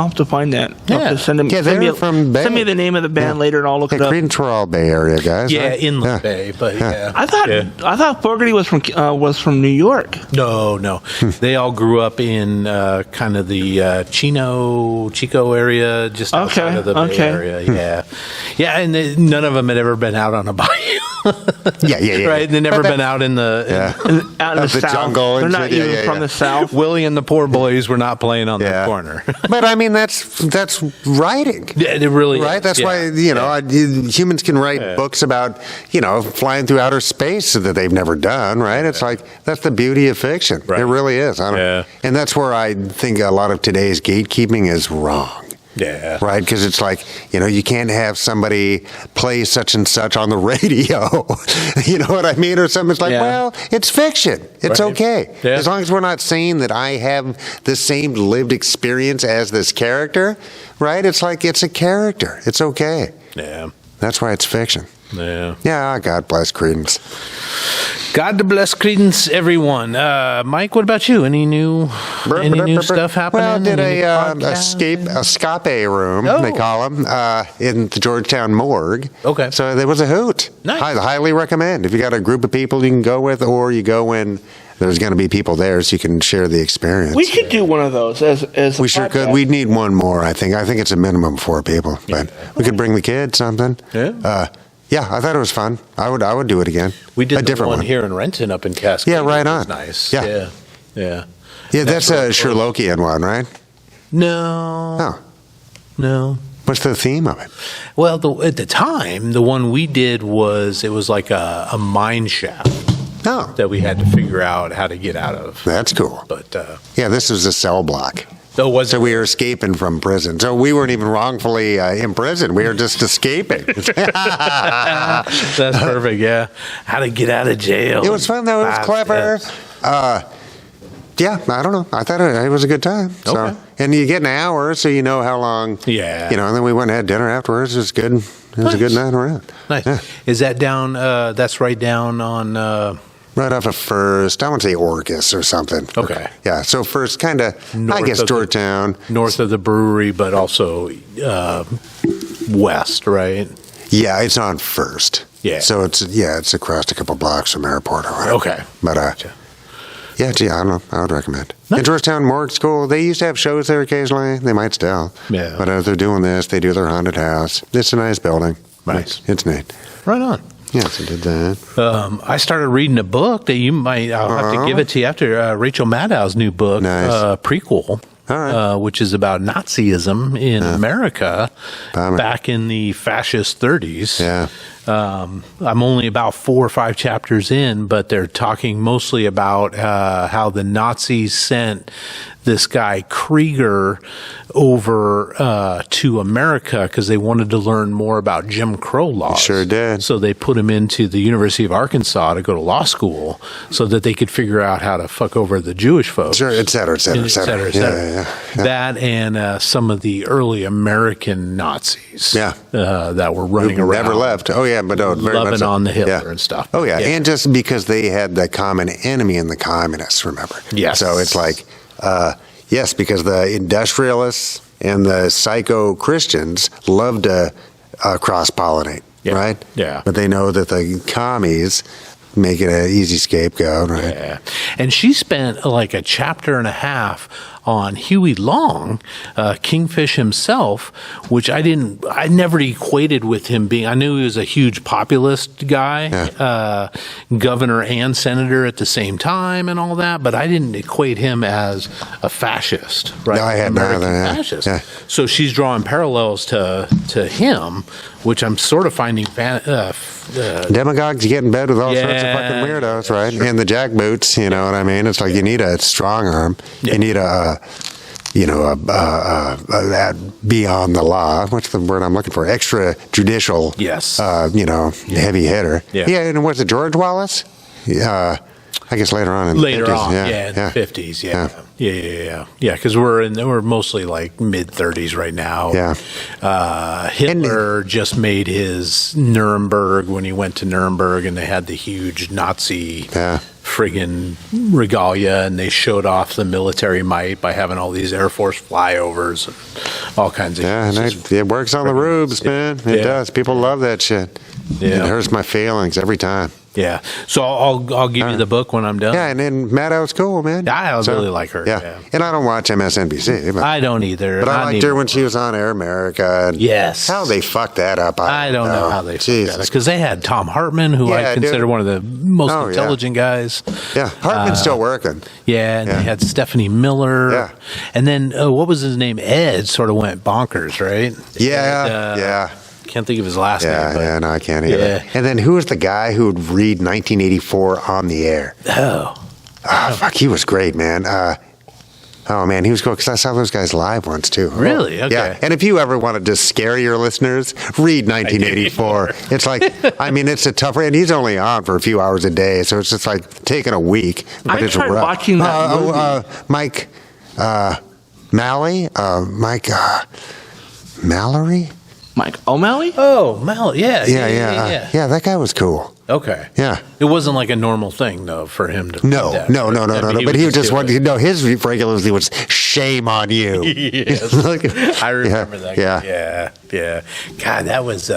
[SPEAKER 3] have to find that. I'll have to send them.
[SPEAKER 2] Yeah,
[SPEAKER 3] send
[SPEAKER 2] they're from Bay.
[SPEAKER 3] Send me the name of the band later, and I'll look it up.
[SPEAKER 2] Creedence were all Bay Area guys.
[SPEAKER 1] yeah,
[SPEAKER 2] right?
[SPEAKER 1] Inland Bay, but yeah.
[SPEAKER 3] I thought Fogerty was from New York.
[SPEAKER 1] No. They all grew up in kind of the Chico area, just outside of the Bay Area. Yeah, and none of them had ever been out on a bayou.
[SPEAKER 2] Yeah.
[SPEAKER 1] Right? They'd never been out in the
[SPEAKER 3] Out in the South.
[SPEAKER 2] jungle.
[SPEAKER 3] They're
[SPEAKER 2] And
[SPEAKER 3] not
[SPEAKER 2] shit.
[SPEAKER 3] even from the South.
[SPEAKER 1] Willie and the Poor Boys were not playing on the corner.
[SPEAKER 2] But I mean, that's writing.
[SPEAKER 1] Yeah, it really
[SPEAKER 2] Right?
[SPEAKER 1] is.
[SPEAKER 2] That's why, humans can write books about, flying through outer space that they've never done, right? It's like, that's the beauty of fiction.
[SPEAKER 1] Right.
[SPEAKER 2] It really is. And that's where I think a lot of today's gatekeeping is wrong.
[SPEAKER 1] Yeah.
[SPEAKER 2] Right? Because it's like, you can't have somebody play such and such on the radio. You know what I mean? Or something. It's like, well, it's fiction. It's okay.
[SPEAKER 1] Yeah.
[SPEAKER 2] As long as we're not saying that I have the same lived experience as this character, right? It's like, it's a character. It's okay.
[SPEAKER 1] Yeah.
[SPEAKER 2] That's why it's fiction.
[SPEAKER 1] Yeah.
[SPEAKER 2] Yeah, God bless Creedence.
[SPEAKER 1] God bless Creedence, everyone. Mike, what about you? Any new stuff happening?
[SPEAKER 2] Well, I did
[SPEAKER 1] Any
[SPEAKER 2] escape room, they call them, in the Georgetown morgue.
[SPEAKER 1] Okay.
[SPEAKER 2] So there was a hoot.
[SPEAKER 1] Nice.
[SPEAKER 2] I highly recommend. If you got a group of people you can go with, or you go when there's going to be people there so you can share the experience.
[SPEAKER 3] We should do one of those as
[SPEAKER 2] We sure could. We'd need one more, I think. I think it's a minimum of 4 people. But we could bring the kids, something.
[SPEAKER 1] Yeah.
[SPEAKER 2] Yeah, I thought it was fun. I would do it again.
[SPEAKER 1] We did
[SPEAKER 2] a different
[SPEAKER 1] one here in Renton up in Cascade.
[SPEAKER 2] Yeah, right on.
[SPEAKER 1] Which was nice.
[SPEAKER 2] Yeah.
[SPEAKER 1] Yeah.
[SPEAKER 2] Yeah, that's a
[SPEAKER 1] really cool.
[SPEAKER 2] Sherlockian one, right?
[SPEAKER 1] No.
[SPEAKER 2] Oh.
[SPEAKER 1] No.
[SPEAKER 2] What's the theme of it?
[SPEAKER 1] Well, at the time, the one we did was like a mine shaft
[SPEAKER 2] Oh,
[SPEAKER 1] that we had to figure out how to get out of.
[SPEAKER 2] that's cool.
[SPEAKER 1] But
[SPEAKER 2] Yeah, this was a cell block.
[SPEAKER 1] was
[SPEAKER 2] So we were escaping from prison. So we weren't even wrongfully in prison. We were just escaping.
[SPEAKER 1] That's perfect. Yeah, how to get out of jail.
[SPEAKER 2] It was fun, though. It was clever. Yeah, I don't know. I thought it was a good time. So,
[SPEAKER 1] Okay.
[SPEAKER 2] and you get an hour, so you know how long.
[SPEAKER 1] Yeah.
[SPEAKER 2] And then we went and had dinner afterwards. It was good. It was a good night around.
[SPEAKER 1] Nice.
[SPEAKER 2] Yeah.
[SPEAKER 1] Is that down? That's right down on.
[SPEAKER 2] Right off of First, I want to say Orcas or something.
[SPEAKER 1] Okay.
[SPEAKER 2] Yeah, so First, kind of, I guess, Georgetown.
[SPEAKER 1] North of the brewery, but also west, right?
[SPEAKER 2] Yeah, it's on First.
[SPEAKER 1] Yeah.
[SPEAKER 2] So it's across a couple blocks from Airport or whatever.
[SPEAKER 1] Okay.
[SPEAKER 2] But
[SPEAKER 1] Gotcha.
[SPEAKER 2] yeah, gee, I don't know. I would recommend.
[SPEAKER 1] Nice.
[SPEAKER 2] In Georgetown Morgue School, they used to have shows there occasionally. They might still.
[SPEAKER 1] Yeah.
[SPEAKER 2] But as they're doing this, they do their haunted house. It's a nice building.
[SPEAKER 1] Nice.
[SPEAKER 2] It's neat.
[SPEAKER 1] Right on.
[SPEAKER 2] Yeah, so did that.
[SPEAKER 1] I started reading a book that I'll have to give it to you after Rachel Maddow's new book,
[SPEAKER 2] Nice.
[SPEAKER 1] prequel.
[SPEAKER 2] All right.
[SPEAKER 1] Which is about Nazism in America
[SPEAKER 2] Bummer.
[SPEAKER 1] back in the fascist 30s.
[SPEAKER 2] Yeah.
[SPEAKER 1] I'm only about 4 or 5 chapters in, but they're talking mostly about how the Nazis sent this guy Krieger over to America because they wanted to learn more about Jim Crow laws.
[SPEAKER 2] Sure did.
[SPEAKER 1] So they put him into the University of Arkansas to go to law school so that they could figure out how to fuck over the Jewish folks.
[SPEAKER 2] Sure, et cetera, et cetera, et cetera.
[SPEAKER 1] Et cetera.
[SPEAKER 2] Yeah.
[SPEAKER 1] That and some of the early American Nazis that were running around.
[SPEAKER 2] Never left. Oh, yeah, but no, very
[SPEAKER 1] Loving
[SPEAKER 2] much so.
[SPEAKER 1] on the Hitler
[SPEAKER 2] Yeah.
[SPEAKER 1] and stuff.
[SPEAKER 2] Oh, yeah. And just because they had the common enemy in the communists, remember?
[SPEAKER 1] Yes.
[SPEAKER 2] So it's like, yes, because the industrialists and the psycho-Christians love to cross-pollinate, right?
[SPEAKER 1] Yeah.
[SPEAKER 2] But they know that the commies make it an easy scapegoat, right?
[SPEAKER 1] Yeah. And she spent like a chapter and a half on Huey Long, Kingfish himself, which I never equated with him being, I knew he was a huge populist guy, governor and senator at the same time and all that, but I didn't equate him as a fascist, right?
[SPEAKER 2] No, I had
[SPEAKER 1] American
[SPEAKER 2] neither, yeah.
[SPEAKER 1] fascist.
[SPEAKER 2] Yeah.
[SPEAKER 1] So she's drawing parallels to him, which I'm sort of finding
[SPEAKER 2] Demagogues get in bed with all sorts of
[SPEAKER 1] Yeah,
[SPEAKER 2] fucking weirdos, right?
[SPEAKER 1] sure.
[SPEAKER 2] And the jackboots, you know what I mean? It's like you need a strong arm.
[SPEAKER 1] Yeah.
[SPEAKER 2] You need a beyond the law. What's the word I'm looking for? Extrajudicial.
[SPEAKER 1] Yes.
[SPEAKER 2] Heavy hitter.
[SPEAKER 1] Yeah.
[SPEAKER 2] And was it George Wallace? Yeah. I guess later on in the 50s.
[SPEAKER 1] In the 50s, yeah, because we're mostly like mid 30s right now.
[SPEAKER 2] Yeah.
[SPEAKER 1] Hitler just made his Nuremberg when he went to Nuremberg, and they had the huge Nazi friggin' regalia, and they showed off the military might by having all these Air Force flyovers and all kinds of.
[SPEAKER 2] Yeah, and it works on the rubes, man. It does. People love that shit.
[SPEAKER 1] Yeah.
[SPEAKER 2] It hurts my feelings every time.
[SPEAKER 1] Yeah, so I'll give you the book when I'm done.
[SPEAKER 2] Yeah, and then Maddow's cool, man.
[SPEAKER 1] I really like her. Yeah.
[SPEAKER 2] And I don't watch MSNBC. But
[SPEAKER 1] I don't either.
[SPEAKER 2] But I liked her when she was on Air America. And
[SPEAKER 1] yes.
[SPEAKER 2] How they fucked that up.
[SPEAKER 1] I don't know how they fucked that up.
[SPEAKER 2] Jesus.
[SPEAKER 1] Because they had Tom Hartman, who I consider one of the most intelligent guys.
[SPEAKER 2] Yeah, Hartman's still working.
[SPEAKER 1] Yeah, and they had Stephanie Miller.
[SPEAKER 2] Yeah.
[SPEAKER 1] And then, what was his name? Ed sort of went bonkers, right?
[SPEAKER 2] Yeah, yeah.
[SPEAKER 1] Can't think of his last name. But,
[SPEAKER 2] Yeah, no, I can't either.
[SPEAKER 1] Yeah.
[SPEAKER 2] And then who was the guy who would read 1984 on the air? Fuck, he was great, man. Oh, man, he was cool because I saw those guys live once, too.
[SPEAKER 1] Really? Okay.
[SPEAKER 2] Yeah, and if you ever wanted to scare your listeners, read 1984. It's like, I mean, it's a tough, and he's only on for a few hours a day, so it's just like taking a week. But
[SPEAKER 3] I
[SPEAKER 2] it's
[SPEAKER 3] tried
[SPEAKER 2] rough.
[SPEAKER 3] watching that movie.
[SPEAKER 2] Mike Malley? Mallory?
[SPEAKER 3] Mike O'Malley?
[SPEAKER 1] Oh, Mel. Yeah.
[SPEAKER 2] Yeah, that guy was cool.
[SPEAKER 1] Okay.
[SPEAKER 2] Yeah.
[SPEAKER 1] It wasn't like a normal thing, though, for him to.
[SPEAKER 2] No.
[SPEAKER 1] do that.
[SPEAKER 2] But he just wanted, his regularly was shame on you.
[SPEAKER 1] Yes. I remember that.
[SPEAKER 2] Yeah.
[SPEAKER 1] Yeah. God, that was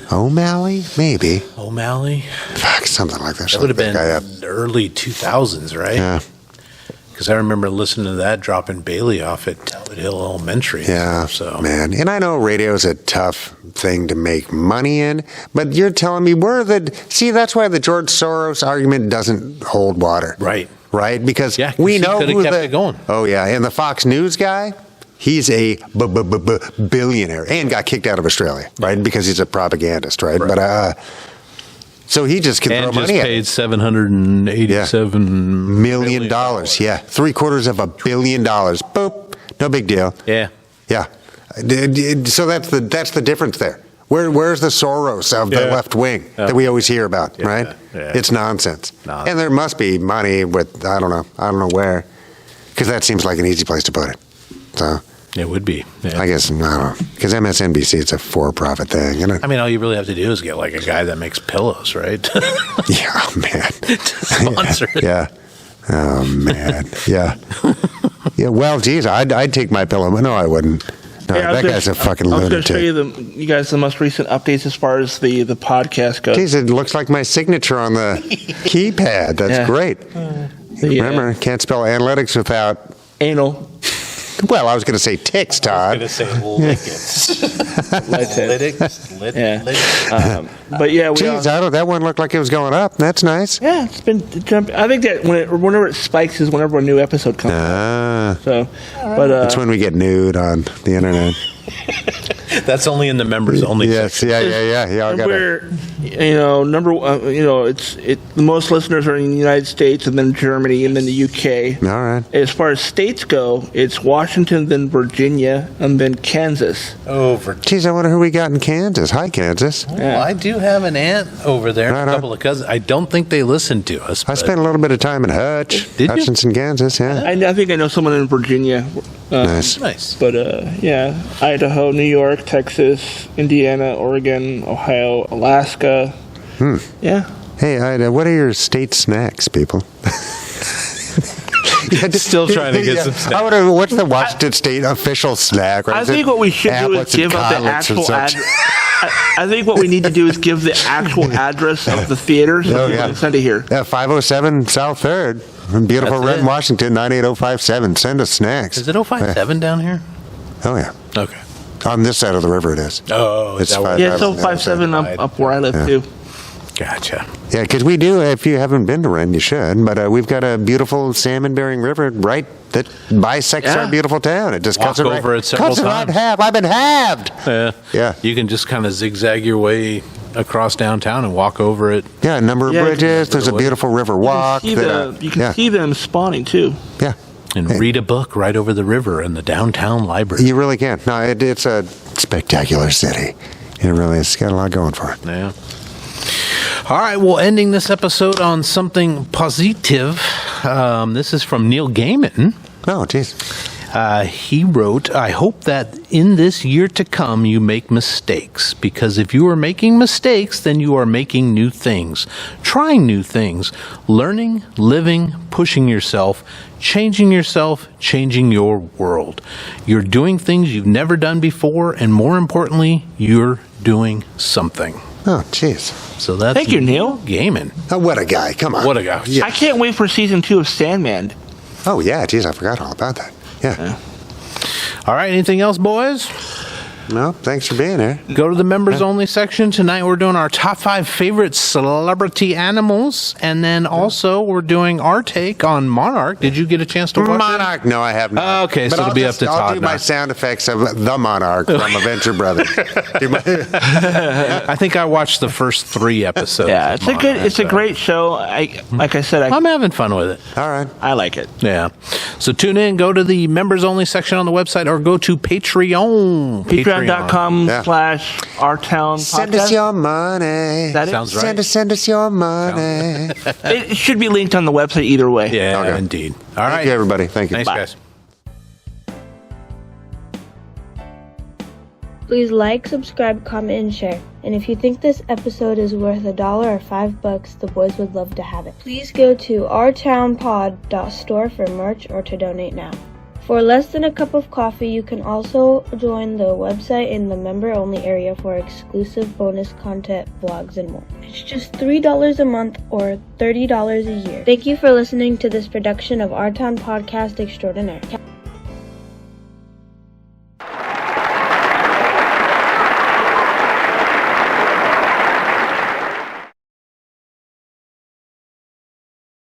[SPEAKER 2] O'Malley? Maybe.
[SPEAKER 1] O'Malley.
[SPEAKER 2] Fuck, something like that.
[SPEAKER 1] That would have been early 2000s, right?
[SPEAKER 2] Yeah.
[SPEAKER 1] Because I remember listening to that dropping Bailey off at Talbot Hill Elementary.
[SPEAKER 2] Yeah,
[SPEAKER 1] So
[SPEAKER 2] man. And I know radio is a tough thing to make money in, but you're telling me that's why the George Soros argument doesn't hold water.
[SPEAKER 1] Right.
[SPEAKER 2] Right? Because
[SPEAKER 1] 'cause
[SPEAKER 2] we
[SPEAKER 1] he
[SPEAKER 2] know
[SPEAKER 1] coulda
[SPEAKER 2] who
[SPEAKER 1] kept it going.
[SPEAKER 2] Oh, yeah. And the Fox News guy, he's a billionaire and got kicked out of Australia, right? Because he's a propagandist, right? But, so he just can throw
[SPEAKER 1] And just
[SPEAKER 2] money at
[SPEAKER 1] paid
[SPEAKER 2] it.
[SPEAKER 1] $787
[SPEAKER 2] $million. Yeah. $750 million. Boop. No big deal.
[SPEAKER 1] Yeah.
[SPEAKER 2] Yeah. So that's the difference there. Where's the Soros of the left wing that we always hear about, right?
[SPEAKER 1] Yeah.
[SPEAKER 2] It's nonsense.
[SPEAKER 1] Nonsense.
[SPEAKER 2] And there must be money with, I don't know where, because that seems like an easy place to put it. So,
[SPEAKER 1] It would be. Yeah.
[SPEAKER 2] I guess, I don't know. Because MSNBC, it's a for-profit thing.
[SPEAKER 1] I mean, all you really have to do is get like a guy that makes pillows, right?
[SPEAKER 2] Yeah, man.
[SPEAKER 1] To sponsor it.
[SPEAKER 2] Yeah. Oh, man. Yeah. Yeah, well, geez, I'd take my pillow. No, I wouldn't. No, that guy's a fucking lunatic.
[SPEAKER 3] I was going to show you guys the most recent updates as far as the podcast goes.
[SPEAKER 2] Geez, it looks like my signature on the keypad. That's great. Remember, can't spell analytics without...
[SPEAKER 3] Anal.
[SPEAKER 2] Well, I was going to say ticks, Todd.
[SPEAKER 1] I was going to say lickets.
[SPEAKER 3] But yeah,
[SPEAKER 2] Geez, that one looked like it was going up. That's nice.
[SPEAKER 3] Yeah, it's been jumping. I think that whenever it spikes is whenever a new episode comes out. So, but
[SPEAKER 2] that's when we get nude on the internet.
[SPEAKER 1] That's only in the members only.
[SPEAKER 2] Yes,
[SPEAKER 1] section.
[SPEAKER 2] yeah.
[SPEAKER 3] We're, the most listeners are in the United States, and then Germany, and then the UK.
[SPEAKER 2] All right.
[SPEAKER 3] As far as states go, it's Washington, then Virginia, and then Kansas.
[SPEAKER 2] Geez, I wonder who we got in Kansas. Hi, Kansas.
[SPEAKER 1] Well, I do have an aunt over there, a couple of cousins. I don't think they listen to us.
[SPEAKER 2] I spent a little bit of time in Hutchinson, Kansas. Yeah.
[SPEAKER 3] I think I know someone in Virginia.
[SPEAKER 2] Nice.
[SPEAKER 3] But Idaho, New York, Texas, Indiana, Oregon, Ohio, Alaska. Yeah.
[SPEAKER 2] Hey, Ida, what are your state snacks, people?
[SPEAKER 1] Still trying to get some snacks.
[SPEAKER 2] What's the Washington State official snack? Right?
[SPEAKER 3] I think what we should do is give up the actual address. I think what we need to do is give the actual address of the theaters so people can send it here.
[SPEAKER 2] Yeah, 507 South 3rd. In beautiful Renton, Washington, 98057. Send us snacks.
[SPEAKER 1] Is it 057 down here?
[SPEAKER 2] Oh, yeah.
[SPEAKER 1] Okay.
[SPEAKER 2] On this side of the river, it is.
[SPEAKER 1] Oh,
[SPEAKER 3] it's 057 up where I live, too.
[SPEAKER 1] Gotcha.
[SPEAKER 2] Yeah, because we do, if you haven't been to Renton, you should. But we've got a beautiful salmon-bearing river right that bisects our beautiful town. It just cuts it
[SPEAKER 1] over it several times.
[SPEAKER 2] Right in half. I've been halved.
[SPEAKER 1] Yeah. You can just kind of zigzag your way across downtown and walk over it.
[SPEAKER 2] Yeah, a number of bridges. There's a beautiful river walk.
[SPEAKER 3] You can see them spawning, too.
[SPEAKER 2] Yeah.
[SPEAKER 1] And read a book right over the river in the downtown library.
[SPEAKER 2] You really can. No, it's a spectacular city. It really is. It's got a lot going for it.
[SPEAKER 1] Yeah. All right, well, ending this episode on something positive. This is from Neil Gaiman.
[SPEAKER 2] Oh, geez.
[SPEAKER 1] He wrote, I hope that in this year to come you make mistakes, because if you are making mistakes, then you are making new things, trying new things, learning, living, pushing yourself, changing your world. You're doing things you've never done before, and more importantly, you're doing something.
[SPEAKER 2] Oh, jeez.
[SPEAKER 1] So that's
[SPEAKER 3] Thank you, Neil
[SPEAKER 1] Gaiman.
[SPEAKER 2] Oh, what a guy. Come on.
[SPEAKER 1] What a guy.
[SPEAKER 3] Yeah. I can't wait for season 2 of Sandman.
[SPEAKER 2] Oh, yeah. Geez, I forgot all about that. Yeah.
[SPEAKER 1] All right. Anything else, boys?
[SPEAKER 2] No, thanks for being here.
[SPEAKER 1] Go to the members only section. Tonight we're doing our top 5 favorite celebrity animals. And then also we're doing our take on Monarch. Did you get a chance to watch
[SPEAKER 2] Monarch? No, I have not.
[SPEAKER 1] Okay, but so it'll be up to Todd.
[SPEAKER 2] I'll do my sound effects of the Monarch from Adventure Brothers.
[SPEAKER 1] I think I watched the first 3 episodes.
[SPEAKER 3] Yeah, it's a great show. Like I said,
[SPEAKER 1] I'm having fun with it.
[SPEAKER 2] All right.
[SPEAKER 3] I like it.
[SPEAKER 1] Yeah. So tune in, go to the members only section on the website, or go to Patreon.
[SPEAKER 3] Patreon.com/OurTown.
[SPEAKER 2] Send us your money.
[SPEAKER 3] That
[SPEAKER 1] sounds right.
[SPEAKER 2] Send us your money.
[SPEAKER 3] It should be linked on the website either way.
[SPEAKER 1] Yeah, okay. Indeed. All right.
[SPEAKER 2] Thank you, everybody. Thank you.
[SPEAKER 1] Thanks, guys.
[SPEAKER 4] Please like, subscribe, comment, and share. And if you think this episode is worth $1 or $5, the boys would love to have it. Please go to ourtownpod.store for merch or to donate now. For less than a cup of coffee, you can also join the website in the member-only area for exclusive bonus content, vlogs, and more. It's just $3 a month or $30 a year. Thank you for listening to this production of Our Town Podcast Extraordinaire.